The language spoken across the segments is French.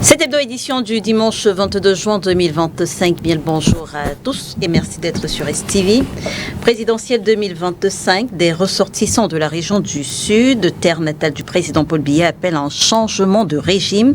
Cette hebdo-édition du dimanche 22 juin 2025, bien le bonjour à tous et merci d'être sur STV. Présidentielle 2025, des ressortissants de la région du Sud, terre natale du président Paul Biya, appellent à un changement de régime.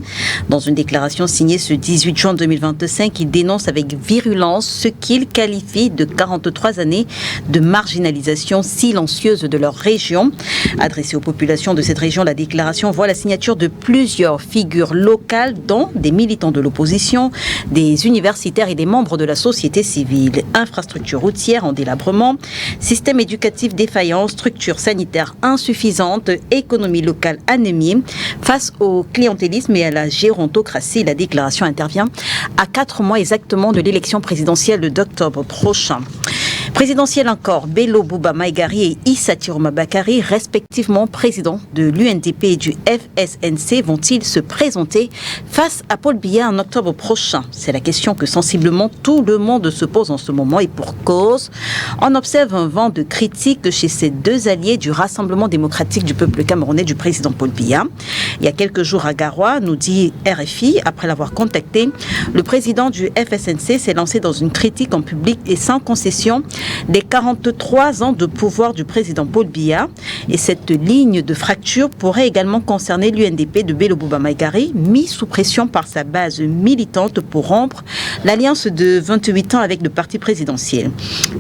Dans une déclaration signée ce 18 juin 2025, il dénonce avec virulence ce qu'il qualifie de 43 années de marginalisation silencieuse de leur région. Adressée aux populations de cette région, la déclaration voit la signature de plusieurs figures locales, dont des militants de l'opposition, des universitaires et des membres de la société civile. Infrastructures routières en délabrement, système éducatif défaillant, structures sanitaires insuffisantes, économie locale anémie. Face au clientélisme et à la gérontocratie, la déclaration intervient à 4 mois exactement de l'élection présidentielle d'octobre prochain. Présidentielle encore, Bello Bouba Maïgari et Issa Tiroma Bakari, respectivement présidents de l'UNDP et du FSNC, vont-ils se présenter face à Paul Biya en octobre prochain? C'est la question que sensiblement tout le monde se pose en ce moment et pour cause. On observe un vent de critique chez ces deux alliés du Rassemblement démocratique du peuple camerounais du président Paul Biya. Il y a quelques jours à Garoua, nous dit RFI, après l'avoir contacté, le président du FSNC s'est lancé dans une critique en public et sans concession des 43 ans de pouvoir du président Paul Biya. Et cette ligne de fracture pourrait également concerner l'UNDP de Bello Bouba Maïgari, mis sous pression par sa base militante pour rompre l'alliance de 28 ans avec le parti présidentiel.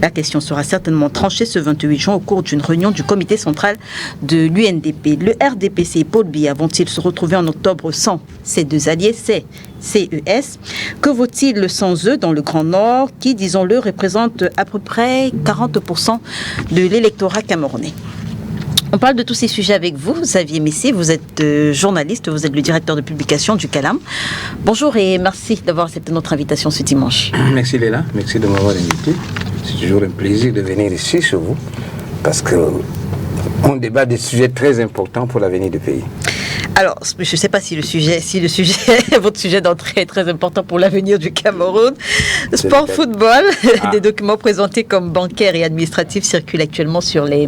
La question sera certainement tranchée ce 28 juin au cours d'une réunion du comité central de l'UNDP. Le RDPC et Paul Biya vont-ils se retrouver en octobre sans ces deux alliés? C'est CES. Que vaut-il sans eux dans le Grand Nord qui, disons-le, représente à peu près 40% de l'électorat camerounais? On parle de tous ces sujets avec vous, Xavier Messé, vous êtes journaliste, vous êtes le directeur de publication du Calam. Bonjour et merci d'avoir accepté notre invitation ce dimanche. Merci Léla, merci de m'avoir invité. C'est toujours un plaisir de venir ici chez vous parce qu'on débat des sujets très importants pour l'avenir du pays. Alors, je ne sais pas si le sujet, votre sujet d'entrée est très important pour l'avenir du Cameroun. Sport, football, des documents présentés comme bancaires et administratifs circulent actuellement sur les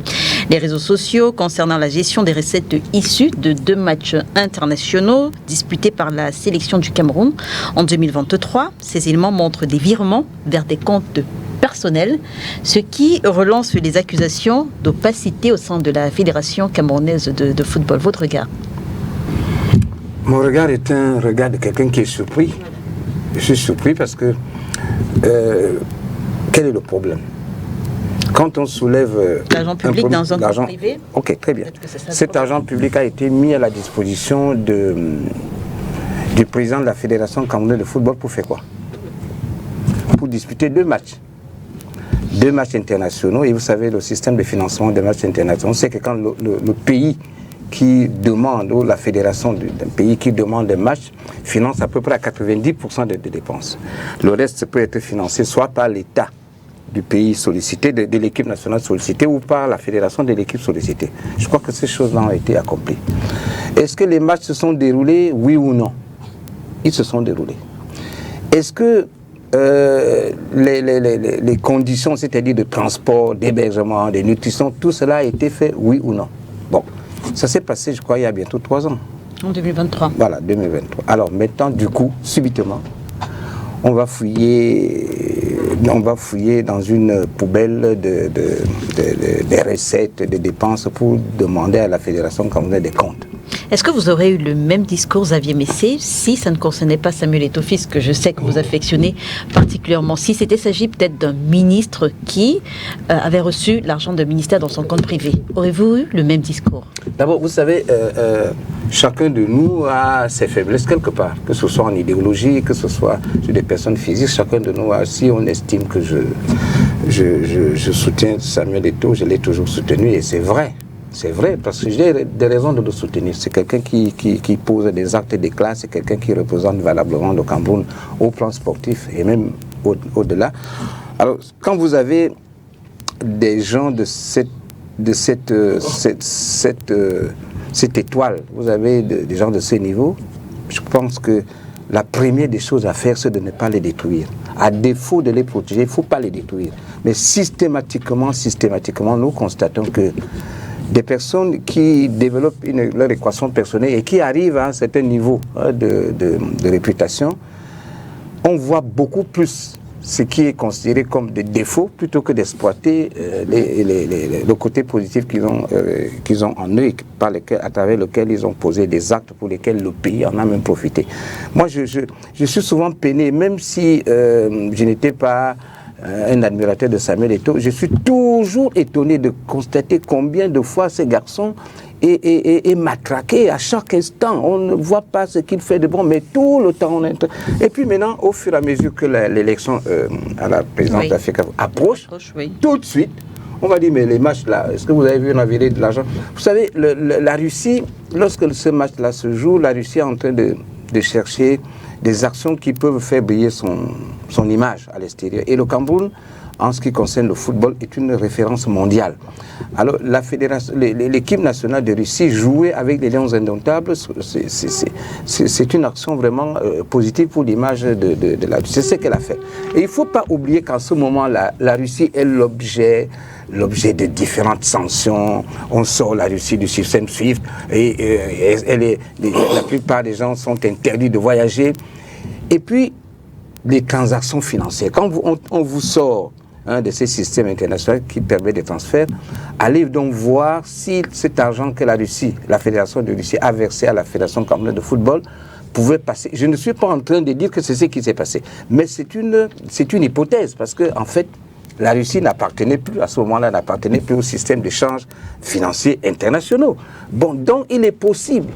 réseaux sociaux concernant la gestion des recettes issues de 2 matchs internationaux disputés par la sélection du Cameroun en 2023. Ces éléments montrent des virements vers des comptes personnels, ce qui relance les accusations d'opacité au sein de la Fédération camerounaise de football. Votre regard? Mon regard est un regard de quelqu'un qui est surpris. Je suis surpris parce que quel est le problème? Quand on soulève l'argent public dans un compte privé. Ok, très bien. Cet argent public a été mis à la disposition du président de la Fédération camerounaise de football pour faire quoi? Pour disputer 2 matchs. 2 matchs internationaux. Et vous savez, le système de financement des matchs internationaux, c'est que quand le pays qui demande, ou la fédération d'un pays qui demande des matchs, finance à peu près à 90% des dépenses. Le reste peut être financé soit par l'État du pays sollicité, de l'équipe nationale sollicitée, ou par la fédération de l'équipe sollicitée. Je crois que ces choses-là ont été accomplies. Est-ce que les matchs se sont déroulés, oui ou non? Ils se sont déroulés. Est-ce que les conditions, c'est-à-dire de transport, d'hébergement, de nutrition, tout cela a été fait, oui ou non? Bon. Ça s'est passé, je crois, il y a bientôt 3 ans. En 2023. Voilà, 2023. Alors maintenant, du coup, subitement, on va fouiller dans une poubelle des recettes, des dépenses pour demander à la Fédération camerounaise des comptes. Est-ce que vous aurez eu le même discours, Xavier Messé, si ça ne concernait pas Samuel Eto'o-Fils, que je sais que vous affectionnez particulièrement, si c'était s'agit peut-être d'un ministre qui avait reçu l'argent d'un ministère dans son compte privé? Aurez-vous eu le même discours? D'abord, vous savez, chacun de nous a ses faiblesses quelque part, que ce soit en idéologie, que ce soit sur des personnes physiques, chacun de nous a, si on estime que je soutiens Samuel Eto'o, je l'ai toujours soutenu et c'est vrai. C'est vrai, parce que j'ai des raisons de le soutenir. C'est quelqu'un qui pose des actes de classe, c'est quelqu'un qui représente valablement le Cameroun au plan sportif et même au-delà. Alors, quand vous avez des gens de cette cette étoile, vous avez des gens de ce niveau, je pense que la première des choses à faire, c'est de ne pas les détruire. À défaut de les protéger, il ne faut pas les détruire. Mais systématiquement, nous constatons que des personnes qui développent leur équation personnelle et qui arrivent à un certain niveau de réputation, on voit beaucoup plus ce qui est considéré comme des défauts plutôt que d'exploiter le côté positif qu'ils ont en eux, à travers lequel ils ont posé des actes pour lesquels le pays en a même profité. Moi, je suis souvent peiné, même si je n'étais pas un admirateur de Samuel Eto'o, je suis toujours étonné de constater combien de fois ces garçons est matraqué à chaque instant. On ne voit pas ce qu'il fait de bon, mais tout le temps on est... Et puis maintenant, au fur et à mesure que l'élection à la présidence d'Afrique approche, tout de suite, on va dire, mais les matchs là, est-ce que vous avez vu en envirer de l'argent? Vous savez, la Russie, lorsque ce match-là se joue, la Russie est en train de chercher des actions qui peuvent faire briller son image à l'extérieur. Et le Cameroun, en ce qui concerne le football, est une référence mondiale. Alors, l'équipe nationale de Russie jouer avec les Lions indomptables, c'est une action vraiment positive pour l'image de la Russie. C'est ce qu'elle a fait. Et il ne faut pas oublier qu'en ce moment, la Russie est l'objet de différentes sanctions. On sort la Russie du système SWIFT et la plupart des gens sont interdits de voyager. Et puis, les transactions financières. Quand on vous sort de ces systèmes internationaux qui permettent des transferts, allez donc voir si cet argent que la Russie, la Fédération de Russie a versé à la Fédération camerounaise de football pouvait passer. Je ne suis pas en train de dire que c'est ce qui s'est passé, mais c'est une hypothèse, parce que en fait, la Russie n'appartenait plus, à ce moment-là, n'appartenait plus au système d'échange financiers internationaux. Bon, donc il est possible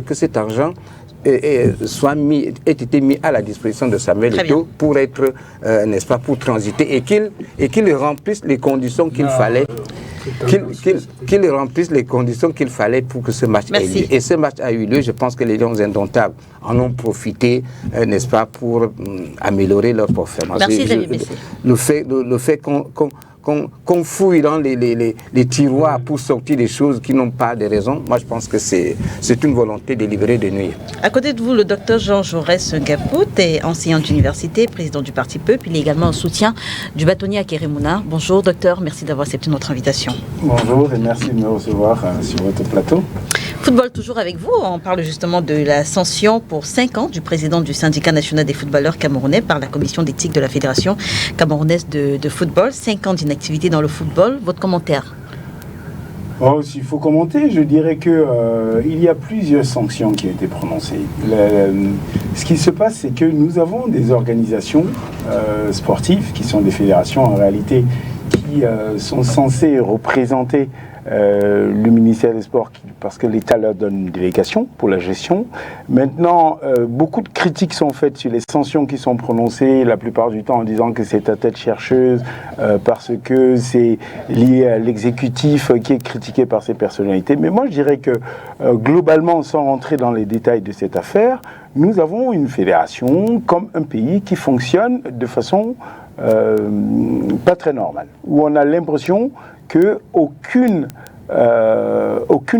que cet argent ait été mis à la disposition de Samuel Eto'o pour être, n'est-ce pas, pour transiter et qu'il remplisse les conditions qu'il fallait. Qu'il remplisse les conditions qu'il fallait pour que ce match ait lieu. Et ce match a eu lieu, je pense que les Lions indomptables en ont profité, n'est-ce pas, pour améliorer leur performance. Merci, le fait qu'on fouille dans les tiroirs pour sortir des choses qui n'ont pas de raison, moi je pense que c'est une volonté délibérée de nuire. À côté de vous, le docteur Jean Jaurès Gapout est enseignant d'université, président du Parti Peuple. Il est également en soutien du bâtonnier Akeremouna. Bonjour docteur, merci d'avoir accepté notre invitation. Bonjour et merci de me recevoir sur votre plateau. Football toujours avec vous, on parle justement de la sanction pour 5 ans du président du syndicat national des footballeurs camerounais par la commission d'éthique de la Fédération camerounaise de football. 5 ans d'inactivité dans le football, votre commentaire? S'il faut commenter, je dirais qu'il y a plusieurs sanctions qui ont été prononcées. Ce qui se passe, c'est que nous avons des organisations sportives qui sont des fédérations en réalité qui sont censées représenter le ministère des Sports, parce que l'État leur donne une délégation pour la gestion. Maintenant, beaucoup de critiques sont faites sur les sanctions qui sont prononcées, la plupart du temps en disant que c'est à tête chercheuse, parce que c'est lié à l'exécutif qui est critiqué par ces personnalités. Mais moi, je dirais que, globalement, sans rentrer dans les détails de cette affaire, nous avons une fédération comme un pays qui fonctionne de façon pas très normale, où on a l'impression qu'aucune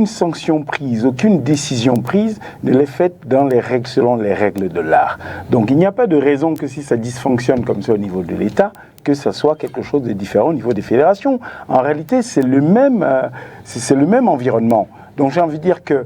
sanction prise, aucune décision prise ne l'est faite selon les règles de l'art. Donc il n'y a pas de raison que si ça dysfonctionne comme ça au niveau de l'État, que ça soit quelque chose de différent au niveau des fédérations. En réalité, c'est le même environnement. Donc j'ai envie de dire que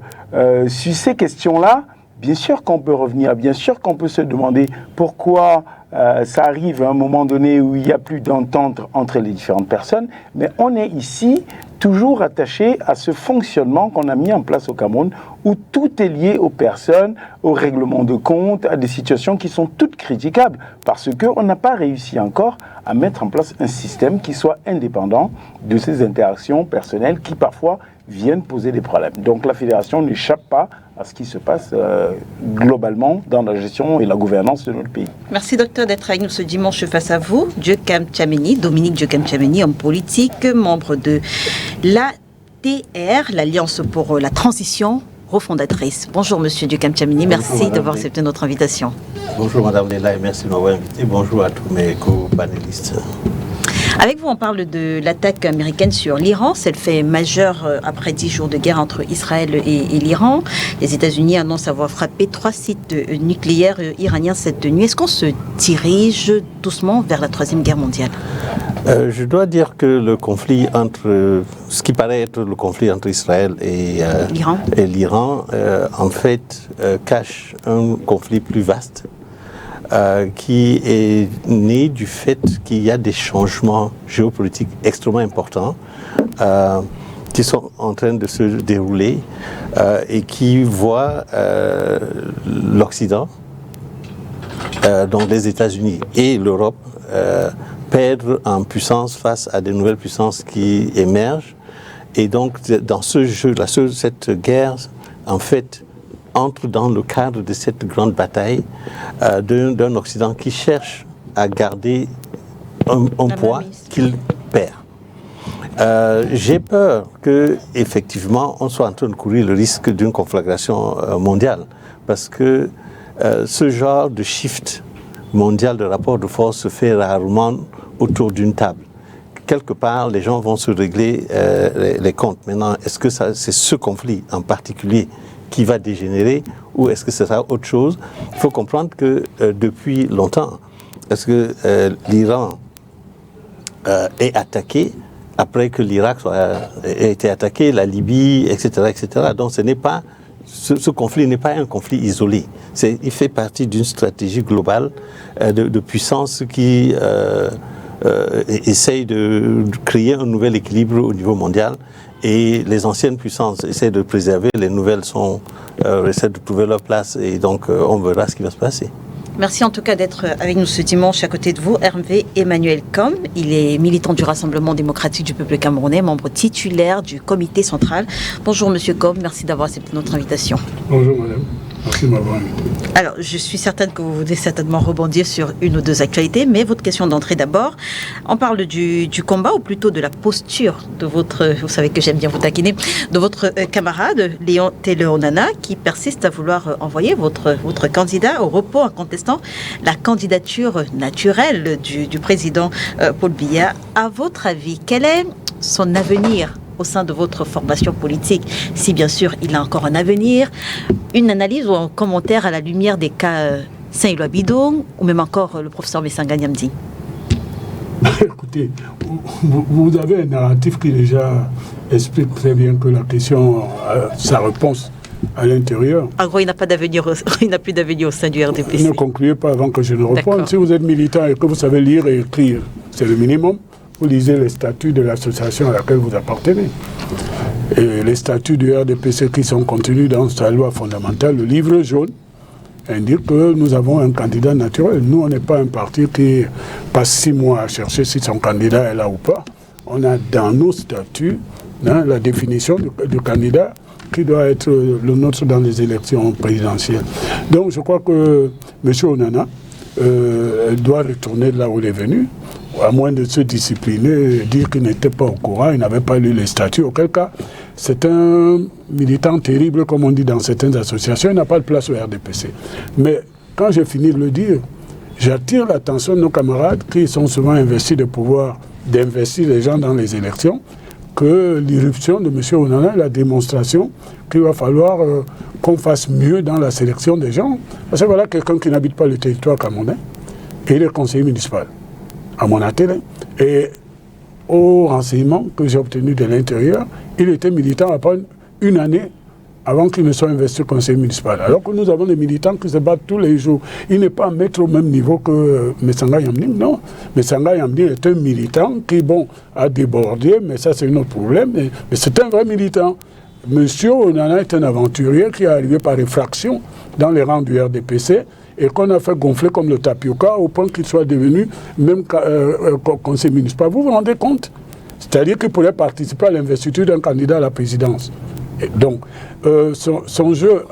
sur ces questions-là, bien sûr qu'on peut revenir, bien sûr qu'on peut se demander pourquoi ça arrive à un moment donné où il n'y a plus d'entente entre les différentes personnes, mais on est ici toujours attaché à ce fonctionnement qu'on a mis en place au Cameroun, où tout est lié aux personnes, au règlement de compte, à des situations qui sont toutes critiquables, parce qu'on n'a pas réussi encore à mettre en place un système qui soit indépendant de ces interactions personnelles qui parfois viennent poser des problèmes. Donc la fédération n'échappe pas à ce qui se passe globalement dans la gestion et la gouvernance de notre pays. Merci docteur d'être avec nous ce dimanche face à vous. Dieucam Tchameni, Dominique Dieucam Tchameni, homme politique, membre de l'ATR, l'Alliance pour la transition refondatrice. Bonjour monsieur Dieucam Tchameni, merci d'avoir accepté notre invitation. Bonjour madame Léla et merci de m'avoir invité. Bonjour à tous mes co-panélistes. Avec vous, on parle de l'attaque américaine sur l'Iran. C'est le fait majeur après 10 jours de guerre entre Israël et l'Iran. Les États-Unis annoncent avoir frappé 3 sites nucléaires iraniens cette nuit. Est-ce qu'on se dirige doucement vers la Troisième Guerre mondiale? Je dois dire que le conflit entre, ce qui paraît être le conflit entre Israël et l'Iran, en fait, cache un conflit plus vaste qui est né du fait qu'il y a des changements géopolitiques extrêmement importants qui sont en train de se dérouler et qui voient l'Occident, donc les États-Unis et l'Europe, perdre en puissance face à des nouvelles puissances qui émergent. Et donc, dans ce jeu-là, cette guerre, en fait, entre dans le cadre de cette grande bataille d'un Occident qui cherche à garder un poids qu'il perd. J'ai peur que, effectivement, on soit en train de courir le risque d'une conflagration mondiale, parce que ce genre de shift mondial de rapport de force se fait rarement autour d'une table. Quelque part, les gens vont se régler les comptes. Maintenant, est-ce que c'est ce conflit en particulier qui va dégénérer ou est-ce que ce sera autre chose? Il faut comprendre que depuis longtemps, est-ce que l'Iran est attaqué après que l'Irak ait été attaqué, la Libye, etc., etc. Donc, ce conflit n'est pas un conflit isolé. Il fait partie d'une stratégie globale de puissance qui essaye de créer un nouvel équilibre au niveau mondial. Et les anciennes puissances essaient de préserver, les nouvelles essaient de trouver leur place. Et donc, on verra ce qui va se passer. Merci en tout cas d'être avec nous ce dimanche à côté de vous. Hervé Emmanuel Com, il est militant du Rassemblement démocratique du peuple camerounais, membre titulaire du comité central. Bonjour Monsieur Com, merci d'avoir accepté notre invitation. Bonjour Madame, merci de m'avoir invité. Alors, je suis certaine que vous voulez certainement rebondir sur une ou deux actualités, mais votre question d'entrée d'abord. On parle du combat, ou plutôt de la posture de votre, vous savez que j'aime bien vous taquiner, de votre camarade Léon Téléonana, qui persiste à vouloir envoyer votre candidat au repos en contestant la candidature naturelle du président Paul Biya. À votre avis, quel est son avenir au sein de votre formation politique, si bien sûr il a encore un avenir, une analyse ou un commentaire à la lumière des cas Saint-Éloi Bidon ou même encore le professeur Messanga Nyamdi? Écoutez, vous avez un narratif qui déjà explique très bien que la question a sa réponse à l'intérieur. En gros, il n'a pas d'avenir, il n'a plus d'avenir au sein du RDPC. Ne concluez pas avant que je ne réponde. Si vous êtes militant et que vous savez lire et écrire, c'est le minimum. Vous lisez les statuts de l'association à laquelle vous appartenez. Et les statuts du RDPC qui sont contenus dans sa loi fondamentale, le livre jaune, indique que nous avons un candidat naturel. Nous, on n'est pas un parti qui passe 6 mois à chercher si son candidat est là ou pas. On a dans nos statuts la définition du candidat qui doit être le nôtre dans les élections présidentielles. Donc je crois que M. Onana doit retourner là où il est venu, à moins de se discipliner, dire qu'il n'était pas au courant, il n'avait pas lu les statuts, auquel cas c'est un militant terrible, comme on dit dans certaines associations, il n'a pas de place au RDPC. Mais quand j'ai fini de le dire, j'attire l'attention de nos camarades qui sont souvent investis de pouvoir d'investir les gens dans les élections, que l'irruption de M. Onana est la démonstration qu'il va falloir qu'on fasse mieux dans la sélection des gens. Parce que voilà quelqu'un qui n'habite pas le territoire camerounais, et il est conseiller municipal à Monatel. Et au renseignement que j'ai obtenu de l'intérieur, il était militant à peine une année avant qu'il ne soit investi conseiller municipal. Alors que nous avons des militants qui se battent tous les jours. Il n'est pas à mettre au même niveau que Messanga Nyamdi, non. Messanga Nyamdi est un militant qui, bon, a débordé, mais ça c'est un autre problème. Mais c'est un vrai militant. Monsieur Onana est un aventurier qui est arrivé par effraction dans les rangs du RDPC et qu'on a fait gonfler comme le tapioca au point qu'il soit devenu même conseiller municipal. Vous vous rendez compte? C'est-à-dire qu'il pourrait participer à l'investiture d'un candidat à la présidence. Et donc, son jeu,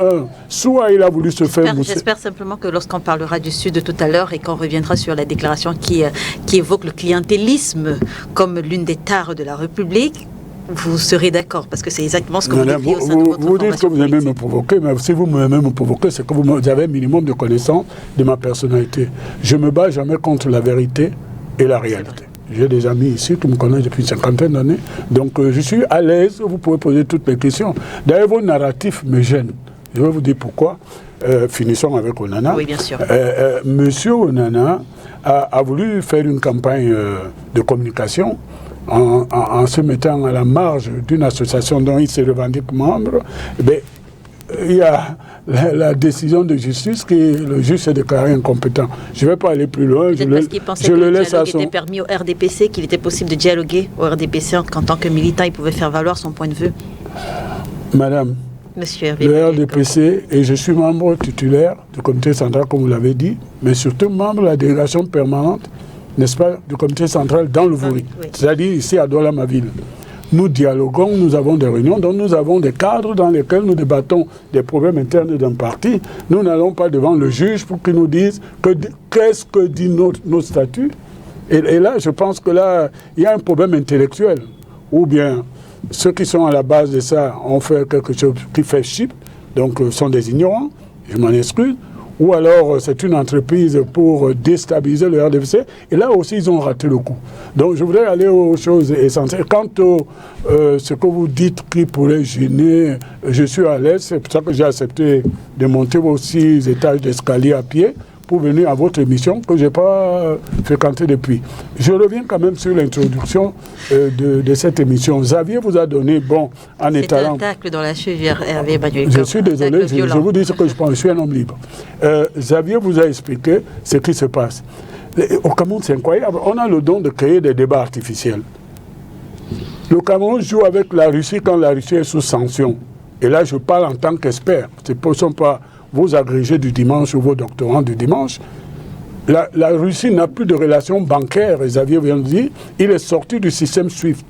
soit il a voulu se faire... J'espère simplement que lorsqu'on parlera du Sud tout à l'heure et qu'on reviendra sur la déclaration qui évoque le clientélisme comme l'une des tares de la République, vous serez d'accord, parce que c'est exactement ce que vous décrivez au sein de votre Vous dites que vous aimez me provoquer, mais si vous m'aimez me provoquer, c'est que vous avez un minimum de connaissance de ma personnalité. Je ne me bats jamais contre la vérité et la réalité. J'ai des amis ici qui me connaissent depuis une cinquantaine d'années. Donc je suis à l'aise, vous pouvez poser toutes les questions. D'ailleurs, vos narratifs me gênent. Je vais vous dire pourquoi. Finissons avec Onana. Oui, bien sûr. Monsieur Onana a voulu faire une campagne de communication en se mettant à la marge d'une association dont il se revendique membre. Il y a la décision de justice que le juge s'est déclaré incompétent. Je ne vais pas aller plus loin. Parce qu'il pensait que le dialogue était permis au RDPC, qu'il était possible de dialoguer au RDPC qu'en tant que militant, il pouvait faire valoir son point de vue. Madame, Monsieur Hervé, le RDPC, et je suis membre titulaire du comité central, comme vous l'avez dit, mais surtout membre de la délégation permanente, n'est-ce pas, du comité central dans le Vouri, oui. C'est-à-dire ici à Douala, ma ville. Nous dialoguons, nous avons des réunions, donc nous avons des cadres dans lesquels nous débattons des problèmes internes d'un parti. Nous n'allons pas devant le juge pour qu'il nous dise qu'est-ce que dit nos statuts. Et là, je pense que là, il y a un problème intellectuel. Ou bien, ceux qui sont à la base de ça ont fait quelque chose qui fait chip, donc sont des ignorants, je m'en excuse. Ou alors c'est une entreprise pour déstabiliser le RDPC. Et là aussi, ils ont raté le coup. Donc je voudrais aller aux choses essentielles. Quant à ce que vous dites qui pourrait gêner, je suis à l'aise. C'est pour ça que j'ai accepté de monter vos 6 étages d'escalier à pied pour venir à votre émission que je n'ai pas fréquentée depuis. Je reviens quand même sur l'introduction de cette émission. Xavier vous a donné, bon, en étalant... C'est un tacle dans la cheville, Hervé Emmanuel. Je suis désolé, je vous dis ce que je pense, je suis un homme libre. Xavier vous a expliqué ce qui se passe. Au Cameroun, c'est incroyable. On a le don de créer des débats artificiels. Le Cameroun joue avec la Russie quand la Russie est sous sanction. Et là, je parle en tant qu'expert. Ce ne sont pas vos agrégés du dimanche ou vos doctorants du dimanche. La Russie n'a plus de relations bancaires, Xavier vient de dire. Il est sorti du système SWIFT.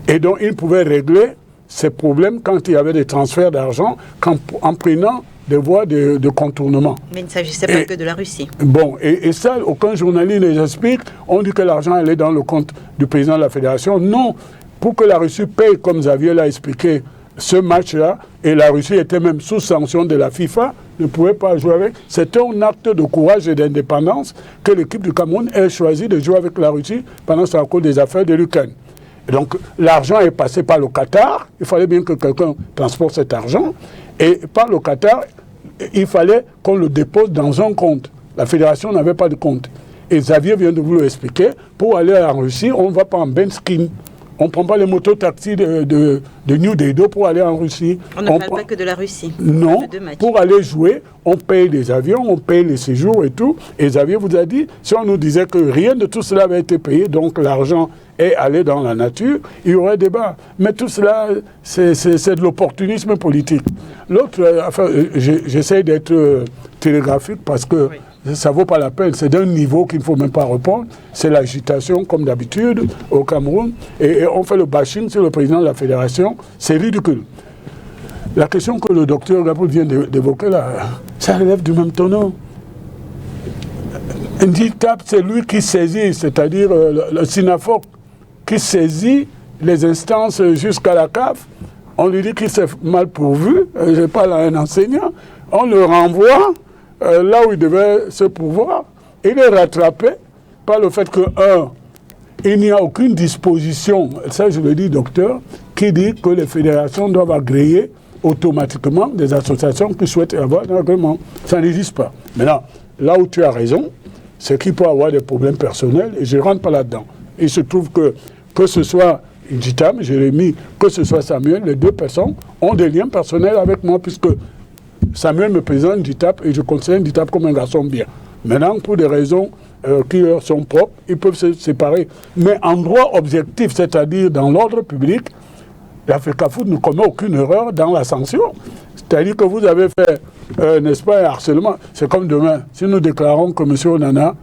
Et donc, il pouvait régler ces problèmes quand il y avait des transferts d'argent en prenant des voies de contournement. Mais il ne s'agissait pas que de la Russie. Bon, et ça, aucun journaliste les explique. On dit que l'argent allait dans le compte du président de la fédération. Non, pour que la Russie paye, comme Xavier l'a expliqué, ce match-là, et la Russie était même sous sanction de la FIFA, ne pouvait pas jouer avec. C'était un acte de courage et d'indépendance que l'équipe du Cameroun ait choisi de jouer avec la Russie pendant ce cours des affaires de l'Ukraine. Donc l'argent est passé par le Qatar, il fallait bien que quelqu'un transporte cet argent, et par le Qatar, il fallait qu'on le dépose dans un compte. La fédération n'avait pas de compte. Et Xavier vient de vous l'expliquer, pour aller en Russie, on ne va pas en Benskin. On ne prend pas les mototaxis de New Dedo pour aller en Russie. On ne parle pas que de la Russie. Non, pour aller jouer, on paye des avions, on paye les séjours et tout. Et Xavier vous a dit, si on nous disait que rien de tout cela avait été payé, donc l'argent est allé dans la nature, il y aurait débat. Mais tout cela, c'est de l'opportunisme politique. L'autre, enfin, j'essaie d'être télégraphique parce que... Oui. Ça ne vaut pas la peine, c'est d'un niveau qu'il ne faut même pas répondre. C'est l'agitation, comme d'habitude, au Cameroun. Et on fait le bashing sur le président de la fédération. C'est ridicule. La question que le docteur Gapoul vient d'évoquer là, ça relève du même tonneau. Un dictat, c'est lui qui saisit, c'est-à-dire le SINAFOC, qui saisit les instances jusqu'à la CAF. On lui dit qu'il s'est mal pourvu, je parle à un enseignant, on le renvoie là où il devait se pourvoir. Il est rattrapé par le fait que, il n'y a aucune disposition, ça je le dis docteur, qui dit que les fédérations doivent agréer automatiquement des associations qui souhaitent avoir un agrément. Ça n'existe pas. Maintenant, là où tu as raison, c'est qu'il peut avoir des problèmes personnels et je ne rentre pas là-dedans. Il se trouve que ce soit Ndjitam, Jérémy, que ce soit Samuel, les deux personnes ont des liens personnels avec moi puisque Samuel me présente Ndjitam et je considère Ndjitam comme un garçon bien. Maintenant, pour des raisons qui leur sont propres, ils peuvent se séparer. Mais en droit objectif, c'est-à-dire dans l'ordre public, l'Africafoot ne commet aucune erreur dans la sanction. C'est-à-dire que vous avez fait, n'est-ce pas, un harcèlement. C'est comme demain, si nous déclarons que M. Onana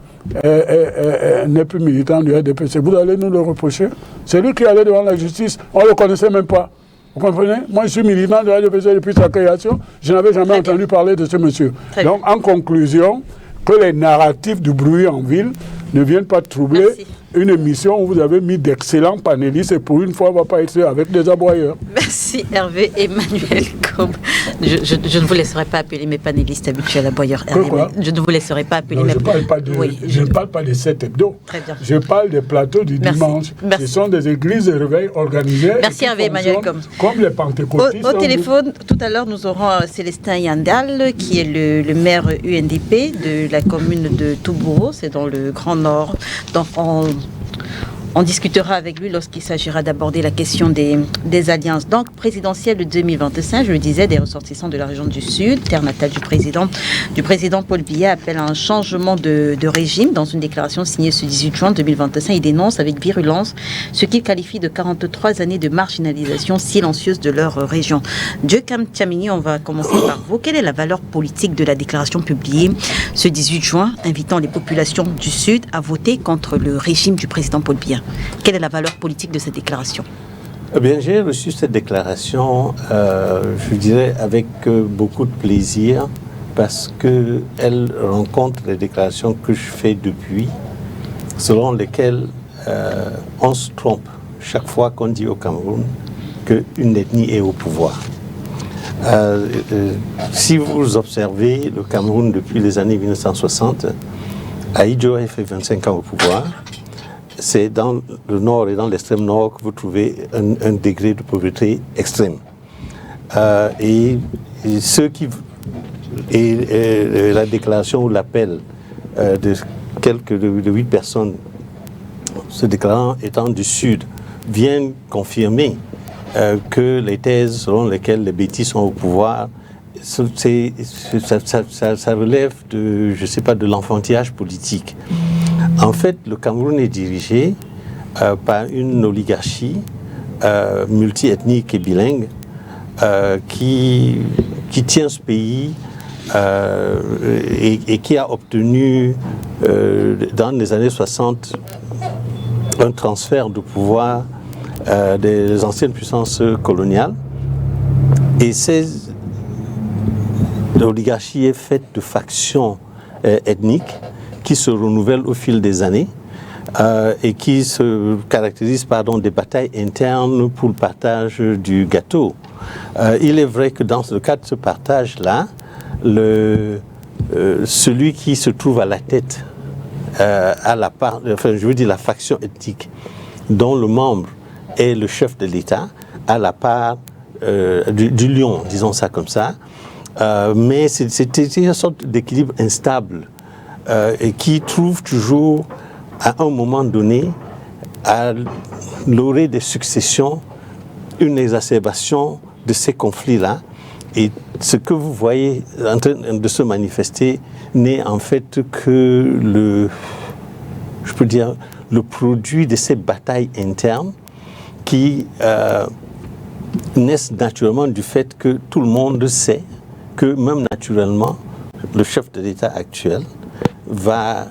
n'est plus militant du RDPC, vous allez nous le reprocher. C'est lui qui allait devant la justice, on ne le connaissait même pas. Vous comprenez? Moi, je suis militant de la RDPC depuis sa création. Je n'avais jamais entendu parler de ce monsieur. Donc, en conclusion, que les narratifs du bruit en ville ne viennent pas troubler une émission où vous avez mis d'excellents panélistes et pour une fois, on ne va pas être avec des aboyeurs. Merci Hervé Emmanuel Combes. Je ne vous laisserai pas appeler mes panélistes habituels aboyeurs. Je ne vous laisserai pas appeler mes panélistes. Je ne parle pas des 7 hebdos. Très bien. Je parle des plateaux du dimanche. Ce sont des églises de réveil organisées. Merci Hervé Emmanuel Combes. Comme les pentecôtistes. Au téléphone, tout à l'heure, nous aurons Célestin Yandal, qui est le maire UNDP de la commune de Toubouro, c'est dans le Grand Nord. Donc, on discutera avec lui lorsqu'il s'agira d'aborder la question des alliances. Donc, présidentielle de 2025, je le disais, des ressortissants de la région du Sud, terre natale du président Paul Biya, appelle à un changement de régime. Dans une déclaration signée ce 18 juin 2025, il dénonce avec virulence ce qu'il qualifie de 43 années de marginalisation silencieuse de leur région. Dieukam Tiamini, on va commencer par vous. Quelle est la valeur politique de la déclaration publiée ce 18 juin, invitant les populations du Sud à voter contre le régime du président Paul Biya? Quelle est la valeur politique de cette déclaration? Eh bien, j'ai reçu cette déclaration, je dirais, avec beaucoup de plaisir, parce qu'elle rencontre les déclarations que je fais depuis, selon lesquelles on se trompe chaque fois qu'on dit au Cameroun qu'une ethnie est au pouvoir. Si vous observez le Cameroun depuis les années 1960, Ahidjo a fait 25 ans au pouvoir. C'est dans le nord et dans l'extrême nord que vous trouvez un degré de pauvreté extrême. Et la déclaration ou l'appel de 8 personnes se déclarant étant du Sud viennent confirmer que les thèses selon lesquelles les bêtis sont au pouvoir, ça relève de, je sais pas, de l'enfantillage politique. En fait, le Cameroun est dirigé par une oligarchie multiethnique et bilingue qui tient ce pays et qui a obtenu dans les années 60 un transfert de pouvoir des anciennes puissances coloniales. Et l'oligarchie est faite de factions ethniques qui se renouvellent au fil des années et qui se caractérisent par des batailles internes pour le partage du gâteau. Il est vrai que dans le cadre de ce partage-là, celui qui se trouve à la tête, la faction ethnique, dont le membre est le chef de l'État, à la part du lion, disons ça comme ça. Mais c'était une sorte d'équilibre instable et qui trouve toujours, à un moment donné, à l'orée des successions, une exacerbation de ces conflits-là. Et ce que vous voyez en train de se manifester n'est en fait que le produit de ces batailles internes qui naissent naturellement du fait que tout le monde sait que même naturellement, le chef de l'État actuel va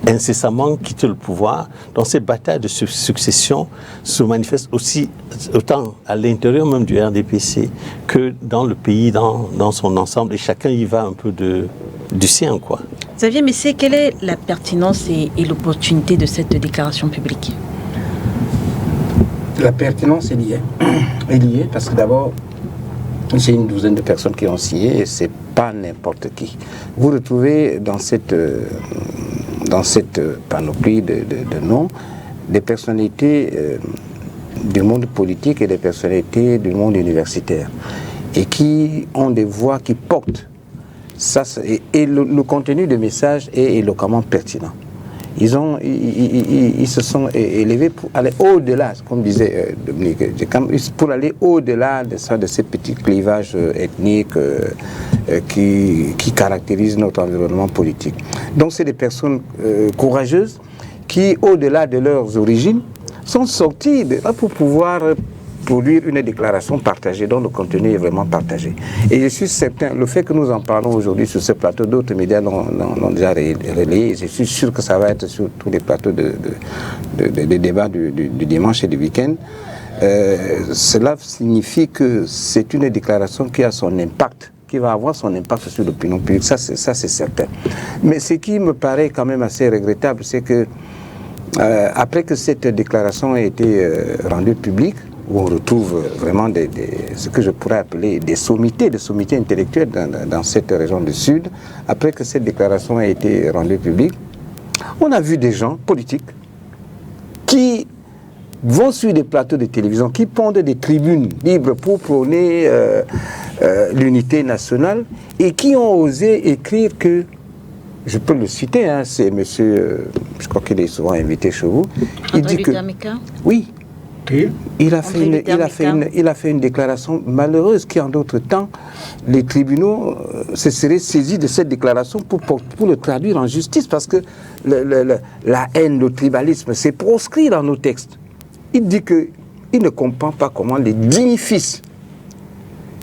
incessamment quitter le pouvoir. Donc ces batailles de succession se manifestent aussi autant à l'intérieur même du RDPC que dans le pays, dans son ensemble, et chacun y va un peu du sien, quoi. Xavier Messé, quelle est la pertinence et l'opportunité de cette déclaration publique? La pertinence est liée. Parce que d'abord, c'est une douzaine de personnes qui ont signé et c'est pas n'importe qui. Vous retrouvez dans cette panoplie de noms des personnalités du monde politique et des personnalités du monde universitaire et qui ont des voix qui portent. Ça, et le contenu du message est éloquemment pertinent. Ils se sont élevés pour aller au-delà, comme disait Dominique, pour aller au-delà de ces petits clivages ethniques qui caractérisent notre environnement politique. Donc c'est des personnes courageuses qui, au-delà de leurs origines, sont sorties de là pour pouvoir produire une déclaration partagée, dont le contenu est vraiment partagé. Et je suis certain, le fait que nous en parlons aujourd'hui sur ce plateau, d'autres médias l'ont déjà relayé, je suis sûr que ça va être sur tous les plateaux de débat du dimanche et du week-end. Cela signifie que c'est une déclaration qui a son impact, qui va avoir son impact sur l'opinion publique, ça c'est certain. Mais ce qui me paraît quand même assez regrettable, c'est que après que cette déclaration a été rendue publique, où on retrouve vraiment ce que je pourrais appeler des sommités intellectuelles dans cette région du Sud, après que cette déclaration a été rendue publique, on a vu des gens politiques qui vont sur des plateaux de télévision, qui pondent des tribunes libres pour prôner l'unité nationale et qui ont osé écrire que, je peux le citer, hein, c'est monsieur, je crois qu'il est souvent invité chez vous, il dit que... Oui. Il a fait une déclaration malheureuse qui, en d'autres temps, les tribunaux se seraient saisis de cette déclaration pour le traduire en justice, parce que la haine, le tribalisme, c'est proscrit dans nos textes. Il dit qu'il ne comprend pas comment les dignes fils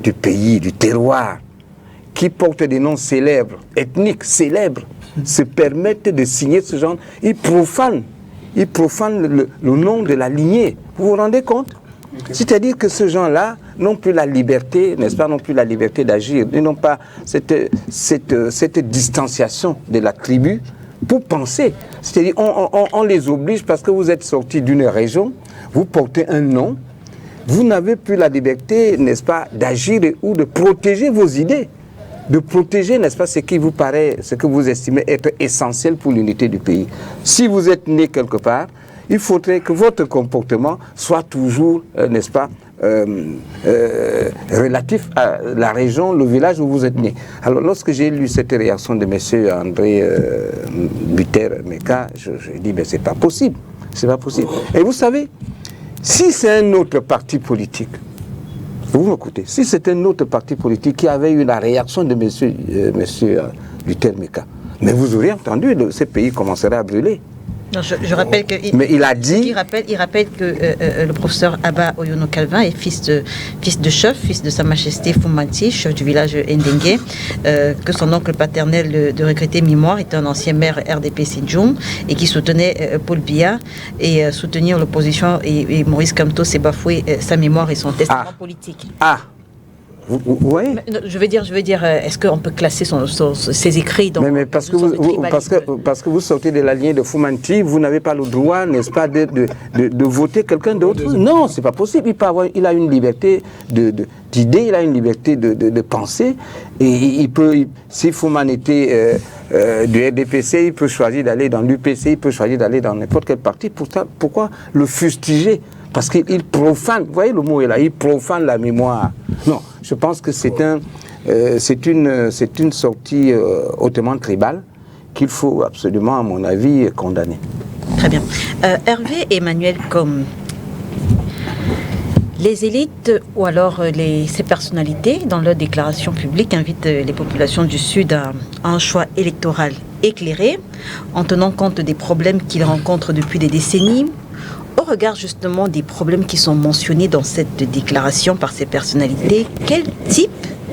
du pays, du terroir, qui portent des noms célèbres, ethniques célèbres, se permettent de signer ce genre. Ils profanent le nom de la lignée. Vous vous rendez compte? C'est-à-dire que ces gens-là n'ont plus la liberté, n'est-ce pas, n'ont plus la liberté d'agir. Ils n'ont pas cette distanciation de la tribu pour penser. C'est-à-dire on les oblige parce que vous êtes sortis d'une région, vous portez un nom, vous n'avez plus la liberté, n'est-ce pas, d'agir ou de protéger vos idées. De protéger, n'est-ce pas, ce qui vous paraît, ce que vous estimez être essentiel pour l'unité du pays. Si vous êtes né quelque part, il faudrait que votre comportement soit toujours, n'est-ce pas, relatif à la région, le village où vous êtes né. Alors, lorsque j'ai lu cette réaction de M. André Buter-Meka, je dis, mais c'est pas possible. C'est pas possible. Et vous savez, si c'est un autre parti politique, vous m'écoutez, si c'est un autre parti politique qui avait eu la réaction de M. Buter-Meka, mais vous auriez entendu, ce pays commencerait à brûler. Non, je rappelle que mais il a dit... Il rappelle que le professeur Abba Oyono Calvin est fils de chef, fils de Sa Majesté Foumanti, chef du village Ndengue, que son oncle paternel de regretté mémoire était un ancien maire RDP Sindjoum et qui soutenait Paul Biya, et soutenir l'opposition et Maurice Kamto s'est bafoué sa mémoire et son testament politique. Vous voyez? Je veux dire, est-ce qu'on peut classer ses écrits dans... Mais parce que vous sortez de la lignée de Foumanti, vous n'avez pas le droit, n'est-ce pas, de voter quelqu'un d'autre. Non, c'est pas possible. Il a une liberté d'idée, il a une liberté de penser. Et il peut, si Fouman était du RDPC, il peut choisir d'aller dans l'UPC, il peut choisir d'aller dans n'importe quel parti. Pourquoi le fustiger? Parce qu'il profane, vous voyez le mot est là, il profane la mémoire. Non, je pense que c'est une sortie hautement tribale qu'il faut absolument, à mon avis, condamner. Très bien. Hervé Emmanuel, comme les élites ou alors ces personnalités, dans leur déclaration publique, invitent les populations du Sud à un choix électoral éclairé, en tenant compte des problèmes qu'ils rencontrent depuis des décennies. Au regard justement des problèmes qui sont mentionnés dans cette déclaration par ces personnalités, quel type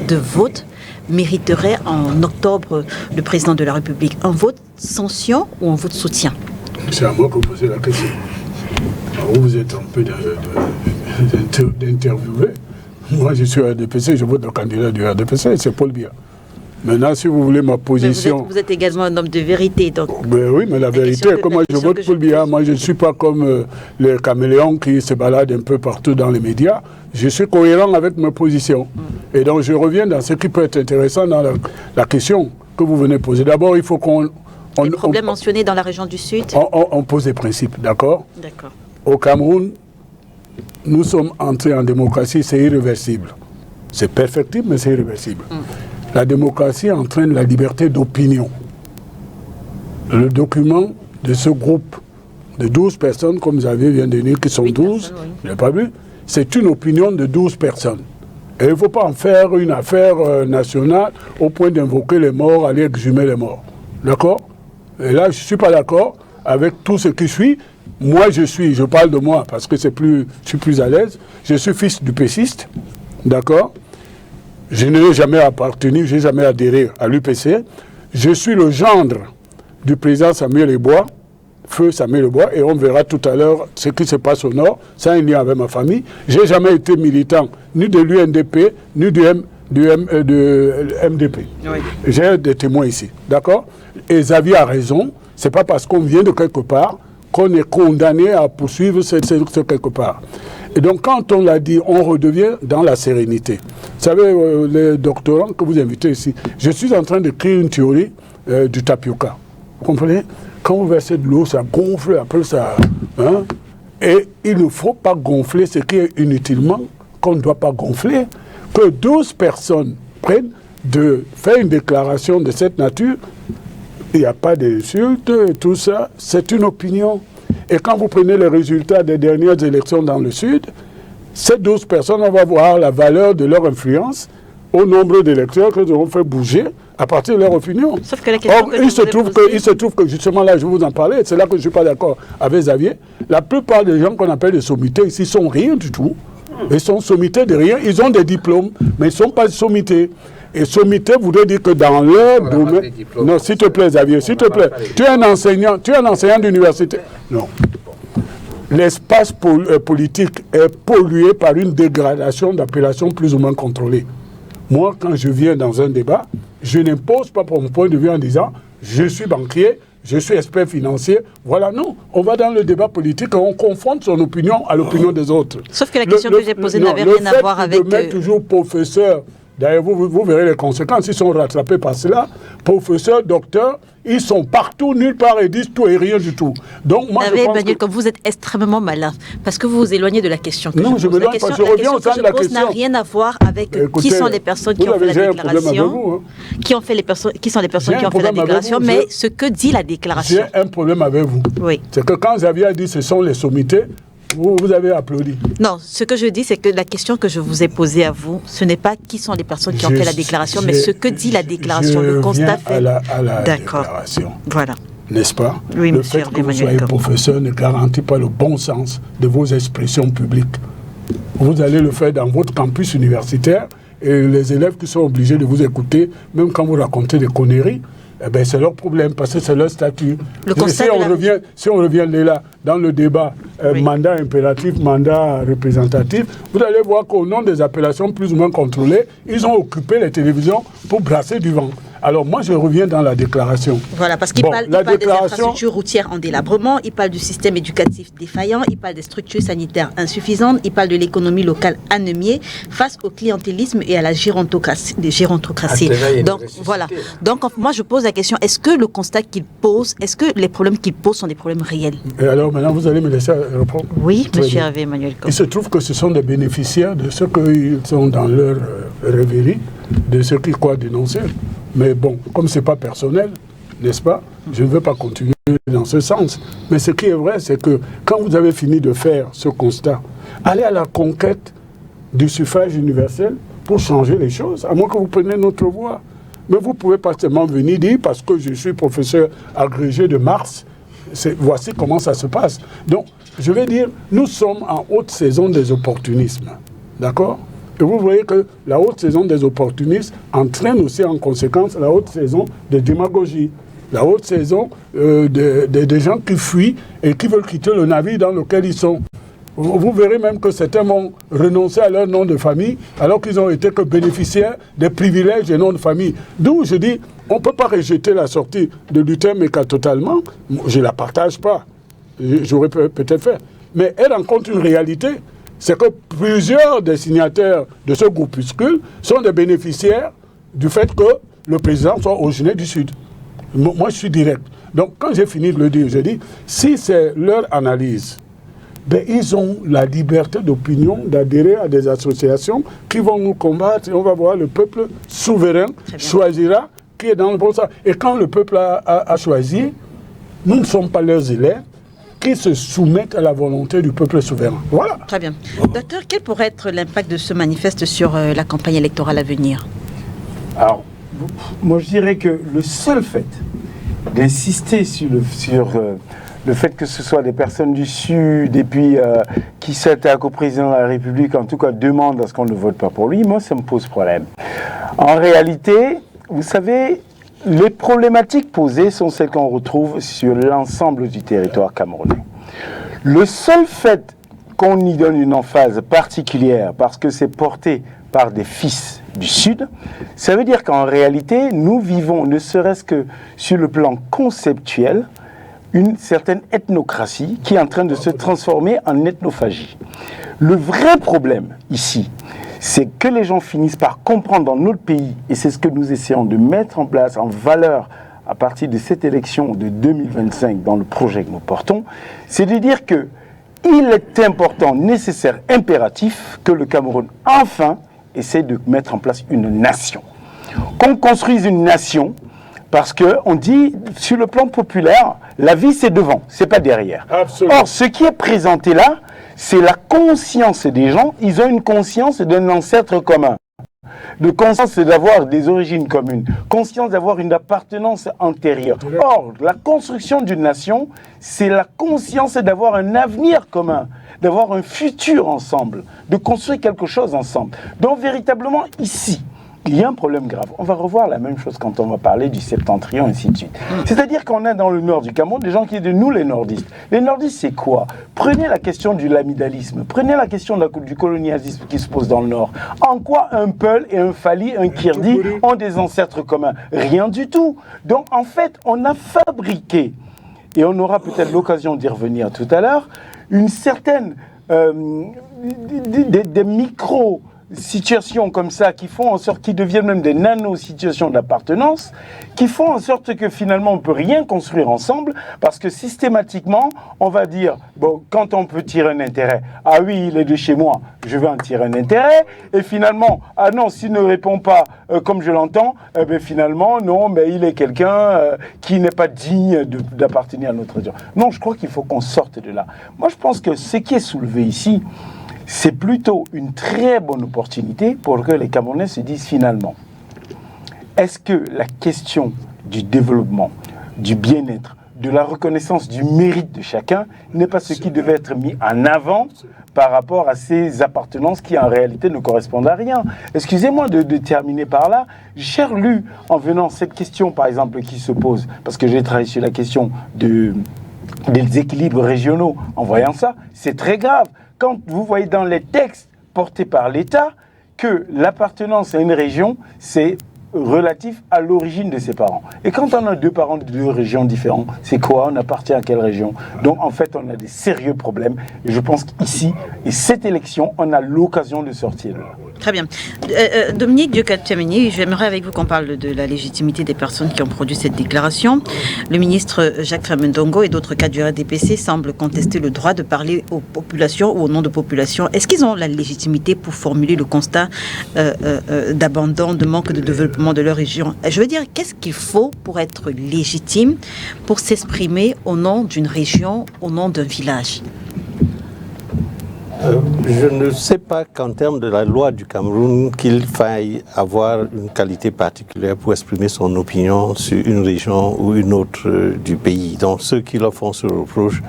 de vote mériterait en octobre le président de la République? Un vote sanction ou un vote soutien? C'est à moi que vous posez la question. Alors vous êtes un peu d'interviewé. Moi je suis RDPC, je vote le candidat du RDPC, c'est Paul Biya. Maintenant, si vous voulez ma position... Vous êtes également un homme de vérité, donc... Ben oui, mais la vérité, comment je vote Paul Biya, moi je ne suis pas comme les caméléons qui se baladent un peu partout dans les médias. Je suis cohérent avec ma position. Et donc je reviens dans ce qui peut être intéressant dans la question que vous venez poser. D'abord, il faut qu'on... Les problèmes mentionnés dans la région du Sud. On pose des principes, d'accord? D'accord. Au Cameroun, nous sommes entrés en démocratie, c'est irréversible. C'est perfectible, mais c'est irréversible. La démocratie entraîne la liberté d'opinion. Le document de ce groupe de 12 personnes, comme Xavier vient de dire, qui sont 12, je n'ai pas vu, c'est une opinion de 12 personnes. Et il ne faut pas en faire une affaire nationale au point d'invoquer les morts, aller exhumer les morts. D'accord? Et là, je ne suis pas d'accord avec tout ce qui suit. Moi, je parle de moi parce que je suis plus à l'aise. Je suis fils du péciste, d'accord? Je n'ai jamais appartenu, je n'ai jamais adhéré à l'UPC. Je suis le gendre du président Samuel Ebois, feu Samuel Ebois, et on verra tout à l'heure ce qui se passe au Nord. Ça a un lien avec ma famille. Je n'ai jamais été militant ni de l'UNDP, ni de MDP. Oui. J'ai des témoins ici, d'accord? Et Xavier a raison. Ce n'est pas parce qu'on vient de quelque part qu'on est condamné à poursuivre ce quelque part. Et donc, quand on l'a dit, on redevient dans la sérénité. Vous savez, les doctorants que vous invitez ici, je suis en train de créer une théorie du tapioca. Vous comprenez? Quand vous versez de l'eau, ça gonfle, après ça... Hein? Et il ne faut pas gonfler ce qui est inutilement, qu'on ne doit pas gonfler. Que 12 personnes prennent de faire une déclaration de cette nature, il n'y a pas d'insulte, tout ça, c'est une opinion. Et quand vous prenez les résultats des dernières élections dans le Sud, ces 12 personnes, on va voir la valeur de leur influence au nombre d'électeurs qu'ils auront fait bouger à partir de leur opinion. Sauf que la question Or, il se trouve que justement là, je vais vous en parler, c'est là que je ne suis pas d'accord avec Xavier. La plupart des gens qu'on appelle les sommités ici sont rien du tout. Ils sont sommités de rien, ils ont des diplômes, mais ils ne sont pas sommités. Et sommité voudrait dire que dans leur domaine... Non, s'il te plaît, Xavier, s'il te plaît. Tu es un enseignant d'université. Non. L'espace politique est pollué par une dégradation d'appellations plus ou moins contrôlées. Moi, quand je viens dans un débat, je n'impose pas pour mon point de vue en disant « je suis banquier, je suis expert financier ». Voilà, non. On va dans le débat politique et on confronte son opinion à l'opinion des autres. Sauf que la question que j'ai posée n'avait rien à voir avec... Le fait de mettre toujours professeur... D'ailleurs, vous verrez les conséquences. Ils sont rattrapés par cela. Professeurs, docteurs, ils sont partout, nulle part, et disent tout et rien du tout. Donc, moi, je pense que vous êtes extrêmement malin, parce que vous vous éloignez de la question que non, je m'éloigne parce que je reviens au centre de la question. N'a rien à voir avec qui sont les personnes qui ont fait la déclaration, qui sont les personnes qui ont fait la déclaration, mais ce que dit la déclaration. J'ai un problème avec vous. Oui. C'est que quand Xavier a dit ce sont les sommités, vous avez applaudi. Non, ce que je dis, c'est que la question que je vous ai posée à vous, ce n'est pas qui sont les personnes qui ont fait la déclaration, mais ce que dit la déclaration, le constat fait. À la déclaration. Voilà. N'est-ce pas? Oui, le fait que vous soyez professeur ne garantit pas le bon sens de vos expressions publiques. Vous allez le faire dans votre campus universitaire et les élèves qui sont obligés de vous écouter, même quand vous racontez des conneries, eh ben c'est leur problème, parce que c'est leur statut. Si on revient là, dans le débat mandat impératif, mandat représentatif, vous allez voir qu'au nom des appellations plus ou moins contrôlées, ils ont occupé les télévisions pour brasser du vent. Alors moi, je reviens dans la déclaration. Voilà, parce qu'il parle des infrastructures routières en délabrement, il parle du système éducatif défaillant, il parle des structures sanitaires insuffisantes, il parle de l'économie locale anémiée face au clientélisme et à la gérontocratie. Donc voilà. Donc moi, je pose la question, est-ce que le constat qu'il pose, est-ce que les problèmes qu'il pose sont des problèmes réels? Et alors maintenant, vous allez me laisser répondre? Oui, monsieur Hervé Emmanuel Kopp. Il se trouve que ce sont des bénéficiaires de ce qu'ils sont dans leur rêverie, de ce qu'ils croient dénoncer. Mais bon, comme ce n'est pas personnel, n'est-ce pas? Je ne veux pas continuer dans ce sens. Mais ce qui est vrai, c'est que quand vous avez fini de faire ce constat, allez à la conquête du suffrage universel pour changer les choses, à moins que vous preniez notre voie. Mais vous ne pouvez pas seulement venir dire, parce que je suis professeur agrégé de Mars, voici comment ça se passe. Donc, je vais dire, nous sommes en haute saison des opportunismes. D'accord? Et vous voyez que la haute saison des opportunistes entraîne aussi en conséquence la haute saison de démagogie. La haute saison des gens qui fuient et qui veulent quitter le navire dans lequel ils sont. Vous verrez même que certains vont renoncer à leur nom de famille alors qu'ils ont été que bénéficiaires des privilèges des noms de famille. D'où je dis, on ne peut pas rejeter la sortie de Luther Meka totalement. Je ne la partage pas. J'aurais peut-être fait. Mais elle rencontre une réalité. C'est que plusieurs des signataires de ce groupuscule sont des bénéficiaires du fait que le président soit originaire du Sud. Moi, je suis direct. Donc, quand j'ai fini de le dire, je dis, si c'est leur analyse, ben, ils ont la liberté d'opinion d'adhérer à des associations qui vont nous combattre et on va voir le peuple souverain choisira qui est dans le bon sens. Et quand le peuple a choisi, nous ne sommes pas leurs élèves, qui se soumettent à la volonté du peuple souverain. Voilà. Très bien. Docteur, quel pourrait être l'impact de ce manifeste sur la campagne électorale à venir? Alors, moi je dirais que le seul fait d'insister sur le fait que ce soit des personnes du Sud et puis qui s'attaquent au président de la République, en tout cas demandent à ce qu'on ne vote pas pour lui, moi ça me pose problème. En réalité, vous savez, les problématiques posées sont celles qu'on retrouve sur l'ensemble du territoire camerounais. Le seul fait qu'on y donne une emphase particulière parce que c'est porté par des fils du Sud, ça veut dire qu'en réalité, nous vivons, ne serait-ce que sur le plan conceptuel, une certaine ethnocratie qui est en train de se transformer en ethnophagie. Le vrai problème ici, c'est que les gens finissent par comprendre dans notre pays, et c'est ce que nous essayons de mettre en place, en valeur, à partir de cette élection de 2025 dans le projet que nous portons, c'est de dire que il est important, nécessaire, impératif que le Cameroun, enfin, essaie de mettre en place une nation. Qu'on construise une nation, parce qu'on dit, sur le plan populaire, la vie c'est devant, c'est pas derrière. Absolument. Or, ce qui est présenté là, c'est la conscience des gens. Ils ont une conscience d'un ancêtre commun, de conscience d'avoir des origines communes, conscience d'avoir une appartenance antérieure. Or, la construction d'une nation, c'est la conscience d'avoir un avenir commun, d'avoir un futur ensemble, de construire quelque chose ensemble. Donc, véritablement, ici, il y a un problème grave. On va revoir la même chose quand on va parler du septentrion, et ainsi de suite. C'est-à-dire qu'on a dans le nord du Cameroun des gens qui disent, nous les nordistes. Les nordistes, c'est quoi? Prenez la question du lamidalisme, prenez la question du colonialisme qui se pose dans le nord. En quoi un Peul et un Fali, un Kirdi ont des ancêtres communs? Rien du tout. Donc, en fait, on a fabriqué, et on aura peut-être l'occasion d'y revenir tout à l'heure, une certaine... des micro... situations comme ça qui font en sorte, qui deviennent même des nano-situations d'appartenance, qui font en sorte que finalement on ne peut rien construire ensemble parce que systématiquement on va dire, bon, quand on peut tirer un intérêt, ah oui il est de chez moi, je vais en tirer un intérêt, et finalement, ah non, s'il ne répond pas comme je l'entends, ben finalement non, mais il est quelqu'un qui n'est pas digne d'appartenir à notre région. Non, je crois qu'il faut qu'on sorte de là. Moi je pense que ce qui est soulevé ici, c'est plutôt une très bonne opportunité pour que les Camerounais se disent finalement, est-ce que la question du développement, du bien-être, de la reconnaissance du mérite de chacun n'est pas ce qui devait être mis en avant par rapport à ces appartenances qui en réalité ne correspondent à rien? Excusez-moi de terminer par là. J'ai lu en venant cette question par exemple qui se pose, parce que j'ai travaillé sur la question des équilibres régionaux, en voyant ça, c'est très grave. Quand vous voyez dans les textes portés par l'État que l'appartenance à une région, c'est relatif à l'origine de ses parents. Et quand on a deux parents de deux régions différentes, c'est quoi? On appartient à quelle région? Donc en fait, on a des sérieux problèmes. Et je pense qu'ici, et cette élection, on a l'occasion de sortir de là. Très bien. Dominique Dieucat-Tchamini, j'aimerais avec vous qu'on parle de la légitimité des personnes qui ont produit cette déclaration. Le ministre Jacques Famendongo et d'autres cadres du RDPC semblent contester le droit de parler aux populations ou au nom de populations. Est-ce qu'ils ont la légitimité pour formuler le constat d'abandon, de manque de développement de leur région? Je veux dire, qu'est-ce qu'il faut pour être légitime, pour s'exprimer au nom d'une région, au nom d'un village? Je ne sais pas qu'en termes de la loi du Cameroun, qu'il faille avoir une qualité particulière pour exprimer son opinion sur une région ou une autre du pays. Donc ceux qui leur font ce reproche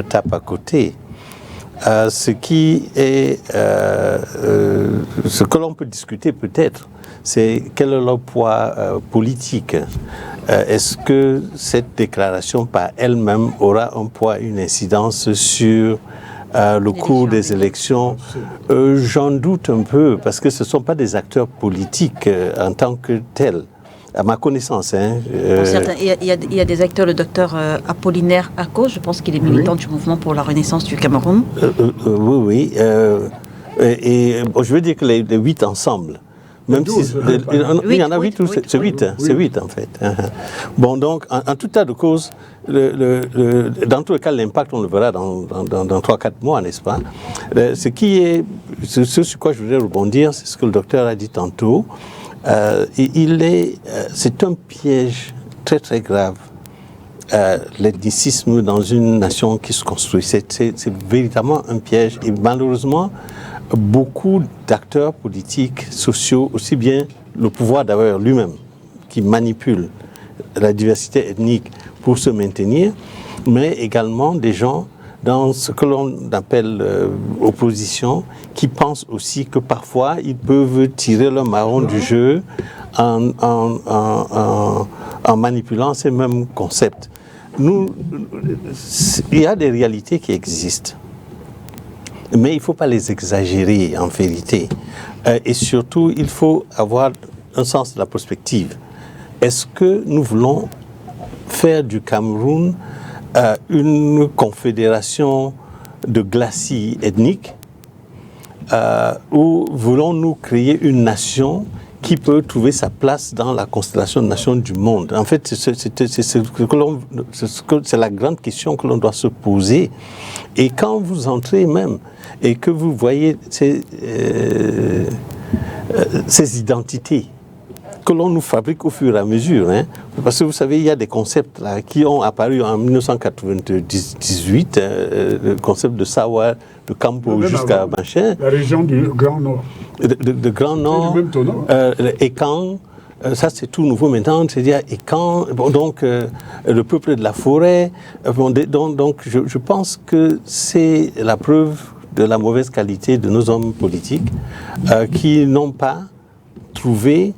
tapent à côté. Ce que l'on peut discuter peut-être, c'est quel est leur poids politique. Est-ce que cette déclaration par elle-même aura un poids, une incidence sur le cours des élections? J'en doute un peu, parce que ce ne sont pas des acteurs politiques en tant que tels, à ma connaissance. Pour certains, il y a des acteurs, le docteur Apollinaire Ako, je pense qu'il est militant du mouvement pour la renaissance du Cameroun. Oui. Et je veux dire que les 8 ensemble, même 12, il y en a 8 ou c'est 8, c'est 8 en fait. Bon, donc, en tout cas de cause, dans tous les cas, l'impact, on le verra dans 3-4 mois, n'est-ce pas? Ce sur quoi je voudrais rebondir, c'est ce que le docteur a dit tantôt. C'est un piège très très grave, l'ethnicisme dans une nation qui se construit. C'est véritablement un piège, et malheureusement, beaucoup d'acteurs politiques, sociaux, aussi bien le pouvoir d'ailleurs lui-même, qui manipule la diversité ethnique pour se maintenir, mais également des gens dans ce que l'on appelle opposition, qui pensent aussi que parfois ils peuvent tirer le marron du jeu en manipulant ces mêmes concepts. Il y a des réalités qui existent, mais il ne faut pas les exagérer en vérité. Et surtout, il faut avoir un sens de la perspective. Est-ce que nous voulons faire du Cameroun une confédération de glacis ethniques ou voulons-nous créer une nation qui peut trouver sa place dans la constellation de nations du monde? En fait, c'est la grande question que l'on doit se poser. Et quand vous entrez même et que vous voyez ces identités que l'on nous fabrique au fur et à mesure, hein, parce que vous savez, il y a des concepts là, qui ont apparu en 1998, le concept de Sawa, de Campo jusqu'à Machin. La région du Grand Nord. De Grand Nord, Ekan, ça c'est tout nouveau maintenant, c'est-à-dire Ekan, donc le peuple de la forêt, donc je pense que c'est la preuve de la mauvaise qualité de nos hommes politiques qui n'ont pas trouvé...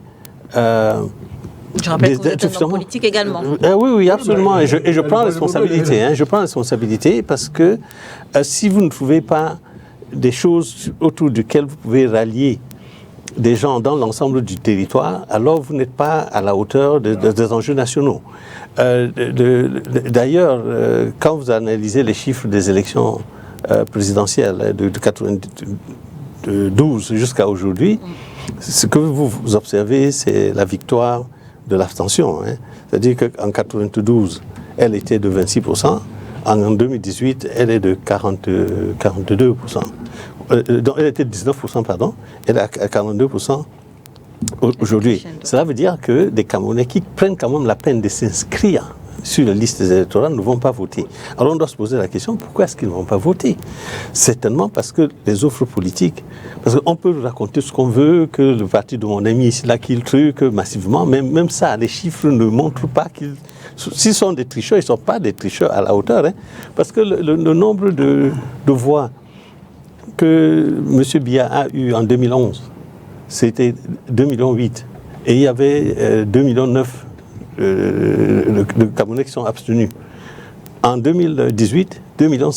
je rappelle que vous êtes un homme politique également. Oui, absolument. Et je prends responsabilité. Hein, je prends responsabilité parce que si vous ne trouvez pas des choses autour desquelles vous pouvez rallier des gens dans l'ensemble du territoire, alors vous n'êtes pas à la hauteur des enjeux nationaux. D'ailleurs, quand vous analysez les chiffres des élections présidentielles de 92 jusqu'à aujourd'hui, ce que vous observez, c'est la victoire de l'abstention. Hein. C'est-à-dire qu'en 92, elle était de 26%. En 2018, elle est de 42%. Donc, elle était de 19%, pardon. Elle est à 42% aujourd'hui. Cela veut dire que des Camerounais qui prennent quand même la peine de s'inscrire sur les listes électorales ne vont pas voter. Alors on doit se poser la question, pourquoi est-ce qu'ils ne vont pas voter? Certainement parce que les offres politiques, parce qu'on peut raconter ce qu'on veut, que le parti de mon ami ici, là, qu'il truque massivement, même ça, les chiffres ne montrent pas qu'ils... S'ils sont des tricheurs, ils ne sont pas des tricheurs à la hauteur, hein, parce que le nombre de voix que M. Biya a eu en 2011, c'était 2,8 millions. Et il y avait 2,9 millions de Camerounais qui sont abstenus. En 2018, 2,5 millions.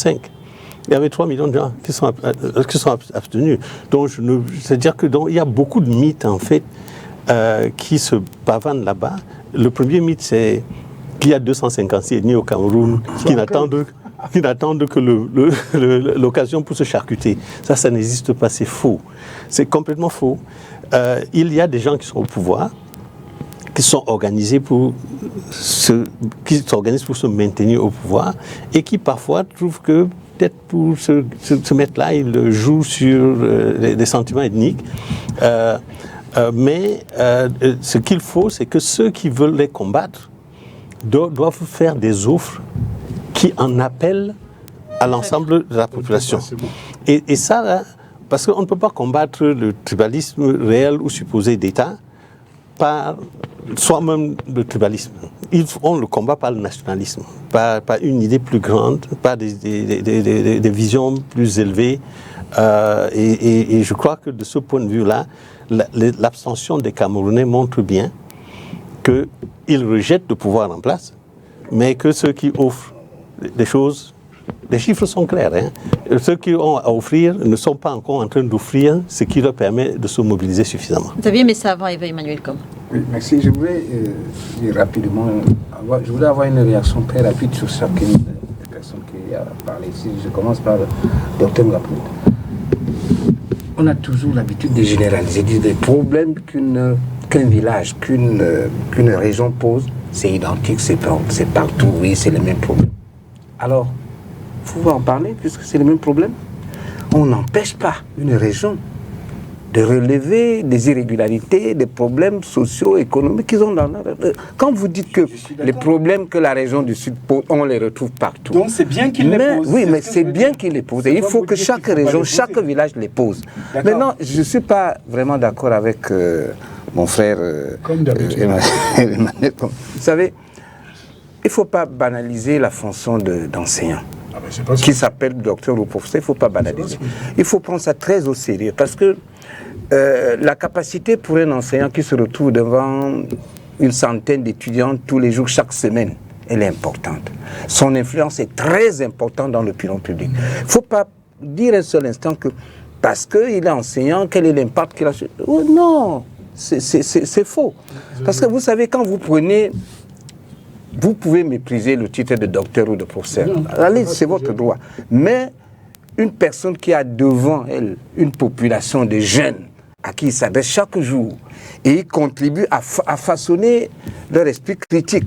Il y avait 3 millions de gens qui sont abstenus. Donc, c'est-à-dire qu'il y a beaucoup de mythes, en fait, qui se pavanent là-bas. Le premier mythe, c'est qu'il y a 256 ethnies au Cameroun qui n'attendent que l'occasion pour se charcuter. Ça n'existe pas, c'est faux. C'est complètement faux. Il y a des gens qui sont au pouvoir, qui s'organisent pour se maintenir au pouvoir et qui parfois trouvent que peut-être pour se mettre là, ils jouent sur des sentiments ethniques. Mais ce qu'il faut, c'est que ceux qui veulent les combattre doivent faire des offres qui en appellent à l'ensemble de la population. Et ça, là, parce qu'on ne peut pas combattre le tribalisme réel ou supposé d'État par soi-même le tribalisme. On le combat par le nationalisme, par une idée plus grande, par des visions plus élevées. Et je crois que de ce point de vue-là, l'abstention des Camerounais montre bien qu'ils rejettent le pouvoir en place, mais que ceux qui offrent des choses, les chiffres sont clairs. Hein. Ceux qui ont à offrir ne sont pas encore en train d'offrir ce qui leur permet de se mobiliser suffisamment. Xavier Messa avant Emmanuel Com. Oui, merci. Je voulais dire rapidement, je voulais avoir une réaction très rapide sur chacune des personnes qui a parlé ici. Je commence par le Dr Ngapout. On a toujours l'habitude de généraliser, de dire des problèmes qu'un village, qu'une région pose, c'est identique, c'est partout, oui, c'est les mêmes problèmes. Alors, il faut en parler puisque c'est le même problème. On n'empêche pas une région de relever des irrégularités, des problèmes sociaux, économiques qu'ils ont dans la région. Quand vous dites que les problèmes que la région du Sud pose, on les retrouve partout. Donc c'est bien qu'ils les posent. Oui, mais c'est bien qu'ils les posent. Et il faut que chaque région, chaque village les pose. Maintenant, je ne suis pas vraiment d'accord avec mon frère Emmanuel. Vous savez, il ne faut pas banaliser la fonction d'enseignant. Qui s'appelle docteur ou professeur, il ne faut pas banaliser. Il faut prendre ça très au sérieux parce que la capacité pour un enseignant qui se retrouve devant une centaine d'étudiants tous les jours, chaque semaine, elle est importante. Son influence est très importante dans l'opinion publique. Il ne faut pas dire un seul instant que parce qu'il est enseignant, quel est l'impact qu'il a sur... Oh, non, c'est faux. Parce que vous savez, quand vous prenez Vous pouvez mépriser le titre de docteur ou de professeur. Non, Allez, c'est votre droit. Mais une personne qui a devant elle une population de jeunes à qui il s'adresse chaque jour et il contribue à façonner leur esprit critique,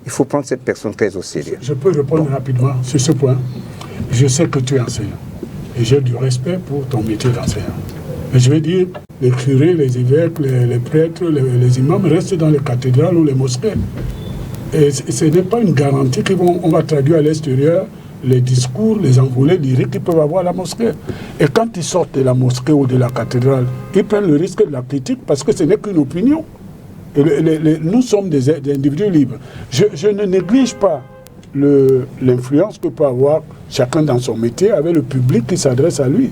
il faut prendre cette personne très au sérieux. Je peux répondre rapidement sur ce point. Je sais que tu es enseignant et j'ai du respect pour ton métier d'enseignant. Mais je vais dire, les curés, les évêques, les prêtres, les imams restent dans les cathédrales ou les mosquées. Et ce n'est pas une garantie qu'on va traduire à l'extérieur les discours, les envolées lyriques qu'ils peuvent avoir à la mosquée. Et quand ils sortent de la mosquée ou de la cathédrale, ils prennent le risque de la critique parce que ce n'est qu'une opinion. Et nous sommes des individus libres. Je ne néglige pas l'influence que peut avoir chacun dans son métier avec le public qui s'adresse à lui.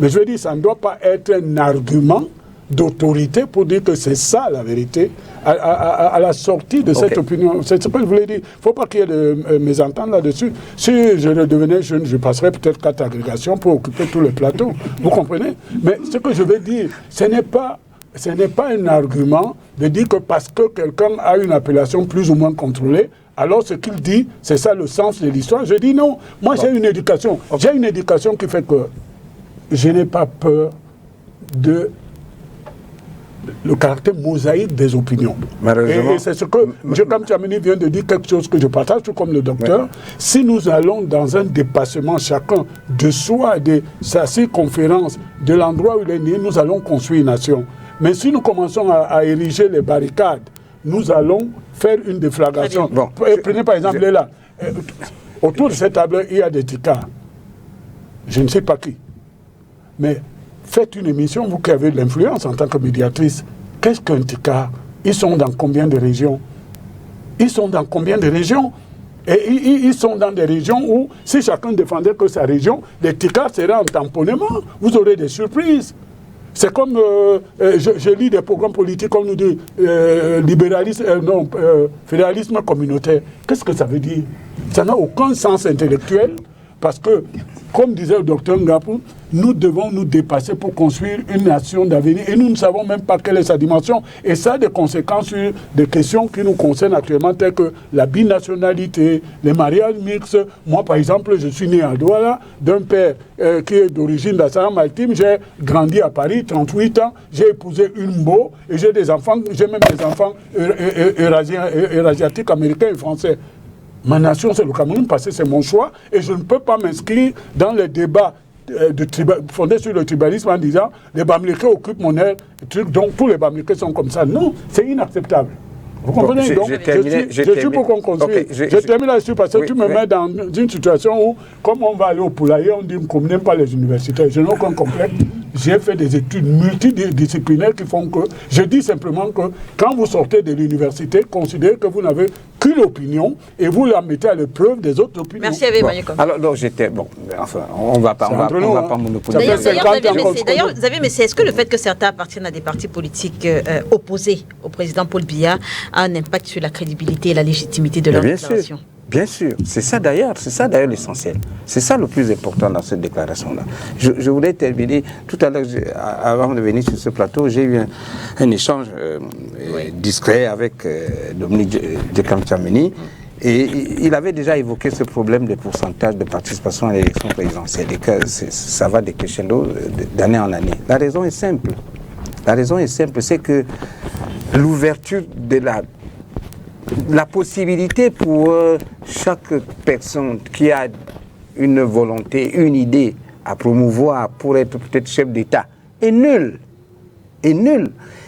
Mais je veux dire, ça ne doit pas être un argument d'autorité pour dire que c'est ça la vérité à la sortie de cette opinion. C'est ce que je voulais dire. Il ne faut pas qu'il y ait de mésentente là-dessus. Si je devenais jeune, je passerais peut-être 4 agrégations pour occuper tous les plateaux. Vous comprenez? Mais ce que je veux dire, ce n'est pas un argument de dire que parce que quelqu'un a une appellation plus ou moins contrôlée, alors ce qu'il dit, c'est ça le sens de l'histoire. Je dis non. Moi, j'ai une éducation. J'ai une éducation qui fait que je n'ai pas peur de le caractère mosaïque des opinions. Et c'est ce que M. Kamthiameni vient de dire, quelque chose que je partage, tout comme le docteur. Ouais. Si nous allons dans un dépassement chacun de soi, de sa circonférence, de l'endroit où il est né, nous allons construire une nation. Mais si nous commençons à ériger les barricades, nous allons faire une déflagration. Bon, prenez par exemple là. Autour de cette table, il y a des ticards. Je ne sais pas qui. Mais faites une émission, vous qui avez de l'influence en tant que médiatrice. Qu'est-ce qu'un ticard? Ils sont dans combien de régions? Ils sont dans combien de régions? Et ils sont dans des régions où, si chacun défendait que sa région, les ticards seraient en tamponnement. Vous aurez des surprises. C'est comme, je lis des programmes politiques, comme nous dit, fédéralisme communautaire. Qu'est-ce que ça veut dire? Ça n'a aucun sens intellectuel, parce que, comme disait le docteur Ngapou, nous devons nous dépasser pour construire une nation d'avenir. Et nous ne savons même pas quelle est sa dimension. Et ça a des conséquences sur des questions qui nous concernent actuellement, telles que la binationalité, les mariages mixtes. Moi, par exemple, je suis né à Douala, d'un père qui est d'origine d'Assara-Maritime. J'ai grandi à Paris, 38 ans. J'ai épousé une Mbo et j'ai des enfants, j'ai même des enfants eurasiatiques, américains et français. Ma nation, c'est le Cameroun, parce que c'est mon choix, et je ne peux pas m'inscrire dans les débats fondés sur le tribalisme en disant les Bamileke occupent mon aire, donc tous les Bamileke sont comme ça. Non, c'est inacceptable. Vous comprenez? Donc, je suis pour qu'on construise. Je termine là-dessus parce que tu me mets dans une situation où, comme on va aller au poulailler, on dit qu'on n'aime pas les universitaires. Je n'ai aucun complexe. J'ai fait des études multidisciplinaires qui font que... Je dis simplement que quand vous sortez de l'université, considérez que vous n'avez qu'une opinion et vous la mettez à l'épreuve des autres opinions. Merci à vous, Mayekon. Alors, donc j'étais... Bon, enfin, on va pas monopoliser. D'ailleurs, mais c'est est-ce que le fait que certains appartiennent à des partis politiques opposés au président Paul Biya a un impact sur la crédibilité et la légitimité de leur déclaration? Bien sûr, c'est ça d'ailleurs l'essentiel. C'est ça le plus important dans cette déclaration-là. Je voulais terminer, tout à l'heure, avant de venir sur ce plateau, j'ai eu un échange discret avec Dominique de Kamthiameni, et il avait déjà évoqué ce problème de pourcentage de participation à l'élection présidentielle, et que ça va décrescendo d'année en année. La raison est simple. C'est que l'ouverture de la possibilité pour chaque personne qui a une volonté, une idée à promouvoir pour être peut-être chef d'État est nulle.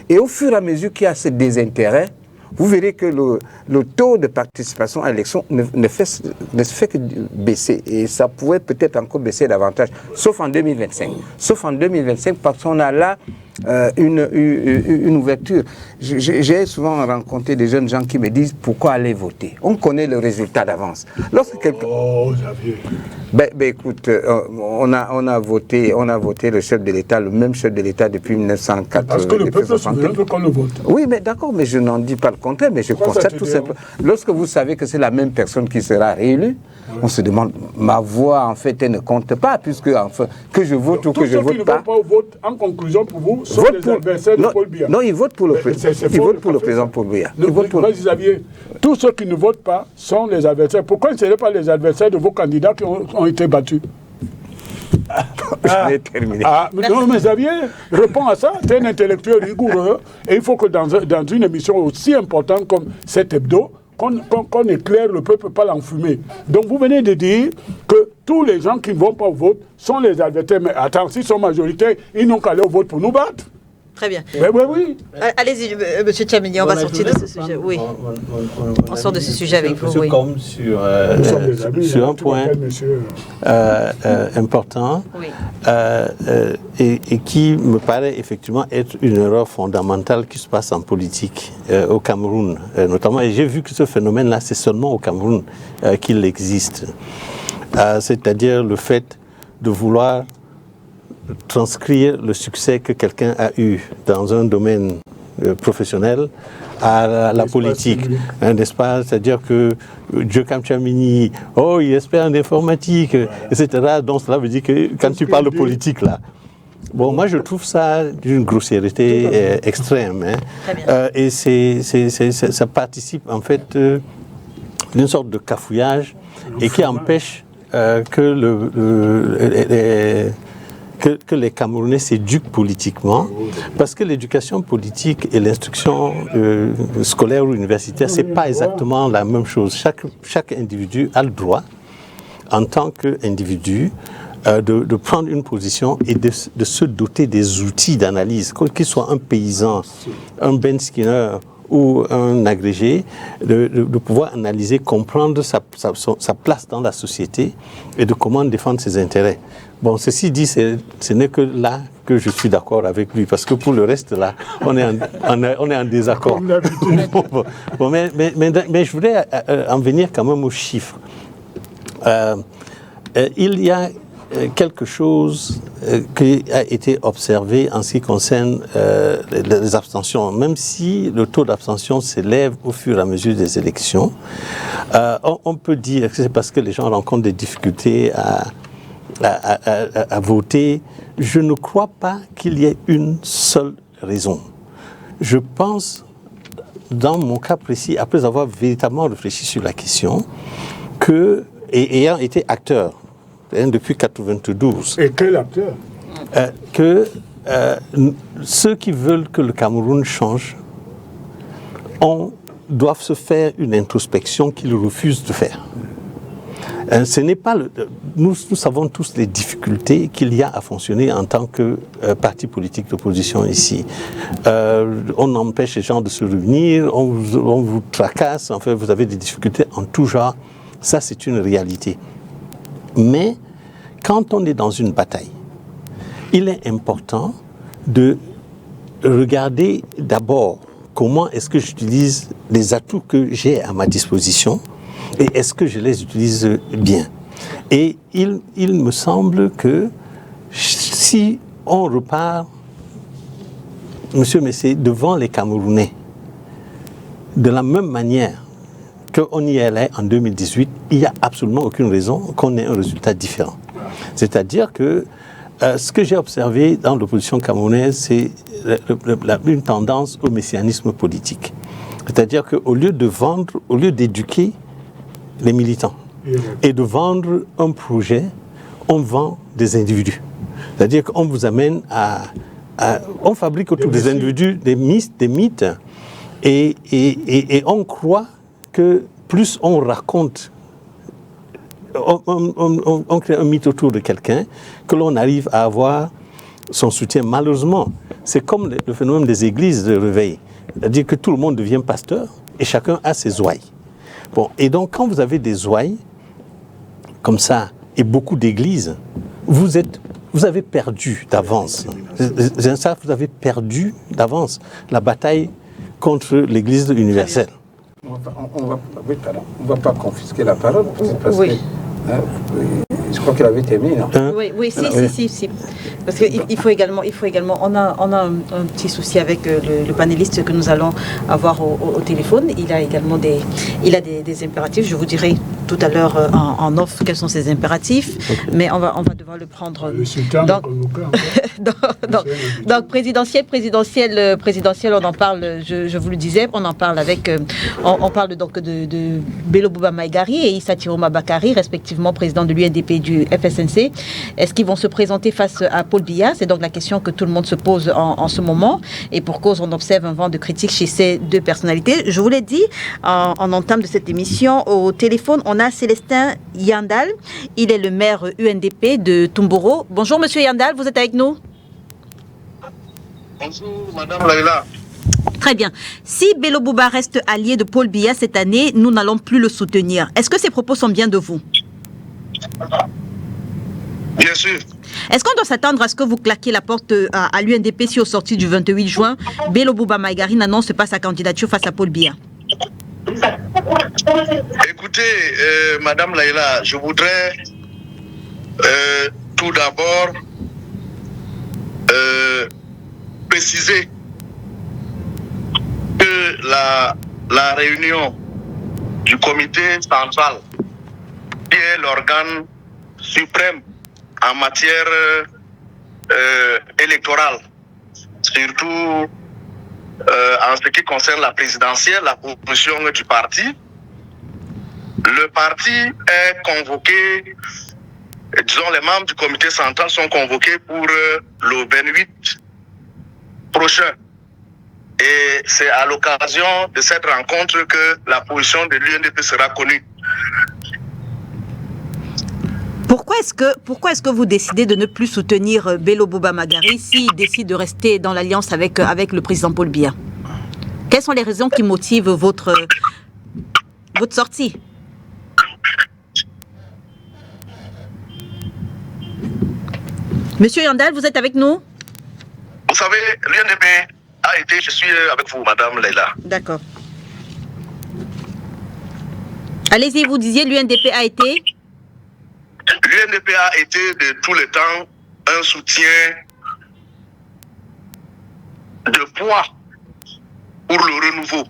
Et au fur et à mesure qu'il y a ce désintérêt, vous verrez que le taux de participation à l'élection ne fait que baisser. Et ça pourrait peut-être encore baisser davantage, sauf en 2025. Parce qu'on a là une ouverture. J'ai souvent rencontré des jeunes gens qui me disent pourquoi aller voter. On connaît le résultat d'avance. Xavier. Écoute, on a voté le chef de l'État, le même chef de l'État depuis 1980. Parce que le peuple veut qu'on le vote. Oui, mais d'accord, mais je n'en dis pas le contraire, mais je constate tout simplement. Lorsque vous savez que c'est la même personne qui sera réélue, on se demande, ma voix, en fait, elle ne compte pas, puisque, enfin, que je vote ou que je vote pas. Tous ceux qui ne votent pas au vote, en conclusion, pour vous, sont les adversaires de Paul Biya. Non, ils votent pour le président Paul Biya. Tous ceux qui ne votent pas sont les adversaires. Pourquoi ne seraient pas les adversaires de vos candidats qui ont été battus? J'en ai terminé. Non, mais Xavier, réponds à ça. Tu es un intellectuel rigoureux et il faut que dans une émission aussi importante comme cet hebdo, qu'on éclaire le peuple, pas l'enfumer. Donc vous venez de dire que tous les gens qui ne vont pas au vote sont les adversaires. Mais attends, s'ils sont majoritaires, ils n'ont qu'à aller au vote pour nous battre. Très bien. Oui. Allez-y, M. Tchamini, on va sortir de ce sujet. Oui. On sort de ce sujet avec vous. Oui. Comme sur un point important et qui me paraît effectivement être une erreur fondamentale qui se passe en politique au Cameroun notamment. Et j'ai vu que ce phénomène-là, c'est seulement au Cameroun qu'il existe. C'est-à-dire le fait de vouloir transcrire le succès que quelqu'un a eu dans un domaine professionnel à la politique, n'est-ce pas? C'est-à-dire que Djokam Tchamini, il est expert en informatique, etc. Donc cela veut dire que quand tu parles politique là, bon, moi je trouve ça d'une grossièreté extrême, hein. Et ça participe en fait d'une sorte de cafouillage et qui empêche que les Camerounais s'éduquent politiquement, parce que l'éducation politique et l'instruction scolaire ou universitaire, c'est pas exactement la même chose. Chaque individu a le droit, en tant qu'individu, de prendre une position et de se doter des outils d'analyse, qu'il soit un paysan, un Ben Skinner ou un agrégé, de pouvoir analyser, comprendre sa place dans la société et de comment défendre ses intérêts. Bon, ceci dit, ce n'est que là que je suis d'accord avec lui, parce que pour le reste, là, on est en désaccord. Bon, mais je voudrais en venir quand même aux chiffres. Il y a quelque chose qui a été observé en ce qui concerne les abstentions. Même si le taux d'abstention s'élève au fur et à mesure des élections, on peut dire que c'est parce que les gens rencontrent des difficultés à voter. Je ne crois pas qu'il y ait une seule raison. Je pense, dans mon cas précis, après avoir véritablement réfléchi sur la question, et ayant été acteur depuis 1992. Et quel acteur? Ceux qui veulent que le Cameroun change doivent se faire une introspection qu'ils refusent de faire. Ce n'est pas nous savons tous les difficultés qu'il y a à fonctionner en tant que parti politique d'opposition ici. On empêche les gens de se réunir, on vous tracasse, enfin vous avez des difficultés en tout genre. Ça, c'est une réalité. Mais quand on est dans une bataille, il est important de regarder d'abord comment est-ce que j'utilise les atouts que j'ai à ma disposition et est-ce que je les utilise bien. Et il me semble que si on repart, Monsieur Messé, devant les Camerounais, de la même manière qu'on y allait en 2018, il n'y a absolument aucune raison qu'on ait un résultat différent. C'est-à-dire que ce que j'ai observé dans l'opposition camerounaise, c'est une tendance au messianisme politique. C'est-à-dire qu'au lieu de vendre, au lieu d'éduquer les militants et de vendre un projet, on vend des individus. C'est-à-dire qu'on vous amène on fabrique autour des individus des mythes et on croit que plus on raconte, on crée un mythe autour de quelqu'un, que l'on arrive à avoir son soutien. Malheureusement, c'est comme le phénomène des églises de réveil. C'est-à-dire que tout le monde devient pasteur et chacun a ses ouailles. Bon, et donc quand vous avez des ouailles comme ça et beaucoup d'églises, vous avez perdu d'avance. Vous avez perdu d'avance la bataille contre l'Église universelle. On ne va pas confisquer la parole parce que Je crois qu'il avait terminé, non? Oui, si. Parce qu'il faut également, on a un petit souci avec le panéliste que nous allons avoir au téléphone. Il a également des impératifs. Je vous dirai tout à l'heure en off quels sont ces impératifs, mais on va devoir le prendre. Le sultan donc présidentiel, on en parle. Je vous le disais, on en parle avec. On parle donc de Bello Bouba Maïgari et Issa Tiroma Bakari, respectivement président de l'UNDP et du FSNC. Est-ce qu'ils vont se présenter face à Paul Biya? C'est donc la question que tout le monde se pose en ce moment. Et pour cause, on observe un vent de critiques chez ces deux personnalités. Je vous l'ai dit en entame de cette émission, au téléphone, on a Célestin Yandal. Il est le maire UNDP de Tumboro. Bonjour, monsieur Yandal, vous êtes avec nous? Bonjour, madame Laila. Très bien. Si Bello Bouba reste allié de Paul Biya cette année, nous n'allons plus le soutenir. Est-ce que ces propos sont bien de vous? Bien sûr. Est-ce qu'on doit s'attendre à ce que vous claquiez la porte à l'UNDP si au sorti du 28 juin, Bello Bouba Maïgari n'annonce pas sa candidature face à Paul Biya? Écoutez, madame Laila, je voudrais tout d'abord préciser que la réunion du comité central, qui est l'organe suprême en matière électorale, surtout en ce qui concerne la présidentielle, la proposition du parti, le parti est convoqué, disons les membres du comité central sont convoqués pour le 28 prochain. Et c'est à l'occasion de cette rencontre que la position de l'UNDP sera connue. Pourquoi est-ce que vous décidez de ne plus soutenir Bello Bouba Maïgari s'il décide de rester dans l'alliance avec le président Paul Biya? Quelles sont les raisons qui motivent votre sortie? Monsieur Yandal, vous êtes avec nous? Vous savez, l'UNDP a été, je suis avec vous, madame Leila. D'accord. Allez-y, vous disiez l'UNDP a été? L'UNDP a été de tout le temps un soutien de poids pour le renouveau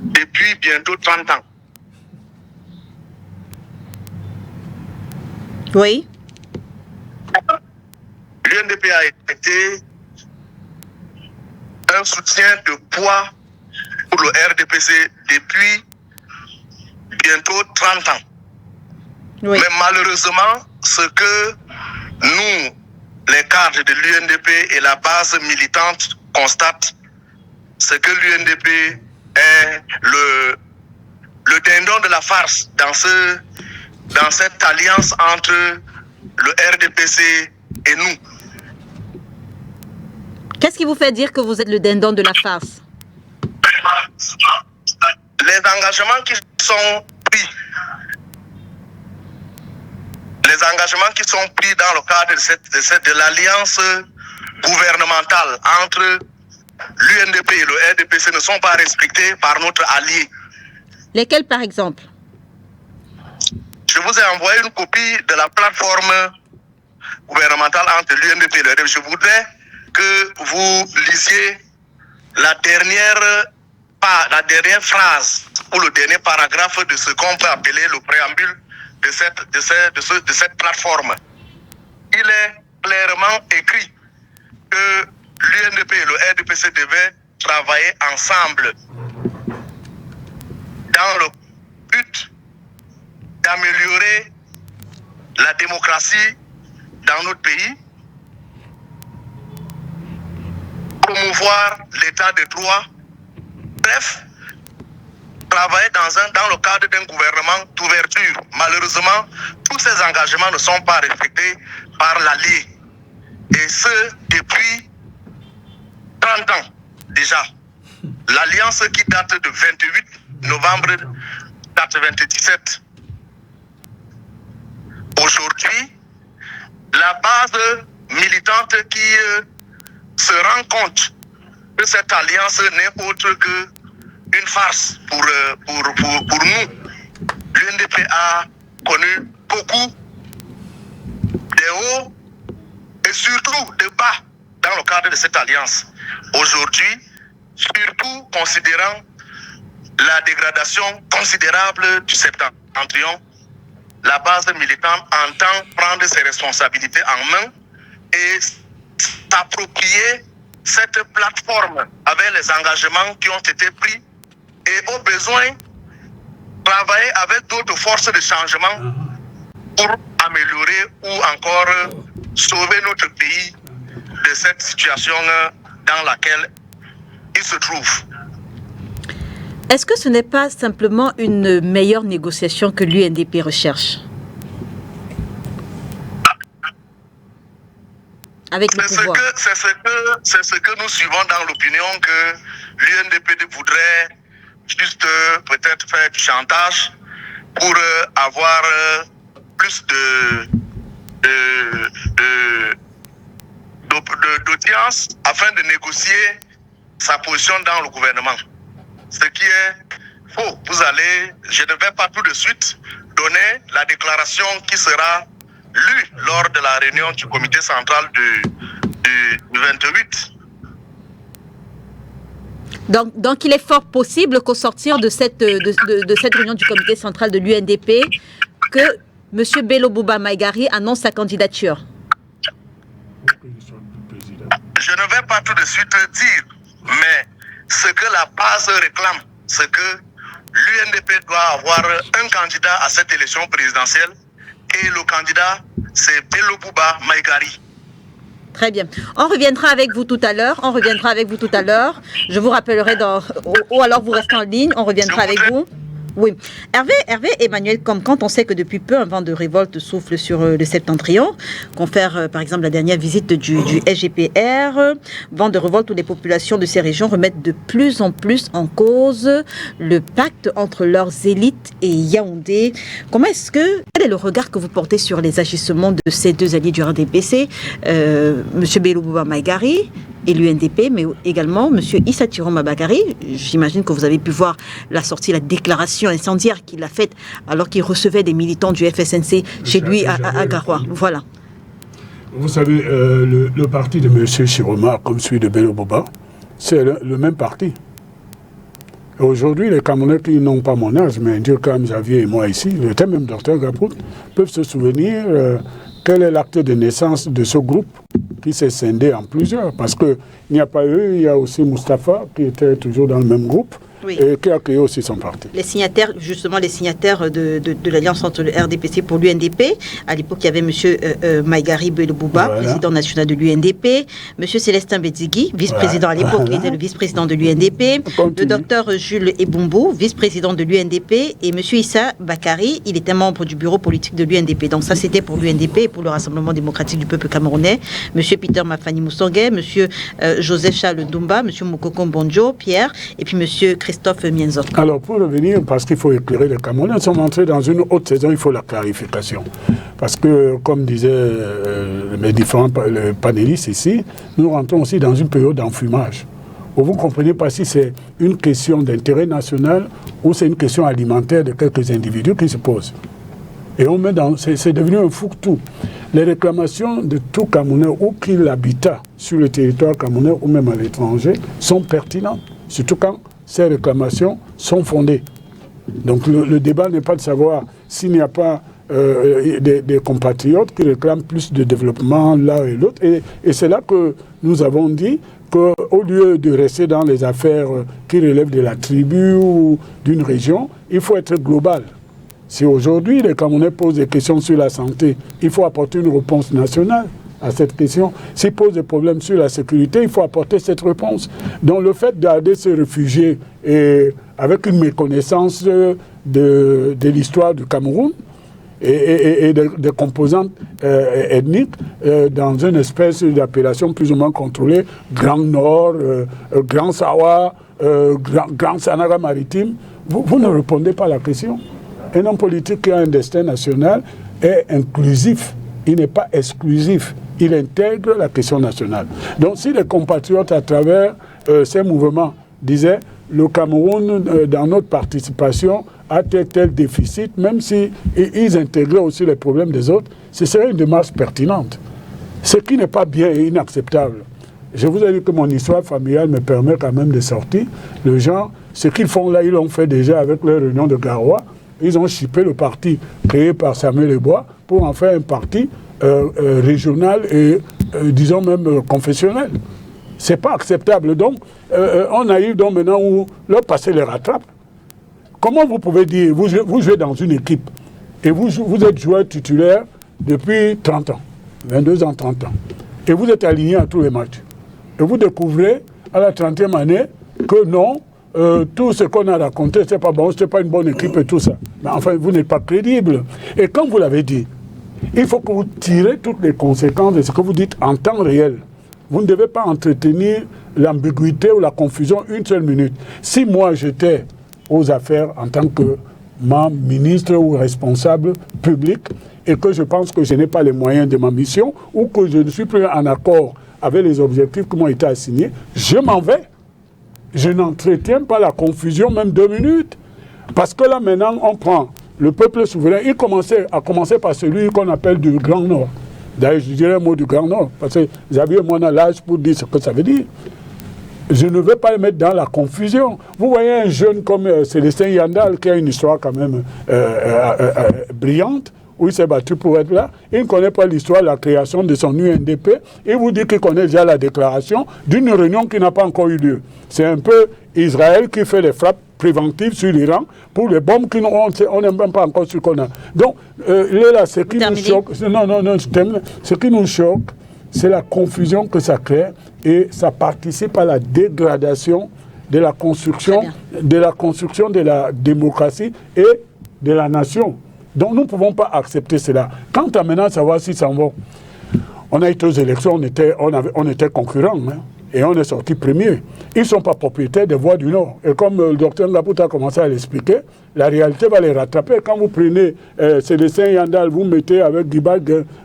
depuis bientôt 30 ans. Oui. L'UNDP a été un soutien de poids pour le RDPC depuis bientôt 30 ans. Oui. Mais malheureusement, ce que nous, les cadres de l'UNDP et la base militante constatent, c'est que l'UNDP est le dindon de la farce dans cette alliance entre le RDPC et nous. Qu'est-ce qui vous fait dire que vous êtes le dindon de la farce? Les engagements qui sont pris, dans le cadre de l'alliance gouvernementale entre l'UNDP et le RDPC ne sont pas respectés par notre allié. Lesquels, par exemple? Je vous ai envoyé une copie de la plateforme gouvernementale entre l'UNDP et le RDPC. Je voudrais que vous lisiez la dernière phrase ou le dernier paragraphe de ce qu'on peut appeler le préambule de cette plateforme. Il est clairement écrit que l'UNDP et le RDPC devaient travailler ensemble dans le but d'améliorer la démocratie dans notre pays, promouvoir l'état de droit, bref, travailler dans le cadre d'un gouvernement d'ouverture. Malheureusement, tous ces engagements ne sont pas respectés par l'allié. Et ce, depuis 30 ans déjà. L'alliance qui date de 28 novembre 1997. Aujourd'hui, la base militante qui se rend compte que cette alliance n'est autre qu'une farce pour nous. L'UNDP a connu beaucoup des hauts et surtout des bas dans le cadre de cette alliance. Aujourd'hui, surtout considérant la dégradation considérable du septentrion, la base militante entend prendre ses responsabilités en main et s'approprier cette plateforme avec les engagements qui ont été pris et au besoin travailler avec d'autres forces de changement pour améliorer ou encore sauver notre pays de cette situation dans laquelle il se trouve. Est-ce que ce n'est pas simplement une meilleure négociation que l'UNDP recherche avec le pouvoir? C'est ce que nous suivons dans l'opinion, que l'UNDP voudrait juste peut-être faire du chantage pour avoir plus d'audience afin de négocier sa position dans le gouvernement. Ce qui est faux. Je ne vais pas tout de suite donner la déclaration qui sera lue lors de la réunion du comité central du 28. Donc il est fort possible qu'au sortir de cette réunion du comité central de l'UNDP, que M. Bello Bouba Maïgari annonce sa candidature. Je ne vais pas tout de suite dire, mais ce que la base réclame, c'est que l'UNDP doit avoir un candidat à cette élection présidentielle et le candidat, c'est Bello Bouba Maïgari. Très bien. On reviendra avec vous tout à l'heure. Je vous rappellerai ou alors vous restez en ligne, on reviendra avec vous. Oui. Hervé Emmanuel, comme quand on sait que depuis peu un vent de révolte souffle sur le septentrion, confère par exemple la dernière visite du SGPR, vent de révolte où les populations de ces régions remettent de plus en plus en cause le pacte entre leurs élites et Yaoundé. Quel est le regard que vous portez sur les agissements de ces deux alliés du RDPC, M. Bello Bouba Maïgari et l'UNDP, mais également M. Issa Tiroma Bakari? J'imagine que vous avez pu voir la déclaration incendiaire qu'il a faite alors qu'il recevait des militants du FSNC chez lui à Garoua. Voilà. Vous savez, le parti de M. Chiroma, comme celui de Bello Bouba, c'est le même parti. Aujourd'hui, les Camerounais qui n'ont pas mon âge, mais Dieu comme Xavier et moi ici, le même docteur Gaprout, peuvent se souvenir quel est l'acte de naissance de ce groupe qui s'est scindé en plusieurs. Parce qu'il n'y a pas eux, il y a aussi Moustapha qui était toujours dans le même groupe. Oui. Et qui a créé aussi son parti. Les signataires de l'alliance entre le RDPC pour l'UNDP, à l'époque il y avait M. Maïgari Bello Bouba, président national de l'UNDP, M. Célestin Bedzigui, vice-président à l'époque, il était le vice-président de l'UNDP, le docteur Jules Ebumbu, vice-président de l'UNDP, et M. Issa Bakari, il était membre du bureau politique de l'UNDP. Donc ça c'était pour l'UNDP et pour le Rassemblement démocratique du peuple camerounais. M. Peter Mafani Moussongue, M. Joseph Charles Dumba, M. Mokoko Mbonjo, Pierre, et puis M. Christophe Mienzo. Alors, pour revenir, parce qu'il faut éclairer les Camerounais, nous sommes entrés dans une haute saison, il faut la clarification. Parce que, comme disaient mes différents panélistes ici, nous rentrons aussi dans une période d'enfumage. Vous ne comprenez pas si c'est une question d'intérêt national ou c'est une question alimentaire de quelques individus qui se posent. Et on met c'est devenu un fourre-tout. Les réclamations de tout Camerounais, où qu'il habita sur le territoire camerounais ou même à l'étranger, sont pertinentes. Surtout quand ces réclamations sont fondées. Donc le débat n'est pas de savoir s'il n'y a pas des compatriotes qui réclament plus de développement l'un et l'autre. Et c'est là que nous avons dit qu'au lieu de rester dans les affaires qui relèvent de la tribu ou d'une région, il faut être global. Si aujourd'hui les Camerounais posent des questions sur la santé, il faut apporter une réponse nationale à cette question. S'ils posent des problèmes sur la sécurité, il faut apporter cette réponse. Donc le fait d'aller se réfugier avec une méconnaissance de l'histoire du Cameroun et des composantes ethniques dans une espèce d'appellation plus ou moins contrôlée, Grand Nord, Grand Sawa, Grand Sanara maritime, vous ne répondez pas à la question. Un homme politique qui a un destin national est inclusif, il n'est pas exclusif. Il intègre la question nationale. Donc si les compatriotes à travers ces mouvements disaient le Cameroun, dans notre participation, a tel déficit, même si ils intégraient aussi les problèmes des autres, ce serait une démarche pertinente. Ce qui n'est pas bien et inacceptable. Je vous ai dit que mon histoire familiale me permet quand même de sortir. Les gens, ce qu'ils font là, ils l'ont fait déjà avec leur réunion de Garoua. Ils ont chippé le parti créé par Samuel Ebois pour en faire un parti régional et, disons même, confessionnel. Ce n'est pas acceptable. Donc, on arrive donc maintenant où le passé les rattrape. Comment vous pouvez dire, vous jouez dans une équipe et vous êtes joueur titulaire depuis 30 ans, 22 ans, 30 ans, et vous êtes aligné à tous les matchs. Et vous découvrez à la 30e année que non, tout ce qu'on a raconté, c'est pas bon, c'est pas une bonne équipe et tout ça. Mais enfin, vous n'êtes pas crédible. Et comme vous l'avez dit, il faut que vous tirez toutes les conséquences de ce que vous dites en temps réel. Vous ne devez pas entretenir l'ambiguïté ou la confusion une seule minute. Si moi j'étais aux affaires en tant que ministre ou responsable public et que je pense que je n'ai pas les moyens de ma mission ou que je ne suis plus en accord avec les objectifs qui m'ont été assignés, je m'en vais. Je n'entretiens pas la confusion, même 2 minutes. Parce que là, maintenant, on prend le peuple souverain. Il a commencé par celui qu'on appelle du Grand Nord. D'ailleurs, je dirais le mot du Grand Nord, parce que Xavier et moi, on a l'âge pour dire ce que ça veut dire. Je ne veux pas le mettre dans la confusion. Vous voyez un jeune comme Célestin Yandal, qui a une histoire quand même brillante, où il s'est battu pour être là. Il ne connaît pas l'histoire de la création de son UNDP. Il vous dit qu'il connaît déjà la déclaration d'une réunion qui n'a pas encore eu lieu. C'est un peu Israël qui fait les frappes préventives sur l'Iran pour les bombes qu'on n'est même pas encore sûr qu'on a. Donc, là, ce qui nous choque, ce qui nous choque, c'est la confusion que ça crée et ça participe à la dégradation de la construction de la démocratie et de la nation. Donc nous ne pouvons pas accepter cela. Quant à maintenant savoir s'ils s'en vont, on a été aux élections, on était concurrents, hein, et on est sorti premier. Ils ne sont pas propriétaires des voies du Nord. Et comme le docteur Ngapouta a commencé à l'expliquer, la réalité va les rattraper. Quand vous prenez Célestin Yandal, vous mettez avec Guiba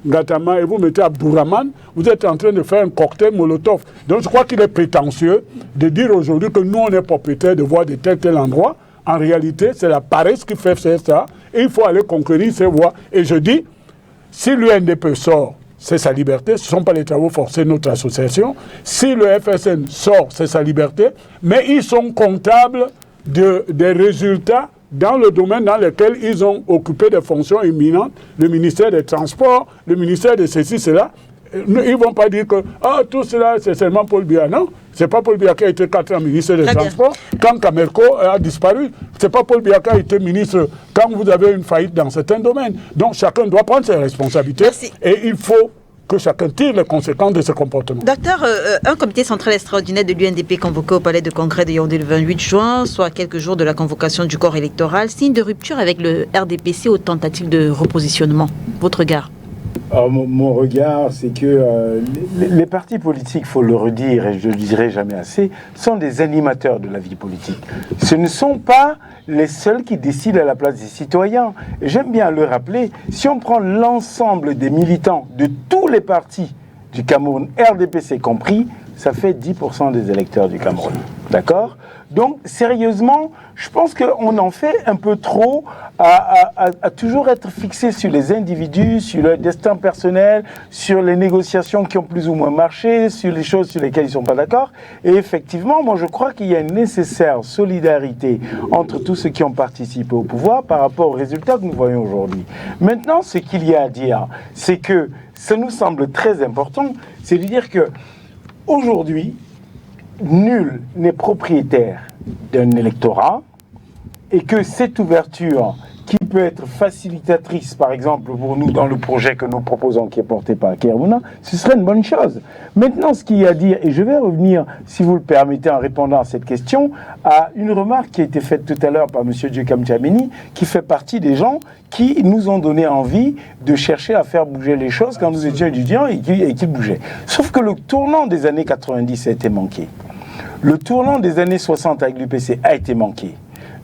Ngatama et vous mettez Abdourahmane, vous êtes en train de faire un cocktail Molotov. Donc je crois qu'il est prétentieux de dire aujourd'hui que nous, on est propriétaires de voies de tel endroit. En réalité, c'est la paresse qui fait ça. Et il faut aller conquérir ces voies. Et je dis, si l'UNDP sort, c'est sa liberté. Ce ne sont pas les travaux forcés de notre association. Si le FSN sort, c'est sa liberté. Mais ils sont comptables des résultats dans le domaine dans lequel ils ont occupé des fonctions éminentes. Le ministère des Transports, le ministère de ceci, cela. Ils ne vont pas dire que tout cela, c'est seulement Paul Biya. Non, ce n'est pas Paul Biya qui a été 4 ans ministre des Transports quand Camerco a disparu. Ce n'est pas Paul Biya qui a été ministre quand vous avez une faillite dans certains domaines. Donc chacun doit prendre ses responsabilités. Merci. Et il faut que chacun tire les conséquences de ce comportement. Docteur, un comité central extraordinaire de l'UNDP convoqué au palais de congrès de Yaoundé le 28 juin, soit quelques jours de la convocation du corps électoral, signe de rupture avec le RDPC aux tentatives de repositionnement. Votre regard? Alors, mon regard, c'est que les partis politiques, il faut le redire, et je ne le dirai jamais assez, sont des animateurs de la vie politique. Ce ne sont pas les seuls qui décident à la place des citoyens. J'aime bien le rappeler, si on prend l'ensemble des militants de tous les partis du Cameroun, RDPC compris, ça fait 10% des électeurs du Cameroun. D'accord ? Donc, sérieusement, je pense qu'on en fait un peu trop à toujours être fixé sur les individus, sur leur destin personnel, sur les négociations qui ont plus ou moins marché, sur les choses sur lesquelles ils ne sont pas d'accord. Et effectivement, moi, je crois qu'il y a une nécessaire solidarité entre tous ceux qui ont participé au pouvoir par rapport aux résultats que nous voyons aujourd'hui. Maintenant, ce qu'il y a à dire, c'est que ça nous semble très important, c'est de dire que aujourd'hui, nul n'est propriétaire d'un électorat et que cette ouverture qui peut être facilitatrice, par exemple, pour nous, dans le projet que nous proposons, qui est porté par Kervouna, ce serait une bonne chose. Maintenant, ce qu'il y a à dire, et je vais revenir, si vous le permettez, en répondant à cette question, à une remarque qui a été faite tout à l'heure par M. Djekam Tchameni, qui fait partie des gens qui nous ont donné envie de chercher à faire bouger les choses quand nous étions étudiants et qui bougeaient. Sauf que le tournant des années 90 a été manqué. Le tournant des années 60 avec l'UPC a été manqué.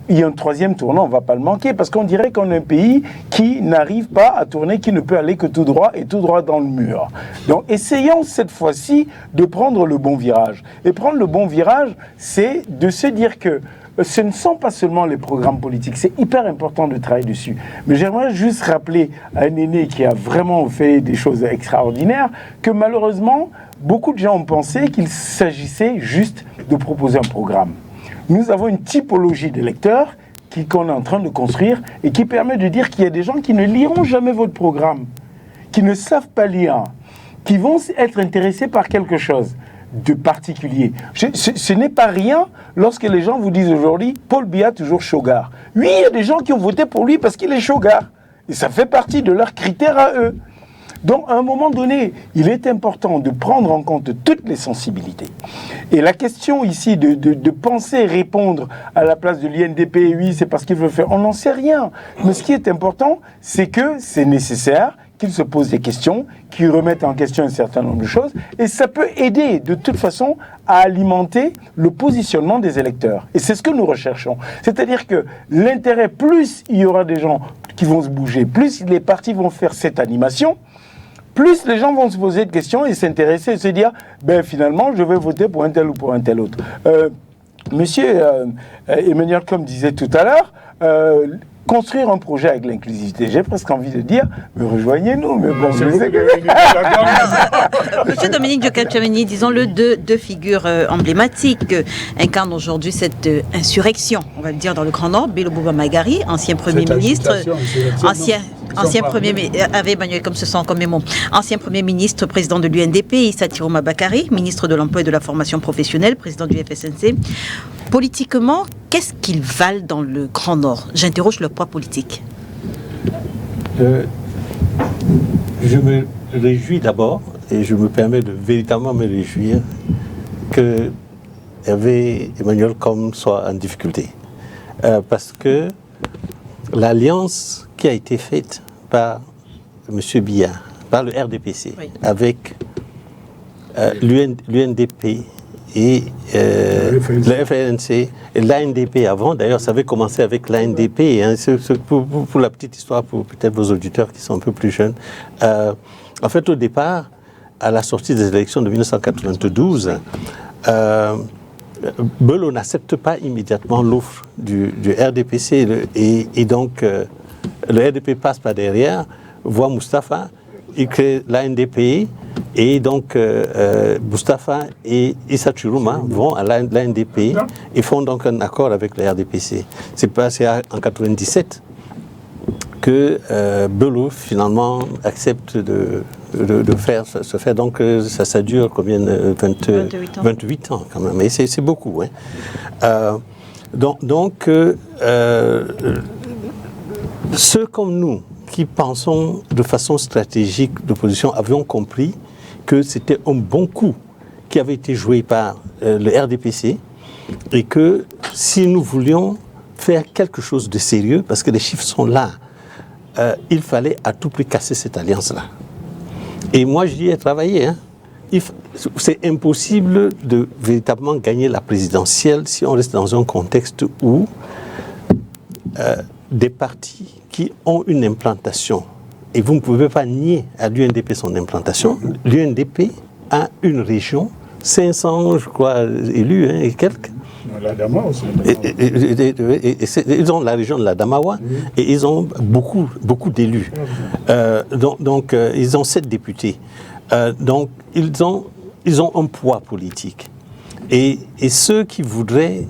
il y a un troisième tournant, on ne va pas le manquer, parce qu'on dirait qu'on est un pays qui n'arrive pas à tourner, qui ne peut aller que tout droit et tout droit dans le mur. Donc essayons cette fois-ci de prendre le bon virage. Et prendre le bon virage, c'est de se dire que ce ne sont pas seulement les programmes politiques, c'est hyper important de travailler dessus. Mais j'aimerais juste rappeler à un aîné qui a vraiment fait des choses extraordinaires, que malheureusement, beaucoup de gens ont pensé qu'il s'agissait juste de proposer un programme. Nous avons une typologie d'électeurs qu'on est en train de construire et qui permet de dire qu'il y a des gens qui ne liront jamais votre programme, qui ne savent pas lire, qui vont être intéressés par quelque chose de particulier. Ce n'est pas rien lorsque les gens vous disent aujourd'hui Paul Biya toujours Shogar. Oui, il y a des gens qui ont voté pour lui parce qu'il est Shogar. Et ça fait partie de leurs critères à eux. Donc, à un moment donné, il est important de prendre en compte toutes les sensibilités. Et la question ici de penser répondre à la place de l'INDP, oui, c'est parce qu'il veut faire, on n'en sait rien. Mais ce qui est important, c'est que c'est nécessaire qu'il se pose des questions, qu'il remette en question un certain nombre de choses, et ça peut aider de toute façon à alimenter le positionnement des électeurs. Et c'est ce que nous recherchons. C'est-à-dire que l'intérêt, plus il y aura des gens qui vont se bouger, plus les partis vont faire cette animation, plus les gens vont se poser de questions et s'intéresser et se dire, ben finalement, je vais voter pour un tel ou pour un tel autre. Monsieur Emmanuel, comme disait tout à l'heure, construire un projet avec l'inclusivité, j'ai presque envie de dire, mais rejoignez-nous. Mais bon, je sais que... Monsieur Dominique Diop-Katchamenyi, disons-le, deux figures emblématiques incarnent aujourd'hui cette insurrection, on va le dire dans le Grand Nord. Bello Bouba-Maïgari, ancien Premier ministre, ancien Premier avec Emmanuel comme ce sont comme mes mots, ancien Premier ministre, président de l'UNDP, Issa Tiroma Bakari, ministre de l'Emploi et de la Formation professionnelle, président du FSNC. Politiquement, qu'est-ce qu'ils valent dans le Grand Nord? J'interroge leur poids politique. Je me réjouis d'abord, et je me permets de véritablement me réjouir, que Hervé Emmanuel Comme soit en difficulté. Parce que l'alliance qui a été faite par M. Biya, par le RDPC, oui, avec l'UNDP et le FNC et l'ANDP avant, d'ailleurs ça avait commencé avec l'ANDP, hein, pour la petite histoire, pour peut-être vos auditeurs qui sont un peu plus jeunes. En fait, au départ, à la sortie des élections de 1992, Bello n'accepte pas immédiatement l'offre du RDPC et donc le RDP passe par derrière, voit Moustapha, il crée l'ANDP et donc Moustapha et Issa Tiroma vont à l'ANDP et font donc un accord avec le RDPC. C'est passé en 1997 que Bello finalement accepte de faire se faire. Donc ça dure combien 28 ans quand même, et c'est beaucoup. Hein. Donc ceux comme nous qui pensons de façon stratégique d'opposition avions compris que c'était un bon coup qui avait été joué par le RDPC et que si nous voulions faire quelque chose de sérieux, parce que les chiffres sont là, il fallait à tout prix casser cette alliance-là. Et moi, j'y ai travaillé. Hein. C'est impossible de véritablement gagner la présidentielle si on reste dans un contexte où des partis qui ont une implantation, et vous ne pouvez pas nier à l'UNDP son implantation, l'UNDP a une région, 500, je crois, élus, hein, et quelques. L'Adama aussi. Ils ont la région de l'Adamawa, et ils ont beaucoup d'élus. Donc, ils ont 7 députés. Donc, ils ont un poids politique. Et ceux qui voudraient...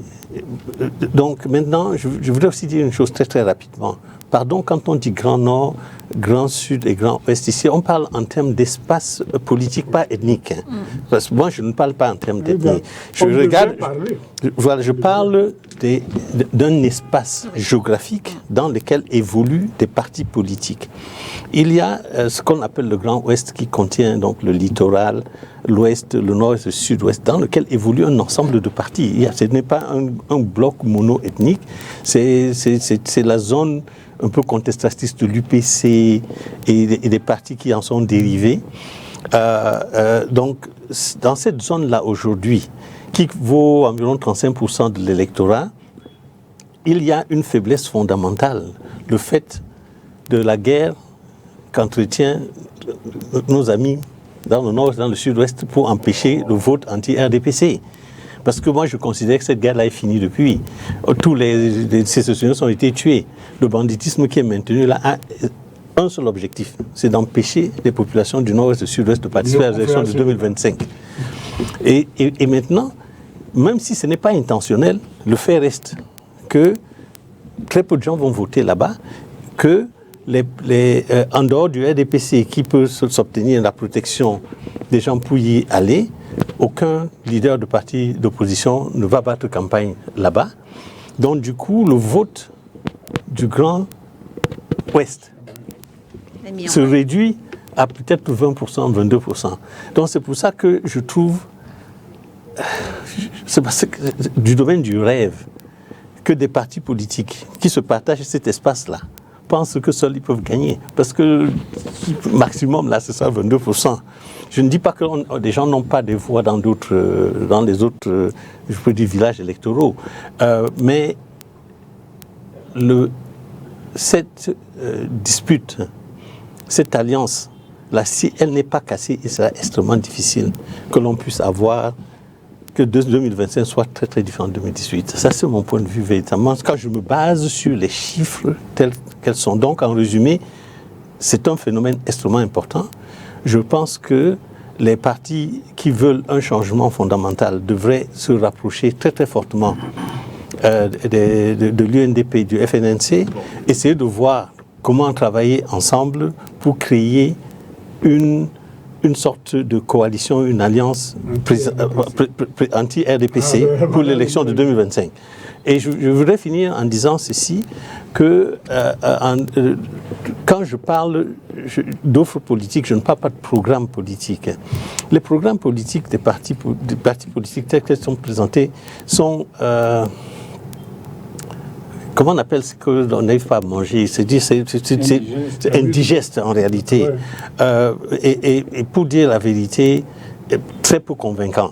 Donc, maintenant, je voudrais aussi dire une chose très, très rapidement. Pardon, quand on dit Grand Nord, Grand Sud et Grand Ouest, ici, on parle en termes d'espace politique, pas ethnique. Hein. Parce que moi, je ne parle pas en termes d'ethnie. Je parle d'un espace géographique dans lequel évoluent des partis politiques. Il y a ce qu'on appelle le Grand Ouest qui contient donc le littoral, l'Ouest, le Nord et le Sud-Ouest, dans lequel évolue un ensemble de partis. Ce n'est pas un bloc mono-ethnique, c'est la zone un peu contestataire de l'UPC et des partis qui en sont dérivés. Donc, dans cette zone-là aujourd'hui, qui vaut environ 35% de l'électorat, il y a une faiblesse fondamentale, le fait de la guerre qu'entretiennent nos amis dans le nord et dans le sud-ouest pour empêcher le vote anti-RDPC. Parce que moi, je considère que cette guerre-là est finie depuis. Tous les sécessionnistes ont été tués. Le banditisme qui est maintenu là a un seul objectif, c'est d'empêcher les populations du nord et du sud-ouest de participer à les élections de 2025. Et maintenant, même si ce n'est pas intentionnel, le fait reste que très peu de gens vont voter là-bas, que en dehors du RDPC qui peut s'obtenir la protection des gens pour y aller, aucun leader de parti d'opposition ne va battre campagne là-bas. Donc du coup, le vote du Grand Ouest se réduit à peut-être 20%, 22%. Donc c'est pour ça que je trouve, c'est parce que du domaine du rêve, que des partis politiques qui se partagent cet espace-là pensent que seuls ils peuvent gagner. Parce que le maximum, là, c'est ça, 22%. Je ne dis pas que les gens n'ont pas des voix dans les autres, je peux dire, villages électoraux. Mais cette dispute, cette alliance, là, si elle n'est pas cassée, il sera extrêmement difficile que l'on puisse avoir que 2025 soit très très différent de 2018. Ça, c'est mon point de vue véritablement. Quand je me base sur les chiffres tels qu'elles sont, donc en résumé, c'est un phénomène extrêmement important. Je pense que les partis qui veulent un changement fondamental devraient se rapprocher très très fortement de l'UNDP, du FNNC, essayer de voir comment travailler ensemble pour créer une sorte de coalition, une alliance anti-RDPC pour l'élection de 2025. Et je voudrais finir en disant ceci, que quand je parle d'offres politiques, je ne parle pas de programmes politiques. Les programmes politiques des partis politiques tels qu'ils sont présentés sont... comment on appelle ce qu'on n'arrive pas à manger? C'est indigeste en réalité. Ouais. Et pour dire la vérité, très peu convaincant.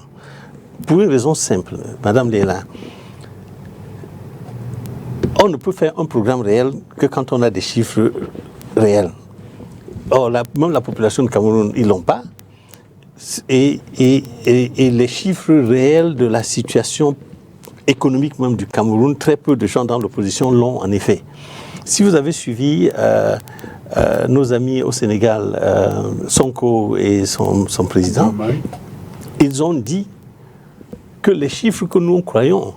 Pour une raison simple, Madame Léla, on ne peut faire un programme réel que quand on a des chiffres réels. Or, même la population du Cameroun, ils ne l'ont pas. Et les chiffres réels de la situation économique même du Cameroun, très peu de gens dans l'opposition l'ont en effet. Si vous avez suivi nos amis au Sénégal, Sonko et son président, ils ont dit que les chiffres que nous croyons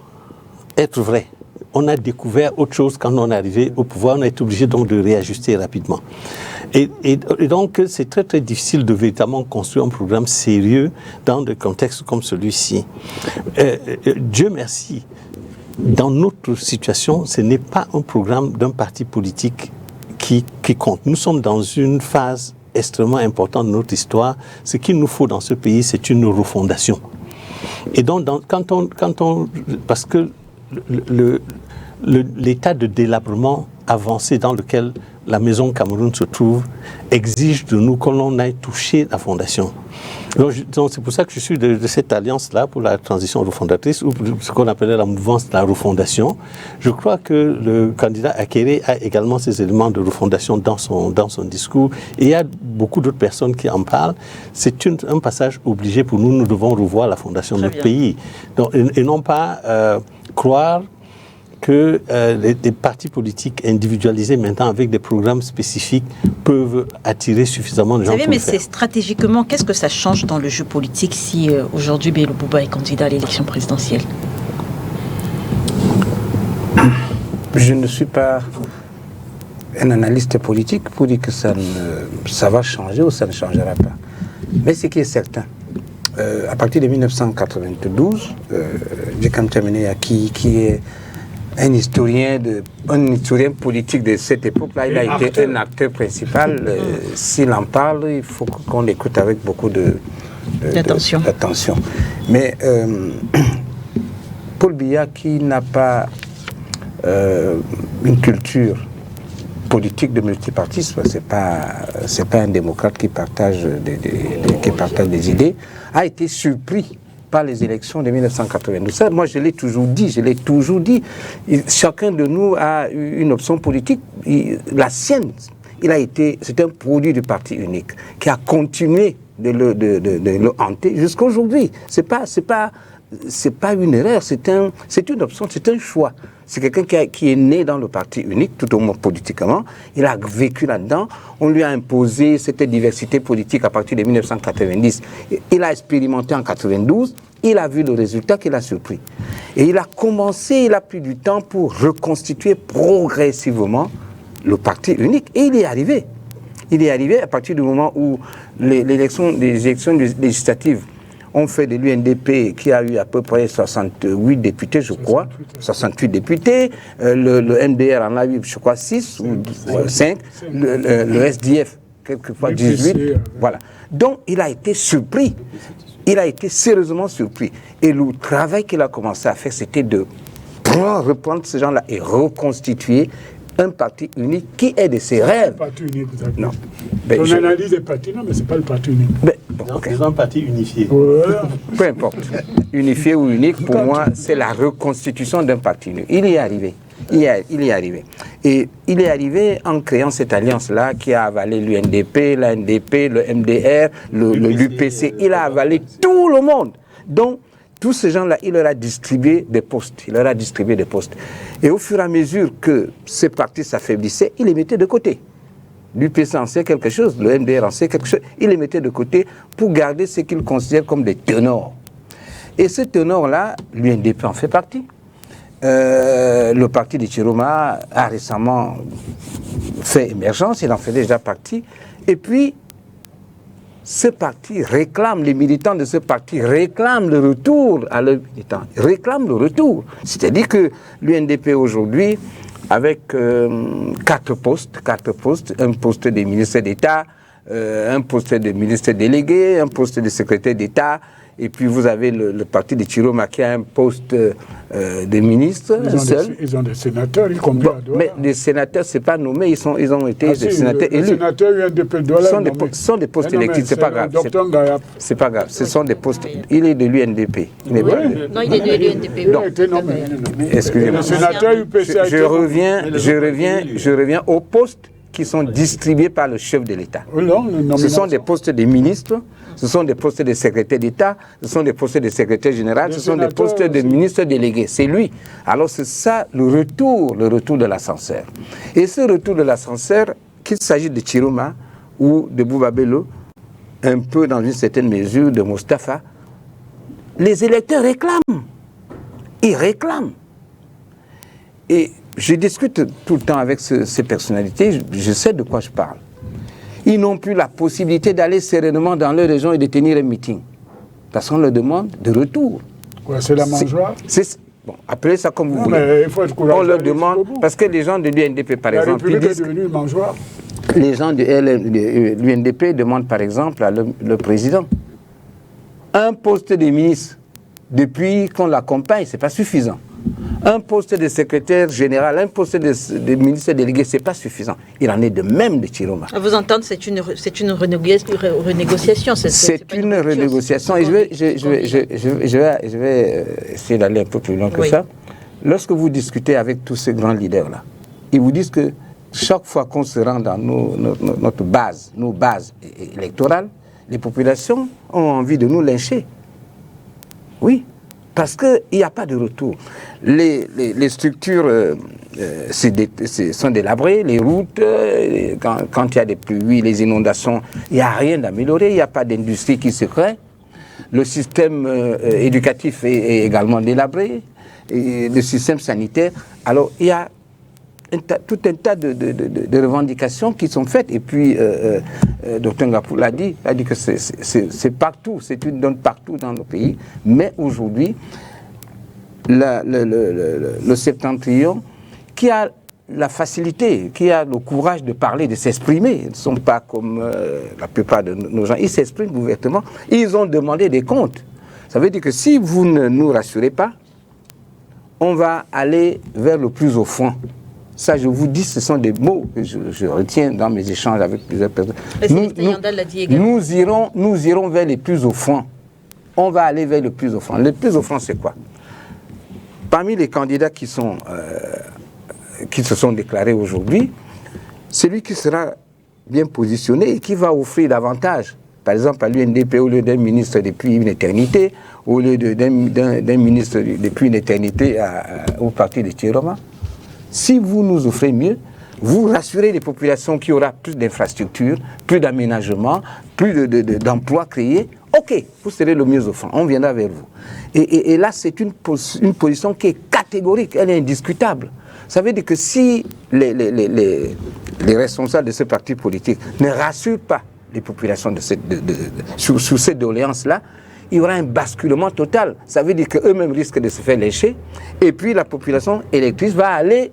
être vrais, on a découvert autre chose quand on est arrivé au pouvoir, on a été obligé donc de réajuster rapidement. Et donc c'est très très difficile de véritablement construire un programme sérieux dans des contextes comme celui-ci. Dieu merci, dans notre situation, ce n'est pas un programme d'un parti politique qui compte. Nous sommes dans une phase extrêmement importante de notre histoire. Ce qu'il nous faut dans ce pays, c'est une refondation. Et donc, parce que l'état de délabrement avancé dans lequel la maison Cameroun se trouve exige de nous que l'on aille toucher la fondation. Donc c'est pour ça que je suis de cette alliance-là pour la transition refondatrice, ou ce qu'on appelait la mouvance de la refondation. Je crois que le candidat Akere a également ces éléments de refondation dans son discours, et il y a beaucoup d'autres personnes qui en parlent. C'est un passage obligé pour nous. Nous devons revoir la fondation de notre pays. Donc, et non pas croire que des partis politiques individualisés maintenant avec des programmes spécifiques peuvent attirer suffisamment de gens. Vous savez, mais c'est stratégiquement, qu'est-ce que ça change dans le jeu politique si aujourd'hui Bello Bouba est candidat à l'élection présidentielle? Je ne suis pas un analyste politique pour dire que ça va changer ou ça ne changera pas. Mais ce qui est certain, à partir de 1992, Djekam Tchamene, qui est un historien politique de cette époque-là, il a été un acteur principal. S'il en parle, il faut qu'on l'écoute avec beaucoup d'attention. Mais Paul Biya, qui n'a pas une culture politique de multipartisme, c'est pas un démocrate qui partage des idées, a été surpris par les élections de 1992. Ça, moi, je l'ai toujours dit. Chacun de nous a eu une option politique. La sienne, c'est un produit du parti unique qui a continué de le hanter jusqu'à aujourd'hui. C'est pas une erreur, c'est une option, c'est un choix. C'est quelqu'un qui est né dans le parti unique, tout au moins politiquement. Il a vécu là-dedans. On lui a imposé cette diversité politique à partir de 1990. Il a expérimenté en 92. Il a vu le résultat qui l'a surpris. Et il a pris du temps pour reconstituer progressivement le parti unique. Et il y est arrivé. Il est arrivé à partir du moment où les élections législatives ont fait de l'UNDP, qui a eu à peu près 68 députés, je crois, 68 députés, le MDR en a eu, je crois, 6 ou 5, le SDF, quelquefois 18, voilà. Donc, il a été surpris, il a été sérieusement surpris. Et le travail qu'il a commencé à faire, c'était de reprendre ces gens-là et reconstituer un parti unique qui est de ses rêves. Le parti unique, vous avez dit. Non. On analyse les partis, non, mais ce n'est pas le parti unique. C'est un parti unifié. Voilà. Peu importe. Unifié ou unique, pour moi, c'est la reconstitution d'un parti unique. Il y est arrivé. Il y est arrivé. Et il est arrivé en créant cette alliance-là qui a avalé l'UNDP, l'ANDP, le MDR, l'UPC. Il a avalé tout le monde. Donc, tous ces gens-là, il leur a distribué des postes. Et au fur et à mesure que ces partis s'affaiblissaient, il les mettait de côté. L'UPC en sait quelque chose, le MDR en sait quelque chose. Il les mettait de côté pour garder ce qu'ils considèrent comme des ténors. Et ce ténor-là, l'UNDP en fait partie. Le parti de Chiroma a récemment fait émergence, il en fait déjà partie. Et puis, ce parti réclame, les militants de ce parti réclament le retour à leurs militants, réclament le retour. C'est-à-dire que l'UNDP aujourd'hui, avec 4 postes, un poste de ministre d'État, un poste de ministre délégué, un poste de secrétaire d'État, et puis vous avez le parti de Chiroma qui a un poste de ministre seul. Ils ont des sénateurs, y compris à Douala. Mais les sénateurs, ce n'est pas nommé, ils ont été des sénateurs élus. Les sénateurs UNDP Douala sont des postes électifs, c'est pas grave. C'est pas grave, ce sont des postes. Il est de l'UNDP. Non, il est de l'UNDP. Il a été nommé. Excusez-moi. Le sénateur UPC a été je reviens aux postes qui sont distribués par le chef de l'État. Ce sont des postes de ministres, ce sont des postes de secrétaire d'État, ce sont des postes de secrétaire général, ce sont des postes de ministre délégué. C'est lui. Alors c'est ça le retour de l'ascenseur. Et ce retour de l'ascenseur, qu'il s'agisse de Chiroma ou de Bouba Bello, un peu dans une certaine mesure de Moustapha, les électeurs réclament. Ils réclament. Et je discute tout le temps avec ces personnalités, je sais de quoi je parle. Ils n'ont plus la possibilité d'aller sereinement dans leur région et de tenir un meeting. Parce qu'on leur demande de retour. Ouais, c'est la mangeoire. Bon, appelez ça comme vous voulez. Il faut être courageux. On leur demande, parce que les gens de l'UNDP, par exemple, la République est devenue mangeoire. Les gens de l'UNDP demandent, par exemple, à le président un poste de ministre. Depuis qu'on l'accompagne, ce n'est pas suffisant. Un poste de secrétaire général, un poste de ministre délégué, ce n'est pas suffisant. Il en est de même de Chiroma. À vous entendre, c'est une renégociation. C'est une renégociation. Et je vais essayer d'aller un peu plus loin que ça. Lorsque vous discutez avec tous ces grands leaders-là, ils vous disent que chaque fois qu'on se rend dans nos bases électorales, les populations ont envie de nous lyncher. Oui. Parce qu'il n'y a pas de retour. Les structures sont délabrées, les routes, quand il y a des pluies, les inondations, il n'y a rien d'amélioré, il n'y a pas d'industrie qui se crée. Le système éducatif est également délabré, et le système sanitaire. Alors, il y a tout un tas de revendications qui sont faites. Et puis, Dr Ngapou l'a dit que c'est partout, c'est une donne partout dans nos pays. Mais aujourd'hui, le septentrion, qui a la facilité, qui a le courage de parler, de s'exprimer, ils ne sont pas comme la plupart de nos gens, ils s'expriment ouvertement, ils ont demandé des comptes. Ça veut dire que si vous ne nous rassurez pas, on va aller vers le plus au fond. Ça, je vous dis, ce sont des mots que je retiens dans mes échanges avec plusieurs personnes. Nous irons vers les plus au fond. on va aller vers le plus offrant. Le plus offrant, c'est quoi? Parmi les candidats qui se sont déclarés aujourd'hui, celui qui sera bien positionné et qui va offrir davantage, par exemple à l'UNDP, au lieu d'un ministre depuis une éternité, au lieu d'un ministre depuis une éternité au parti de Tchéroma, si vous nous offrez mieux, vous rassurez les populations qu'il y aura plus d'infrastructures, plus d'aménagements, plus d'emplois créés, ok, vous serez le mieux offrant, on viendra vers vous. Et là, c'est une position qui est catégorique, elle est indiscutable. Ça veut dire que si les responsables de ce parti politique ne rassurent pas les populations sur cette doléance-là, il y aura un basculement total. Ça veut dire qu'eux-mêmes risquent de se faire lécher, et puis la population électrice va aller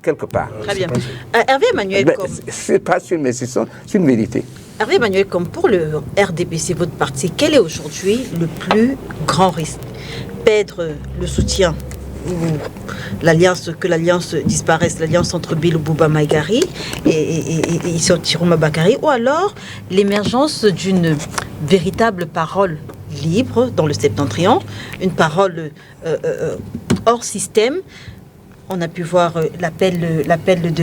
quelque part. Très bien. Hervé Emmanuel, c'est pas sûr, mais c'est une vérité. Hervé Emmanuel, comme pour le RDPC, votre parti, quel est aujourd'hui le plus grand risque? Perdre le soutien ou que l'alliance disparaisse, l'alliance entre Bello Bouba Maïgari et Tiroma Bakary, ou alors l'émergence d'une véritable parole libre dans le septentrion, une parole hors système. On a pu voir l'appel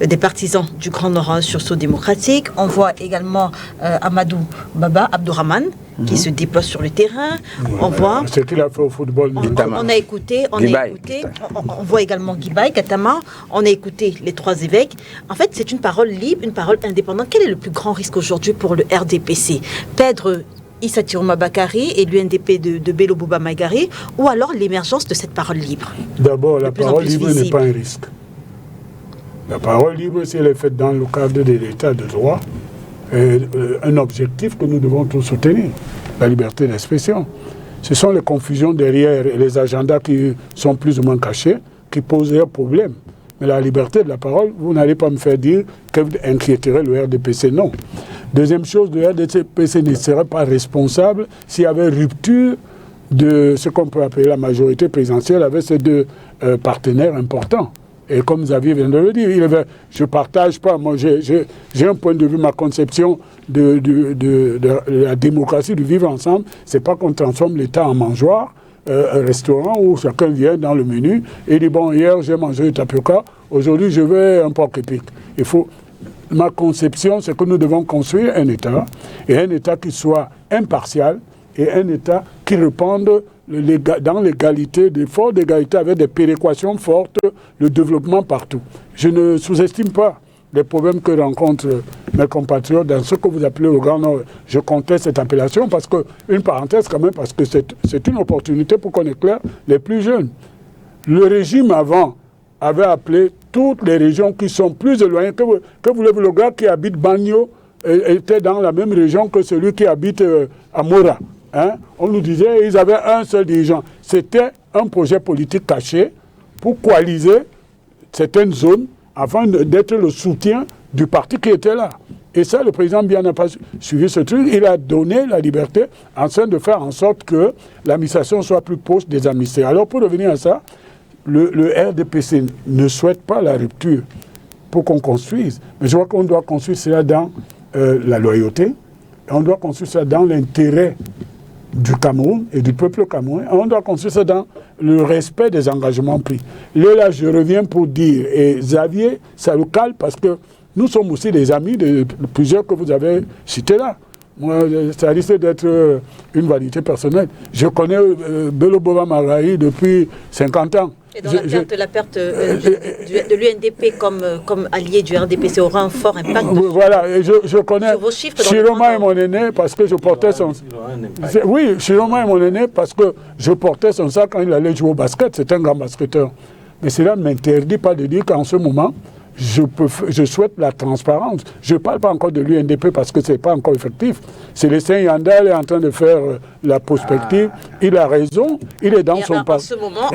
des partisans du Grand Nord sursaut démocratique. On voit également Amadou Baba Abdourahmane qui se déploie sur le terrain. On voit ce qu'il a fait au football. On a écouté, on voit également Guibaï, Katama. On a écouté les trois évêques. En fait, c'est une parole libre, une parole indépendante. Quel est le plus grand risque aujourd'hui pour le RDPC? Perdre Issa Tiroma Bakary et l'UNDP de Bello Bouba Maïgari, ou alors l'émergence de cette parole libre? D'abord, la parole libre n'est pas un risque. La parole libre, si elle est faite dans le cadre de l'état de droit, est un objectif que nous devons tous soutenir, la liberté d'expression. Ce sont les confusions derrière et les agendas qui sont plus ou moins cachés qui posent un problème. Mais la liberté de la parole, vous n'allez pas me faire dire que vous inquiéterez le RDPC, non. Deuxième chose, le RDPC ne serait pas responsable s'il y avait rupture de ce qu'on peut appeler la majorité présidentielle avec ces deux partenaires importants. Et comme Xavier vient de le dire, je ne partage pas, moi j'ai un point de vue, ma conception de la démocratie, du vivre ensemble, c'est pas qu'on transforme l'État en mangeoire, un restaurant où chacun vient dans le menu et dit bon, hier j'ai mangé du tapioca, aujourd'hui je veux un porc épic. Ma conception, c'est que nous devons construire un État, et un État qui soit impartial, et un État qui réponde dans l'égalité, des efforts d'égalité avec des péréquations fortes, le développement partout. Je ne sous-estime pas les problèmes que rencontrent mes compatriotes dans ce que vous appelez le Grand Nord. Je conteste cette appellation parce que, une parenthèse quand même, parce que c'est une opportunité pour qu'on éclaire les plus jeunes. Le régime avant avait appelé toutes les régions qui sont plus éloignées. Que voulez-vous, le gars qui habite Bagno était dans la même région que celui qui habite à Mora. Hein? On nous disait qu'ils avaient un seul dirigeant. C'était un projet politique caché pour coaliser certaines zones afin d'être le soutien du parti qui était là. Et ça, le président Biya n'a pas suivi ce truc. Il a donné la liberté en train de faire en sorte que l'administration soit plus proche des administrés. Alors, pour revenir à ça, le RDPC ne souhaite pas la rupture pour qu'on construise. Mais je crois qu'on doit construire cela dans la loyauté. Et on doit construire ça dans l'intérêt du Cameroun et du peuple camerounais. On doit construire ça dans le respect des engagements pris. Là, je reviens pour dire, et Xavier, ça le cale parce que nous sommes aussi des amis de plusieurs que vous avez cités là. Moi, ça risque d'être une vanité personnelle. Je connais Bello Bouba Maïgari depuis 50 ans. Et donc la perte de l'UNDP comme allié du RDPC aura un fort impact voilà, et je connais sur vos chiffres. Chiroma est mon aîné parce que je portais son... Oui, Chiroma est mon aîné parce que je portais son sac quand il allait jouer au basket. C'est un grand basketteur. Mais cela ne m'interdit pas de dire qu'en ce moment, je souhaite la transparence. Je ne parle pas encore de l'UNDP parce que ce n'est pas encore effectif. Célestin Yandal est en train de faire la prospective. Il a raison. Il est dans son parti. En ce moment,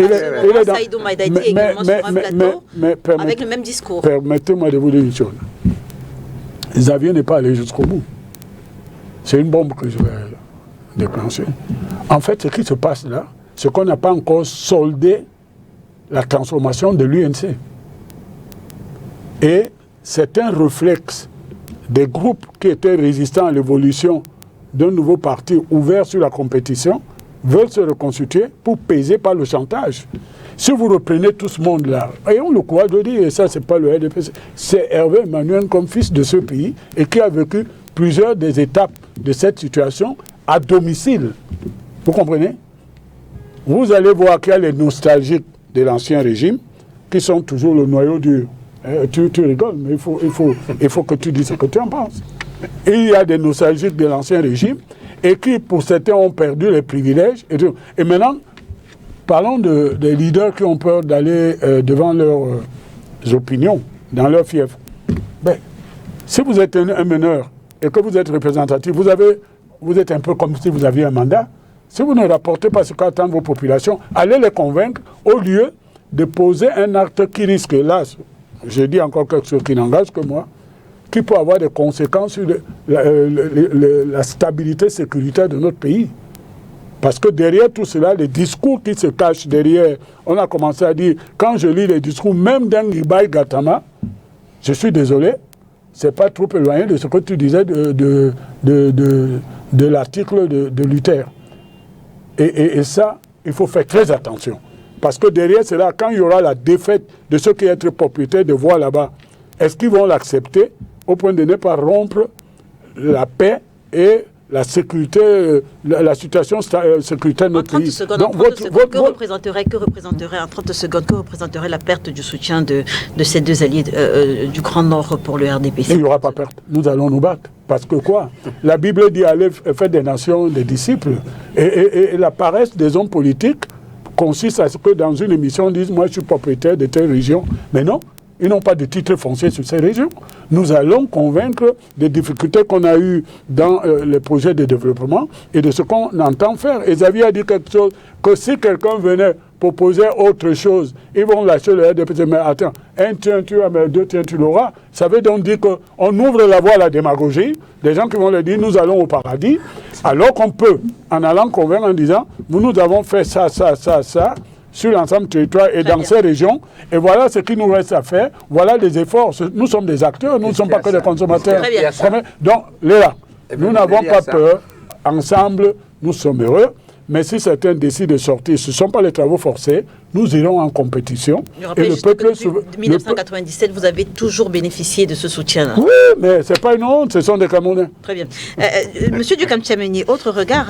Saïdou Maïdaïti est également sur un plateau avec le même discours. Permettez-moi de vous dire une chose. Xavier n'est pas allé jusqu'au bout. C'est une bombe que je vais déclencher. En fait, ce qui se passe là, c'est qu'on n'a pas encore soldé la transformation de l'UNC. Et c'est un réflexe des groupes qui étaient résistants à l'évolution d'un nouveau parti ouvert sur la compétition veulent se reconstituer pour peser par le chantage. Si vous reprenez tout ce monde-là, ayons le courage de dire, et ça c'est pas le RDPC, c'est Hervé Emmanuel comme fils de ce pays et qui a vécu plusieurs des étapes de cette situation à domicile. Vous comprenez? Vous allez voir qu'il y a les nostalgiques de l'ancien régime qui sont toujours le noyau dur. Tu rigoles, mais il faut que tu dises ce que tu en penses. Et il y a des nostalgiques de l'ancien régime et qui, pour certains, ont perdu les privilèges. Et maintenant, parlons des leaders qui ont peur d'aller devant leurs opinions, dans leur fief. Ben, si vous êtes un meneur et que vous êtes représentatif, vous êtes un peu comme si vous aviez un mandat. Si vous ne rapportez pas ce qu'attendent vos populations, allez les convaincre au lieu de poser un acte qui risque, là, je dis encore quelque chose qui n'engage que moi, qui peut avoir des conséquences sur la stabilité sécuritaire de notre pays. Parce que derrière tout cela, les discours qui se cachent derrière, on a commencé à dire, quand je lis les discours, même d'Angibaï Gattama, je suis désolé, c'est pas trop éloigné de ce que tu disais de l'article de Luther. Et ça, il faut faire très attention. Parce que derrière cela, quand il y aura la défaite de ceux qui sont propriétaires de voix là-bas, est-ce qu'ils vont l'accepter au point de ne pas rompre la paix et la sécurité, la situation sécuritaire de notre pays? Que représenterait en 30 secondes, que représenterait la perte du soutien de ces deux alliés du Grand Nord pour le RDPC? Il n'y aura pas perte. Nous allons nous battre. Parce que quoi? La Bible dit allez faire des nations des disciples. Et la paresse des hommes politiques consiste à ce que dans une émission, on dise moi je suis propriétaire de telle région. Mais non, ils n'ont pas de titre foncier sur ces régions. Nous allons convaincre des difficultés qu'on a eues dans les projets de développement et de ce qu'on entend faire. Et Xavier a dit quelque chose, que si quelqu'un venait proposer autre chose, ils vont lâcher le RDPC. Mais attends, un tiens tu as, mais deux tiens tu l'auras. Ça veut donc dire qu'on ouvre la voie à la démagogie, des gens qui vont leur dire nous allons au paradis, alors qu'on peut, en allant convaincre en disant nous avons fait ça, sur l'ensemble du territoire et dans ces régions. Et voilà ce qui nous reste à faire. Voilà les efforts. Nous sommes des acteurs, nous ne sommes pas que des consommateurs. Donc, Léla, nous n'avons pas peur. Ensemble, nous sommes heureux. Mais si certains décident de sortir, ce ne sont pas les travaux forcés, nous irons en compétition. Et le peuple... Depuis 1997, vous avez toujours bénéficié de ce soutien-là. Oui, mais ce n'est pas une honte, ce sont des Camerounais. Très bien. Monsieur Ducam Tchameni, autre regard,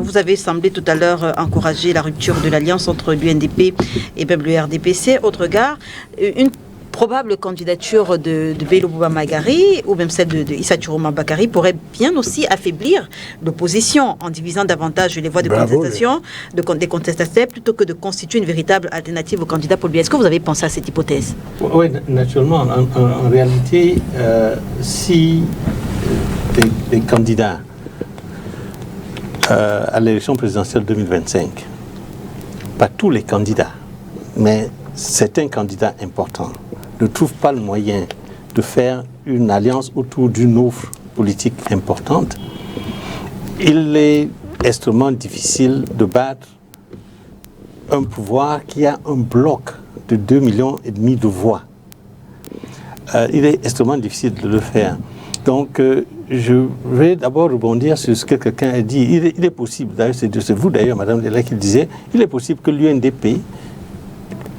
vous avez semblé tout à l'heure encourager la rupture de l'alliance entre l'UNDP et même le RDPC. Autre regard, une probable candidature de Bello Bouba Magari ou même celle de Issa Chiroma Bakari pourrait bien aussi affaiblir l'opposition en divisant davantage les voix de contestation, des contestataires plutôt que de constituer une véritable alternative au candidat Paul Biya. Est-ce que vous avez pensé à cette hypothèse? Oui, naturellement. En réalité, si les candidats à l'élection présidentielle 2025, pas tous les candidats, mais certains candidats importants, ne trouvent pas le moyen de faire une alliance autour d'une offre politique importante, il est extrêmement difficile de battre un pouvoir qui a un bloc de 2,5 millions de voix. Il est extrêmement difficile de le faire. Donc, je vais d'abord rebondir sur ce que quelqu'un a dit. Il est possible, d'ailleurs, c'est vous d'ailleurs, Madame Léla, qui le disait, il est possible que l'UNDP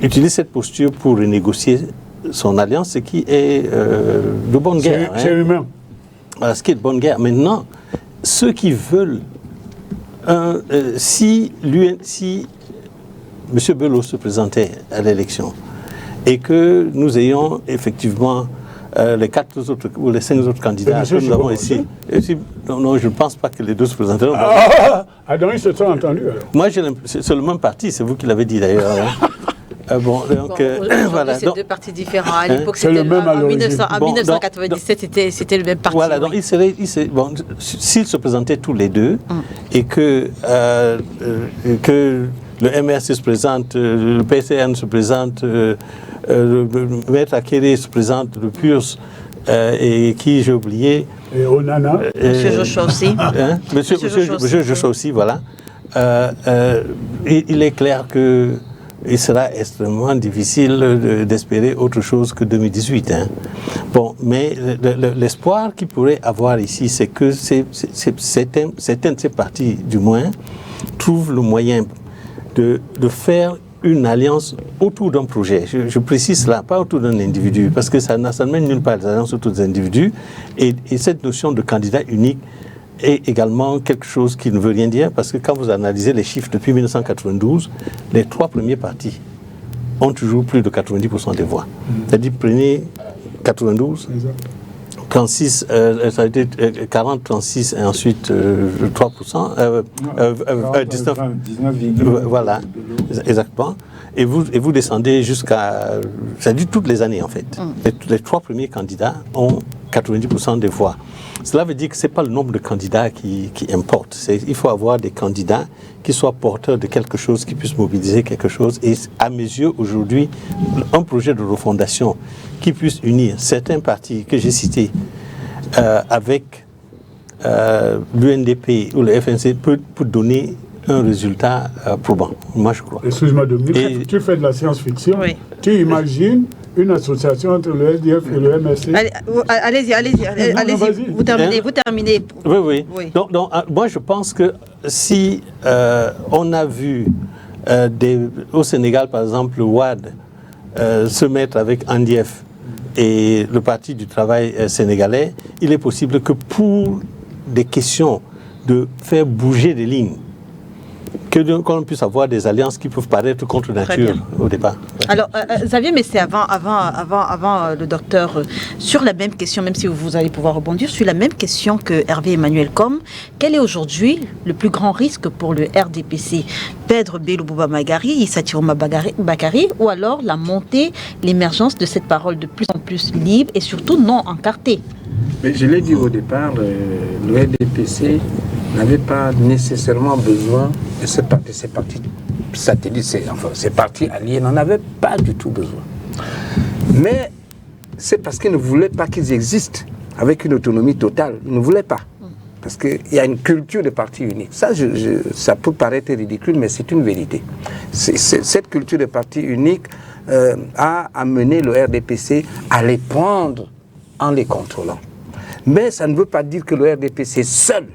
utilise cette posture pour renégocier son alliance, ce qui est de bonne guerre. C'est humain. Voilà, ce qui est de bonne guerre. Maintenant, ceux qui veulent, si M. Bello se présentait à l'élection et que nous ayons effectivement les 4 autres ou les 5 autres candidats que nous avons ici. Non, je ne pense pas que les deux se présenteront. Donc ils se sont entendus alors. Moi, c'est le même parti, c'est vous qui l'avez dit d'ailleurs. Bon, donc, voilà. C'est deux partis différents. À l'époque, c'était le même. En 1997, c'était le même parti. Voilà, donc s'ils se présentaient tous les deux et que le MRC se présente, le PCN se présente, le Maître Akere se présente, le PURS, et qui j'ai oublié. Et Onana. Monsieur Joshua aussi. Monsieur Joshua aussi, voilà. Il est clair que il sera extrêmement difficile d'espérer autre chose que 2018. Hein. Bon, mais l'espoir qu'il pourrait avoir ici, c'est que certaines de ces partis, du moins, trouvent le moyen de faire une alliance autour d'un projet. Je précise cela, pas autour d'un individu, parce que ça ne mène nulle part, des alliances autour des individus. Et cette notion de candidat unique est également quelque chose qui ne veut rien dire, parce que quand vous analysez les chiffres depuis 1992, les 3 premiers partis ont toujours plus de 90% des voix. C'est-à-dire, prenez 92, 36, ça a été 40, 36 et ensuite 3%, 19, voilà, exactement. Et vous descendez jusqu'à, ça dit toutes les années en fait. Les 3 premiers candidats ont 90% des voix. Cela veut dire que ce n'est pas le nombre de candidats qui importe. Il faut avoir des candidats qui soient porteurs de quelque chose, qui puissent mobiliser quelque chose. Et à mes yeux, aujourd'hui, un projet de refondation qui puisse unir certains partis que j'ai cités avec l'UNDP ou le FNC peut donner un résultat probant, moi je crois. Excuse-moi Dominique, tu fais de la science-fiction, oui. Tu imagines une association entre le SDF et le MSC? Allez-y, vous terminez. Oui. Donc, moi je pense que si on a vu au Sénégal par exemple le WAD se mettre avec Andief et le Parti du travail sénégalais, il est possible que pour des questions de faire bouger des lignes, qu'on puisse avoir des alliances qui peuvent paraître contre nature au départ. Alors, Xavier, mais c'est avant le docteur, sur la même question, même si vous allez pouvoir rebondir, sur la même question que Hervé Emmanuel Com, quel est aujourd'hui le plus grand risque pour le RDPC? Pedro Bello Bouba Magari, Issa Tiroma Bakari, ou alors la montée, l'émergence de cette parole de plus en plus libre et surtout non encartée? Mais je l'ai dit au départ, le RDPC n'avait pas nécessairement besoin de ces partis satellites, ces partis alliés n'en avaient pas du tout besoin. Mais c'est parce qu'ils ne voulaient pas qu'ils existent avec une autonomie totale. Ils ne voulaient pas. Parce qu'il y a une culture de parti unique. Ça peut paraître ridicule, mais c'est une vérité. Cette culture de parti unique a amené le RDPC à les prendre en les contrôlant. Mais ça ne veut pas dire que le RDPC seul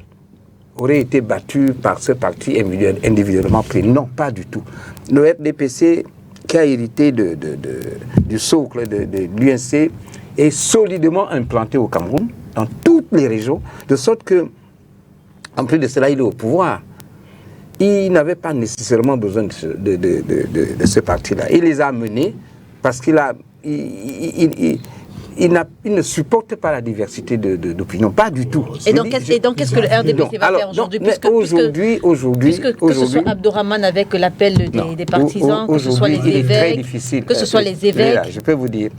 aurait été battu par ce parti individuellement pris. Non, pas du tout. Le RDPC, qui a hérité du socle de l'UNC, est solidement implanté au Cameroun, dans toutes les régions, de sorte que, en plus de cela, il est au pouvoir. Il n'avait pas nécessairement besoin de ce parti-là. Il les a menés parce qu'il ne supporte pas la diversité d'opinion, pas du tout. Et donc, qu'est-ce que le RDPC va faire aujourd'hui? Puisque que ce soit Abdourahmane avec l'appel des partisans, que ce soit les évêques, je peux vous dire,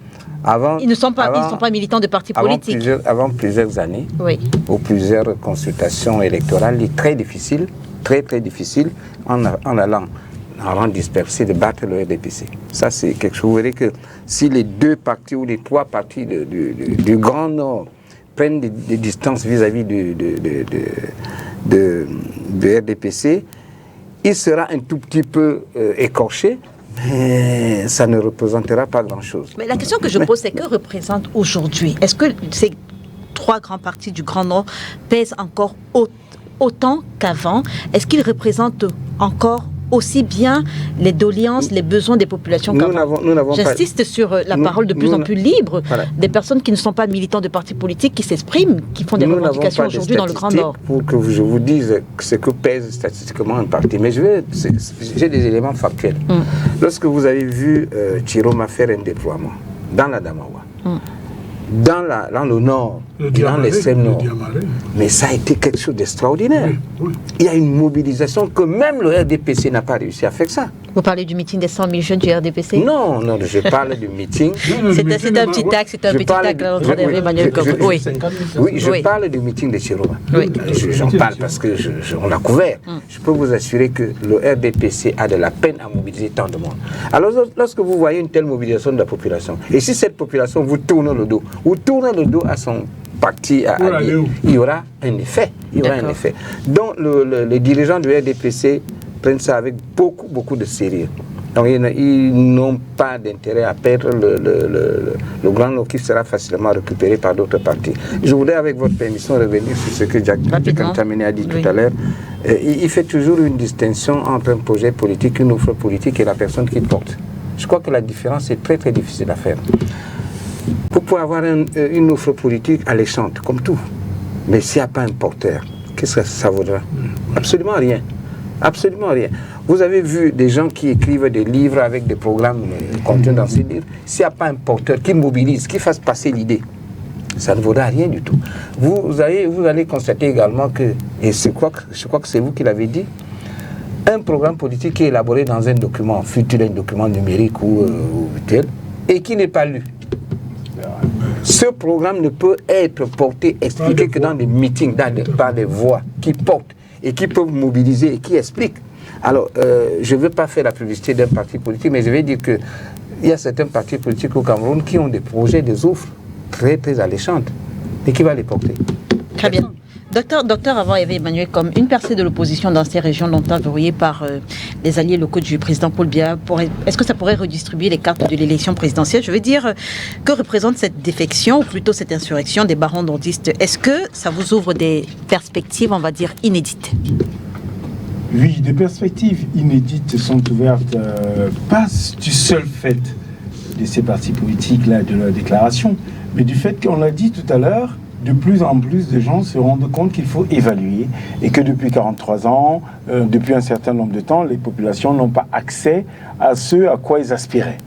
ils ne sont pas militants de partis politiques. Avant plusieurs années, ou plusieurs consultations électorales, il est très difficile, très difficile, en allant disperser, de battre le RDPC. Ça, c'est quelque chose. Vous verrez que si les 2 partis ou les 3 partis du Grand Nord prennent des distances vis-à-vis de RDPC, il sera un tout petit peu écorché, mais ça ne représentera pas grand-chose. Mais la question que je pose, c'est que représente aujourd'hui? Est-ce que ces 3 grands partis du Grand Nord pèsent encore autant qu'avant? Est-ce qu'ils représentent encore aussi bien les doléances, les besoins des populations qu'avant? J'insiste sur la parole de plus en plus libre des personnes qui ne sont pas militants de partis politiques, qui s'expriment, qui font des revendications aujourd'hui dans le Grand Nord. Pour que je vous dise ce que pèse statistiquement un parti, mais j'ai des éléments factuels. Lorsque vous avez vu Chiroma faire un déploiement dans la Damawa, dans le nord, dans l'extrême nord. Mais ça a été quelque chose d'extraordinaire. Il y a une mobilisation que même le RDPC n'a pas réussi à faire ça. Vous parlez du meeting des 100 000 jeunes du RDPC? Non, je parle du meeting. C'est un petit tac, Emmanuel Com. Oui, je parle du meeting de Chiroma. J'en parle parce qu'on l'a couvert. Je peux vous assurer que le RDPC a de la peine à mobiliser tant de monde. Alors, lorsque vous voyez une telle mobilisation de la population, et si cette population vous tourne le dos à son parti allié, il y aura un effet. Donc, les dirigeants du RDPC prennent ça avec beaucoup de sérieux. Donc ils n'ont pas d'intérêt à perdre le grand lot qui sera facilement récupéré par d'autres partis. Je voudrais, avec votre permission, revenir sur ce que Jacques Kamtameni a dit tout à l'heure. Il fait toujours une distinction entre un projet politique, une offre politique et la personne qui porte. Je crois que la différence est très très difficile à faire. Pour pouvoir avoir une offre politique alléchante, comme tout, mais s'il n'y a pas un porteur, qu'est-ce que ça vaudra? Absolument rien. Absolument rien. Vous avez vu des gens qui écrivent des livres avec des programmes contenus dans ces livres. S'il n'y a pas un porteur qui mobilise, qui fasse passer l'idée, ça ne vaudra rien du tout. Vous allez constater également que, et je crois que c'est vous qui l'avez dit, un programme politique qui est élaboré dans un document, fut-il un document numérique ou tel, et qui n'est pas lu. Ce programme ne peut être porté, expliqué que dans des meetings, par des voix qui portent et qui peuvent mobiliser et qui expliquent. Alors, je ne veux pas faire la publicité d'un parti politique, mais je vais dire qu'il y a certains partis politiques au Cameroun qui ont des projets, des offres très, très alléchantes. Et qui va les porter? Très bien. Docteur, avant, il y avait Emmanuel comme une percée de l'opposition dans ces régions longtemps verrouillées par les alliés locaux du président Paul Biya. Est-ce que ça pourrait redistribuer les cartes de l'élection présidentielle? Je veux dire, que représente cette défection, ou plutôt cette insurrection des barons nordistes? Est-ce que ça vous ouvre des perspectives, on va dire, inédites? Oui, des perspectives inédites sont ouvertes, pas du seul fait de ces partis politiques-là, de leur déclaration, mais du fait qu'on l'a dit tout à l'heure, de plus en plus de gens se rendent compte qu'il faut évaluer et que depuis 43 ans, depuis un certain nombre de temps, les populations n'ont pas accès à ce à quoi ils aspiraient.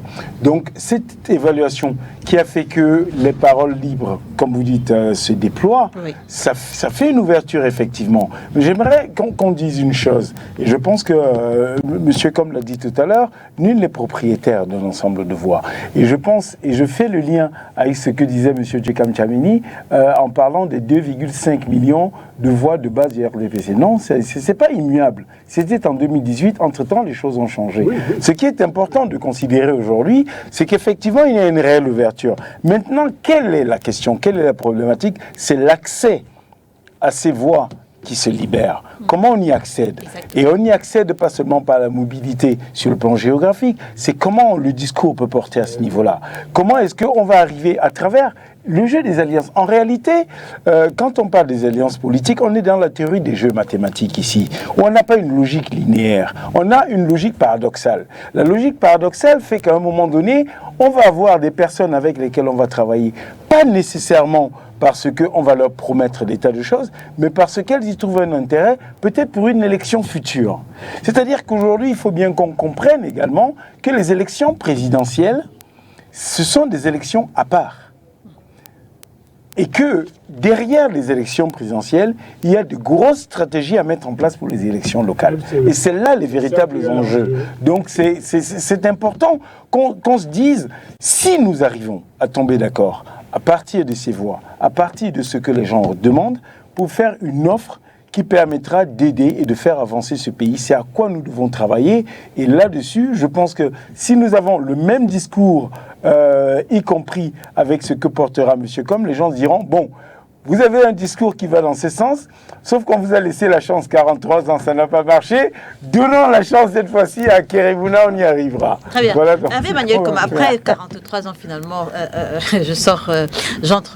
Donc cette évaluation qui a fait que les paroles libres, comme vous dites, se déploient, oui. ça fait une ouverture effectivement. Mais j'aimerais qu'on dise une chose, et je pense que monsieur Comme l'a dit tout à l'heure, nul n'est propriétaire d'un ensemble de voix. Et je pense, et je fais le lien avec ce que disait monsieur Jacques Kamtameni en parlant des 2,5 millions de voix de base du RDPC. Non, c'est pas immuable. C'était en 2018, entre-temps les choses ont changé. Oui, oui. Ce qui est important de considérer aujourd'hui, c'est qu'effectivement il y a une réelle ouverture. Maintenant, quelle est la question, quelle est la problématique? C'est l'accès à ces voix qui se libèrent. Comment on y accède? Et on y accède pas seulement par la mobilité sur le plan géographique, c'est comment le discours peut porter à ce niveau-là. Comment est-ce qu'on va arriver à travers le jeu des alliances? En réalité, quand on parle des alliances politiques, on est dans la théorie des jeux mathématiques ici, où on n'a pas une logique linéaire, on a une logique paradoxale. La logique paradoxale fait qu'à un moment donné, on va avoir des personnes avec lesquelles on va travailler, pas nécessairement parce qu'on va leur promettre des tas de choses, mais parce qu'elles y trouvent un intérêt, peut-être pour une élection future. C'est-à-dire qu'aujourd'hui, il faut bien qu'on comprenne également que les élections présidentielles, ce sont des élections à part. Et que derrière les élections présidentielles, il y a de grosses stratégies à mettre en place pour les élections locales. Et c'est là les véritables enjeux. Donc c'est important qu'on se dise, si nous arrivons à tomber d'accord à partir de ces voix, à partir de ce que les gens demandent, pour faire une offre qui permettra d'aider et de faire avancer ce pays. C'est à quoi nous devons travailler. Et là-dessus, je pense que si nous avons le même discours, y compris avec ce que portera M. Comme, les gens se diront, bon, vous avez un discours qui va dans ce sens, sauf qu'on vous a laissé la chance 43 ans, ça n'a pas marché. Donnons la chance cette fois-ci à Kérébouna, on y arrivera. Très bien. Voilà, Emmanuel, comme après 43 ans finalement, j'entre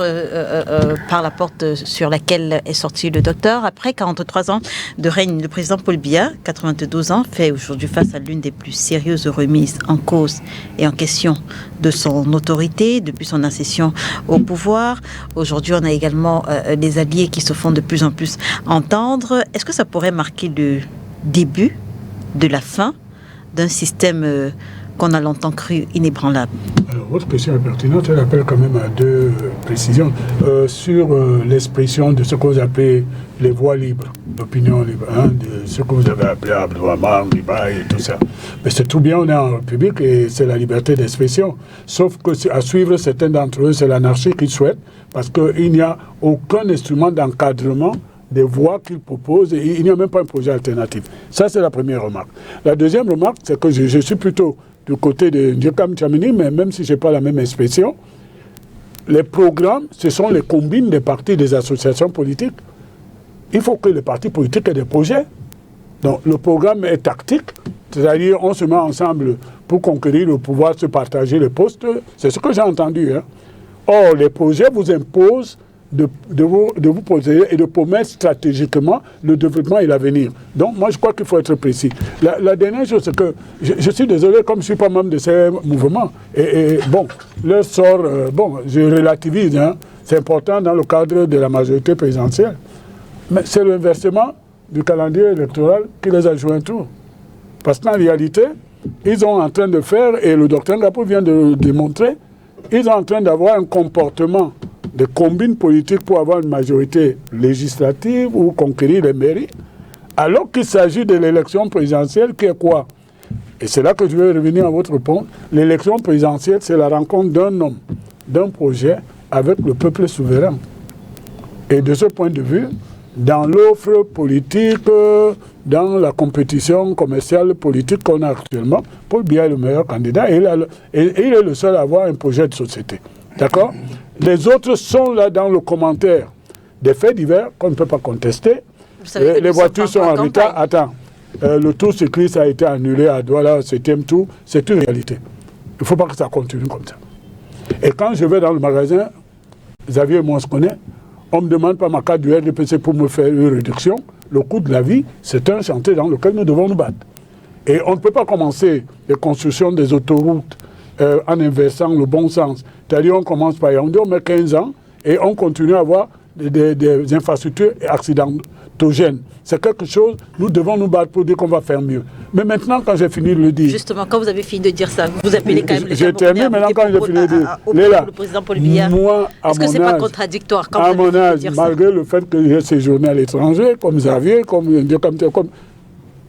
par la porte sur laquelle est sorti le docteur. Après 43 ans de règne, le président Paul Biya, 92 ans, fait aujourd'hui face à l'une des plus sérieuses remises en cause et en question de son autorité depuis son accession au pouvoir. Aujourd'hui, on a également les alliés qui se font de plus en plus entendre. Est-ce que ça pourrait marquer le début de la fin d'un système qu'on a longtemps cru inébranlable? Alors, votre question est pertinente, elle appelle quand même à deux précisions. Sur l'expression de ce que vous appelez les voix libres, l'opinion libre, de ce que vous avez appelé Abdouhamar, Liba et tout ça. Mais c'est tout bien, on est en République et c'est la liberté d'expression. Sauf que à suivre certains d'entre eux, c'est l'anarchie qu'ils souhaitent, parce qu'il n'y a aucun instrument d'encadrement des voies qu'ils proposent et il n'y a même pas un projet alternatif. Ça, c'est la première remarque. La deuxième remarque, c'est que je suis plutôt du côté de Jacques Kamtameni, mais même si je n'ai pas la même expression, les programmes, ce sont les combines des partis, des associations politiques. Il faut que les partis politiques aient des projets. Donc, le programme est tactique, c'est-à-dire on se met ensemble pour conquérir le pouvoir, se partager les postes. C'est ce que j'ai entendu. Hein. Or, les projets vous imposent de vous poser et de promettre stratégiquement le développement et l'avenir. Donc, moi, je crois qu'il faut être précis. La dernière chose, c'est que je suis désolé, comme je ne suis pas membre de ces mouvements, et bon, leur sort, je relativise, hein, c'est important dans le cadre de la majorité présidentielle, mais c'est l'inversement du calendrier électoral qui les a joué un tour. Parce qu'en réalité, ils sont en train de faire, et le docteur Ngapou vient de le démontrer, ils sont en train d'avoir un comportement de combine politique pour avoir une majorité législative ou conquérir les mairies, alors qu'il s'agit de l'élection présidentielle qui est quoi? Et c'est là que je vais revenir à votre point. L'élection présidentielle, c'est la rencontre d'un homme, d'un projet avec le peuple souverain. Et de ce point de vue, dans l'offre politique, dans la compétition commerciale politique qu'on a actuellement, Paul Biya est le meilleur candidat et il est le seul à avoir un projet de société. D'accord? Les autres sont là dans le commentaire des faits divers qu'on ne peut pas contester. Les voitures sont en retard. Attends, le tour cycliste a été annulé à Douala, 7e tour. C'est une réalité. Il ne faut pas que ça continue comme ça. Et quand je vais dans le magasin, Xavier et moi on se connaît, on ne me demande pas ma carte du RDPC pour me faire une réduction. Le coût de la vie, c'est un chantier dans lequel nous devons nous battre. Et on ne peut pas commencer les constructions des autoroutes en inversant le bon sens. C'est-à-dire on commence par Yaoundé, on met 15 ans et on continue à avoir des infrastructures accidentogènes. C'est quelque chose, nous devons nous battre pour dire qu'on va faire mieux. Mais maintenant, quand j'ai fini de le dire... Justement, quand vous avez fini de dire ça, vous appelez quand même les J'ai terminé, maintenant quand j'ai fini de dire... Le président Paul Biya, est-ce que ce n'est pas contradictoire quand à mon âge, malgré le fait que j'ai séjourné à l'étranger, comme Xavier, comme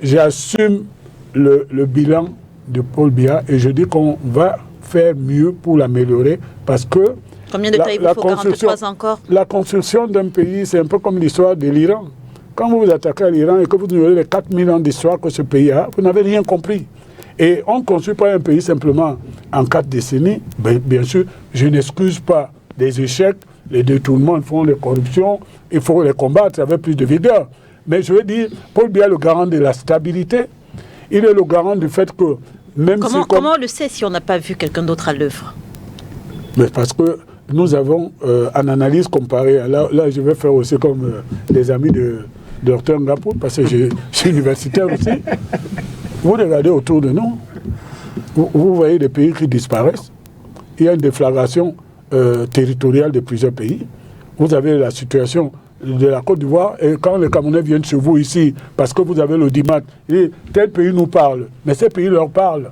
j'assume le bilan de Paul Biya et je dis qu'on va faire mieux pour l'améliorer parce que... Combien de temps il vous faut? 43 ans encore? La construction d'un pays, c'est un peu comme l'histoire de l'Iran. Quand vous vous attaquez à l'Iran et que vous ignorez les 4000 ans d'histoire que ce pays a, vous n'avez rien compris. Et on ne construit pas un pays simplement en 4 décennies. Bien sûr, je n'excuse pas des échecs, les détournements, le fond de corruption, il faut les combattre avec plus de vigueur. Mais je veux dire, Paul Biya est le garant de la stabilité. Il est le garant du fait que même comment on le sait si on n'a pas vu quelqu'un d'autre à l'œuvre? Mais parce que nous avons, en analyse comparée, là je vais faire aussi comme les amis de Dr Ngapou, parce que je suis universitaire aussi. Vous regardez autour de nous, vous voyez des pays qui disparaissent. Il y a une déflagration territoriale de plusieurs pays. Vous avez la situation de la Côte d'Ivoire, et quand les Camerounais viennent chez vous ici, parce que vous avez le DIMAT, et tel pays nous parle, mais ces pays leur parlent.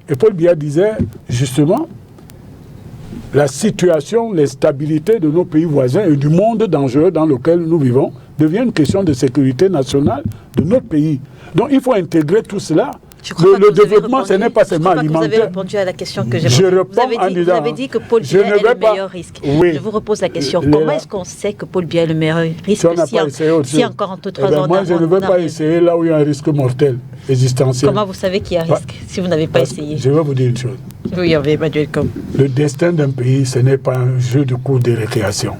Et Paul Biya disait, justement, la situation, l'instabilité de nos pays voisins et du monde dangereux dans lequel nous vivons devient une question de sécurité nationale de notre pays. Donc il faut intégrer tout cela. Le développement, ce n'est pas seulement alimentaire. Vous avez répondu à la question que j'ai posée. Vous avez dit que Paul Biya est le meilleur risque. Oui. Je vous repose la question. Comment est-ce qu'on sait que Paul Biya est le meilleur risque si en 43 ans... Moi, je ne veux pas essayer là où il y a un risque mortel, existentiel. Comment vous savez qu'il y a un risque si vous n'avez pas essayé? Je vais vous dire une chose. Oui, Emmanuel Com. Le destin d'un pays, ce n'est pas un jeu de cours de récréation.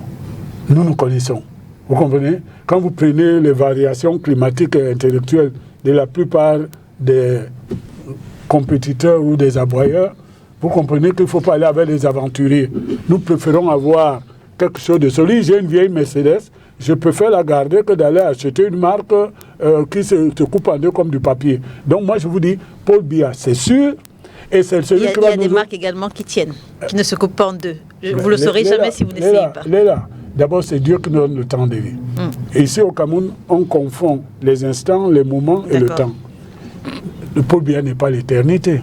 Nous connaissons. Vous comprenez? Quand vous prenez les variations climatiques et intellectuelles de la plupart des compétiteurs ou des aboyeurs, vous comprenez qu'il ne faut pas aller avec les aventuriers. Nous préférons avoir quelque chose de solide. J'ai une vieille Mercedes, je préfère la garder que d'aller acheter une marque qui se coupe en deux comme du papier. Donc moi je vous dis, Paul Biya, c'est sûr. Et c'est celui il y a des marques également qui tiennent, qui ne se coupent pas en deux. Vous ne le saurez jamais si vous n'essayez pas. D'abord, c'est Dieu qui nous donne le temps de vivre. Et ici au Cameroun, on confond les instants, les moments et le temps. Le Paul Biya n'est pas l'éternité.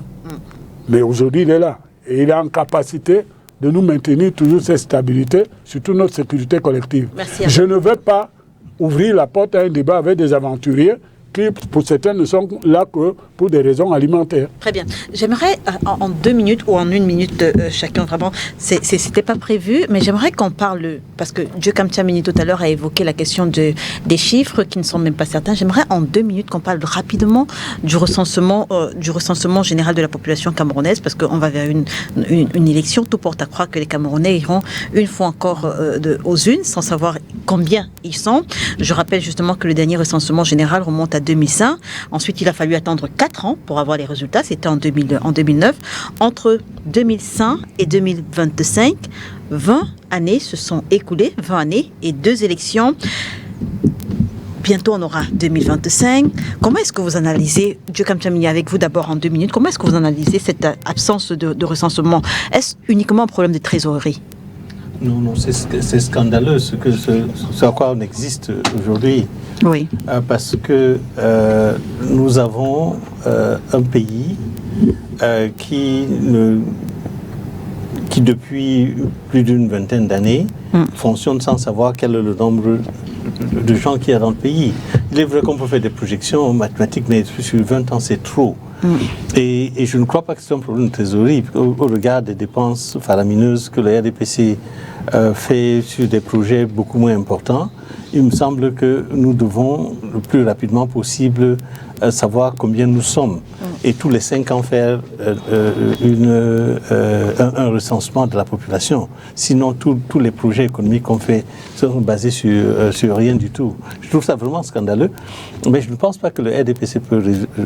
Mais aujourd'hui, il est là. Et il est en capacité de nous maintenir toujours cette stabilité, surtout notre sécurité collective. Merci. Je ne veux pas ouvrir la porte à un débat avec des aventuriers qui, pour certains, ne sont là que pour des raisons alimentaires. Très bien. J'aimerais, en 2 minutes ou en 1 minute, chacun, vraiment, c'était pas prévu, mais j'aimerais qu'on parle, parce que Dieu Kamtiamini tout à l'heure a évoqué la question des chiffres qui ne sont même pas certains. J'aimerais en 2 minutes qu'on parle rapidement du recensement général de la population camerounaise, parce qu'on va vers une élection. Tout porte à croire que les Camerounais iront une fois encore aux urnes, sans savoir combien ils sont. Je rappelle justement que le dernier recensement général remonte à jusqu'à 2005. Ensuite, il a fallu attendre 4 ans pour avoir les résultats. C'était en 2009. Entre 2005 et 2025, 20 années se sont écoulées, 20 années et 2 élections. Bientôt, on aura 2025. Comment est-ce que vous analysez, Dioukam Tchamini, avec vous d'abord en 2 minutes, comment est-ce que vous analysez cette absence de recensement? Est-ce uniquement un problème de trésorerie? Non, c'est scandaleux ce à quoi on existe aujourd'hui. Oui. Parce que nous avons un pays qui depuis plus d'une vingtaine d'années fonctionne sans savoir quel est le nombre de gens qu'il y a dans le pays. Il est vrai qu'on peut faire des projections mathématiques, mais sur 20 ans, c'est trop. Et je ne crois pas que c'est un problème de trésorerie. Au regard des dépenses faramineuses que le RDPC fait sur des projets beaucoup moins importants, il me semble que nous devons le plus rapidement possible savoir combien nous sommes. Et tous les 5 ans faire un recensement de la population. Sinon, tous les projets économiques qu'on fait seront basés sur rien du tout. Je trouve ça vraiment scandaleux. Mais je ne pense pas que le RDPC peut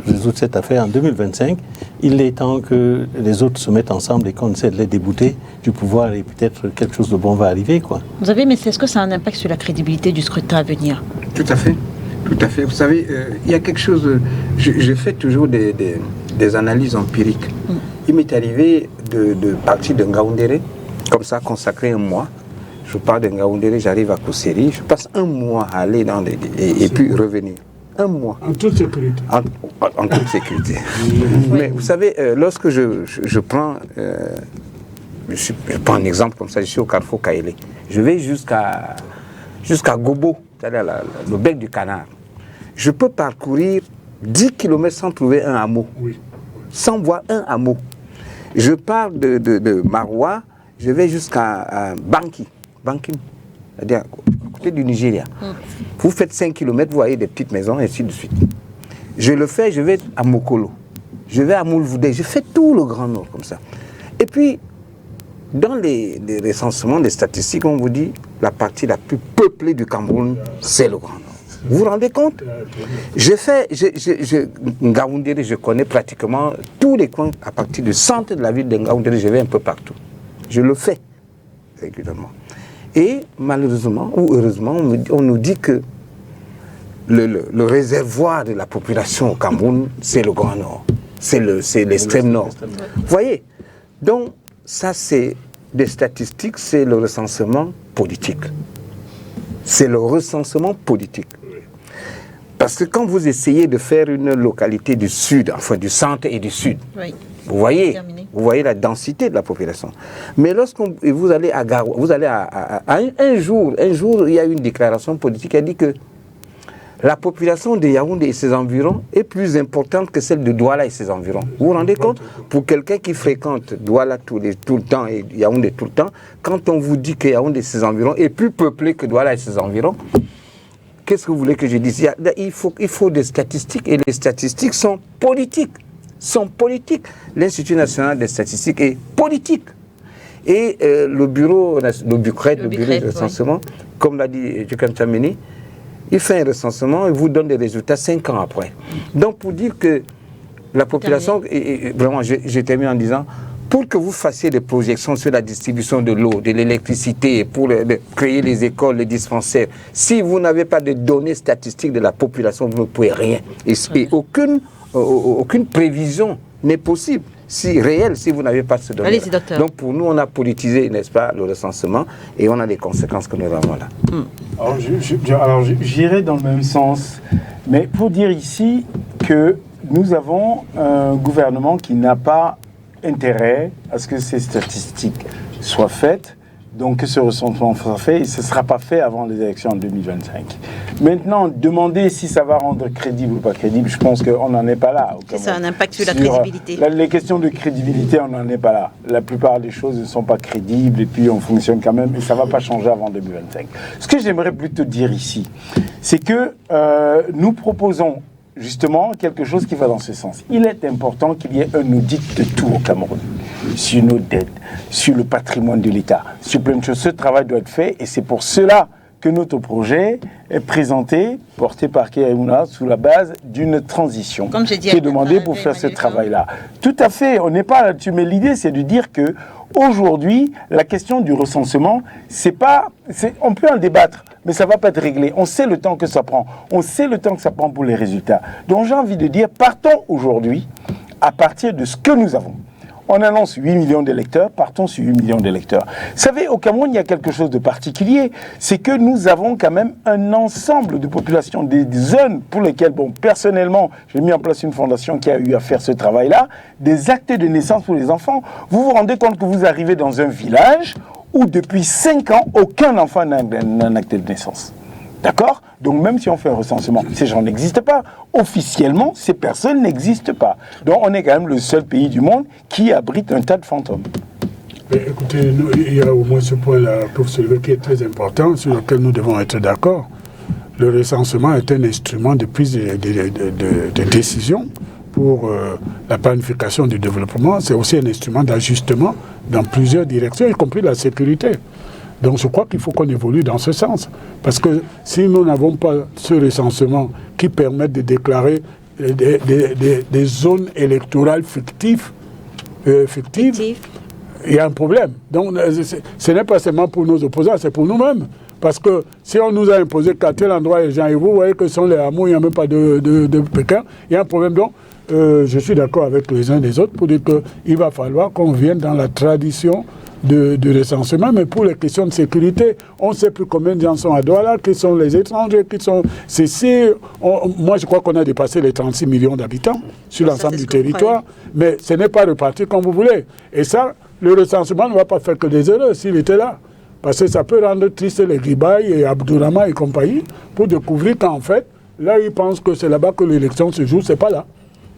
résoudre cette affaire en 2025. Il est temps que les autres se mettent ensemble et qu'on essaie de les débouter du pouvoir et peut-être quelque chose de bon va arriver, quoi. Vous avez, mais est-ce que ça a un impact sur la crédibilité du scrutin à venir? Tout à fait. Tout à fait. Vous savez, il y a quelque chose... Je fais toujours des analyses empiriques. Il m'est arrivé de partir de Ngaoundéré, comme ça, consacrer un mois. Je pars de Ngaoundéré, j'arrive à Kousseri. Je passe un mois à aller dans et puis revenir. Un mois. En toute sécurité. En toute sécurité. Mais vous savez, lorsque je prends... je prends un exemple comme ça, je suis au Carrefour Kaélé. Je vais jusqu'à Gobo, c'est-à-dire le bec du canard. Je peux parcourir 10 km sans trouver un hameau, sans voir un hameau. Je pars de Maroua, je vais jusqu'à Banki, c'est-à-dire à côté du Nigeria. Vous faites 5 km, vous voyez des petites maisons, et ainsi de suite. Je le fais, je vais à Mokolo, je vais à Moulvoudé, je fais tout le Grand Nord comme ça. Et puis, dans les recensements, les statistiques, on vous dit la partie la plus peuplée du Cameroun, c'est le Grand Nord. Vous vous rendez compte? Ngaoundéré, je connais pratiquement tous les coins à partir du centre de la ville de Ngaoundéré, je vais un peu partout. Je le fais régulièrement. Et malheureusement ou heureusement, on nous dit que le réservoir de la population au Cameroun, c'est le Grand Nord, c'est l'extrême Nord. Vous voyez? Donc, ça, c'est des statistiques, c'est le recensement politique. C'est le recensement politique. Parce que quand vous essayez de faire une localité du sud, enfin du centre et du sud, vous voyez la densité de la population. Mais lorsque vous allez à Garoua, vous allez un jour, il y a une déclaration politique qui a dit que la population de Yaoundé et ses environs est plus importante que celle de Douala et ses environs. Vous vous rendez compte? Pour quelqu'un qui fréquente Douala tout le temps et Yaoundé tout le temps, quand on vous dit que Yaoundé et ses environs est plus peuplé que Douala et ses environs, qu'est-ce que vous voulez que je dise? Il faut des statistiques, et les statistiques sont politiques. L'Institut national des statistiques est politique. Et le bureau de recensement, comme l'a dit Dioukam Tchamini, il fait un recensement et vous donne des résultats 5 ans après. Donc pour dire que la population, et vraiment je termine en disant, pour que vous fassiez des projections sur la distribution de l'eau, de l'électricité, pour créer les écoles, les dispensaires, si vous n'avez pas de données statistiques de la population, vous ne pouvez rien. Et aucune prévision n'est possible, si vous n'avez pas ce données. Allez-y, docteur. Donc pour nous, on a politisé, n'est-ce pas, le recensement, et on a des conséquences que nous avons là. Alors j'irai dans le même sens, mais pour dire ici que nous avons un gouvernement qui n'a pas intérêt à ce que ces statistiques soient faites, donc que ce recensement soit fait, et ce ne sera pas fait avant les élections en 2025. Maintenant, demander si ça va rendre crédible ou pas crédible, je pense qu'on n'en est pas là. C'est ça, un impact sur la crédibilité. Les questions de crédibilité, on n'en est pas là. La plupart des choses ne sont pas crédibles, et puis on fonctionne quand même, et ça ne va pas changer avant 2025. Ce que j'aimerais plutôt dire ici, c'est que nous proposons justement quelque chose qui va dans ce sens. Il est important qu'il y ait un audit de tout au Cameroun, sur nos dettes, sur le patrimoine de l'État, sur plein de choses. Ce travail doit être fait, et c'est pour cela que notre projet est présenté, porté par Keïmouna, sous la base d'une transition qui est demandée pour faire ce travail-là. Tout à fait, on n'est pas là-dessus, mais l'idée c'est de dire que aujourd'hui, la question du recensement, on peut en débattre, mais ça ne va pas être réglé. On sait le temps que ça prend. On sait le temps que ça prend pour les résultats. Donc j'ai envie de dire, partons aujourd'hui à partir de ce que nous avons. On annonce 8 millions d'électeurs, partons sur 8 millions d'électeurs. Vous savez, au Cameroun, il y a quelque chose de particulier, c'est que nous avons quand même un ensemble de populations, des zones pour lesquelles, bon, personnellement, j'ai mis en place une fondation qui a eu à faire ce travail-là, des actes de naissance pour les enfants. Vous vous rendez compte que vous arrivez dans un village où depuis 5 ans, aucun enfant n'a un acte de naissance. D'accord? Donc même si on fait un recensement, ces gens n'existent pas. Officiellement, ces personnes n'existent pas. Donc on est quand même le seul pays du monde qui abrite un tas de fantômes. Mais écoutez, il y a au moins ce point-là que vous soulevez qui est très important, sur lequel nous devons être d'accord. Le recensement est un instrument de prise de décision pour la planification du développement. C'est aussi un instrument d'ajustement dans plusieurs directions, y compris la sécurité. Donc je crois qu'il faut qu'on évolue dans ce sens. Parce que si nous n'avons pas ce recensement qui permet de déclarer des zones électorales fictives, il y a un problème. Donc ce n'est pas seulement pour nos opposants, c'est pour nous-mêmes. Parce que si on nous a imposé qu'à tel endroit les gens, et vous voyez que ce sont les hameaux, il n'y a même pas de Pékin, il y a un problème. Donc je suis d'accord avec les uns et les autres pour dire qu'il va falloir qu'on vienne dans la tradition de recensement, mais pour les questions de sécurité, on ne sait plus combien de gens sont à Douala, qui sont les étrangers, qui sont... Moi, je crois qu'on a dépassé les 36 millions d'habitants sur l'ensemble du territoire, mais ce n'est pas reparti comme vous voulez. Et ça, le recensement ne va pas faire que des erreurs s'il était là. Parce que ça peut rendre triste les Gribaï et Abdourahmane et compagnie pour découvrir qu'en fait, là, ils pensent que c'est là-bas que l'élection se joue, c'est pas là.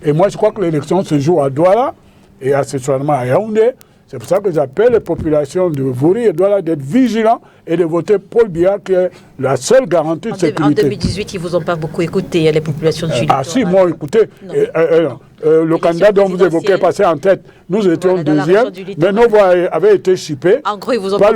Et moi, je crois que l'élection se joue à Douala et accessoirement à Yaoundé. C'est pour ça que j'appelle les populations de Vouri et Douala d'être vigilants et de voter Paul Biya, qui est la seule garantie de sécurité. En 2018, ils ne vous ont pas beaucoup écouté, les populations de Julie. Ah si, moi, écoutez, le candidat dont vous évoquez est passé en tête. Nous étions deuxième, mais nos voix avaient été chippées. En gros, ils ne vous ont pas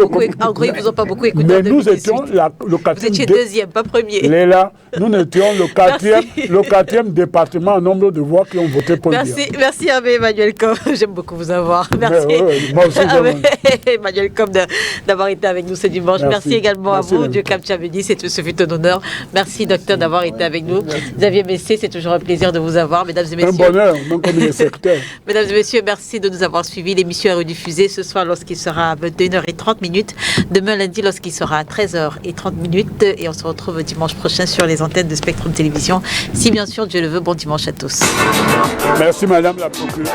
beaucoup écouté. Mais nous étions le quatrième. Vous étiez deuxième, pas premier. Léla, nous étions le quatrième département en nombre de voix qui ont voté Paul Biya. Merci Abbé Emmanuel Com, j'aime beaucoup vous avoir. Merci moi aussi, Emmanuel Com d'avoir été avec nous ce dimanche. Merci également à vous, Dieu Cap Chabedi, ce fut un honneur. Merci docteur d'avoir été avec nous. Xavier Messé, c'est toujours un plaisir de vous avoir, mesdames et messieurs. Un bonheur, même comme il est secrétaire. Mesdames et messieurs, merci de nous avoir suivis. L'émission est rediffusée ce soir lorsqu'il sera à 21h30. Demain lundi lorsqu'il sera à 13h30. Et on se retrouve dimanche prochain sur les antennes de Spectrum Télévision. Si bien sûr Dieu le veut, bon dimanche à tous. Merci madame la procureure.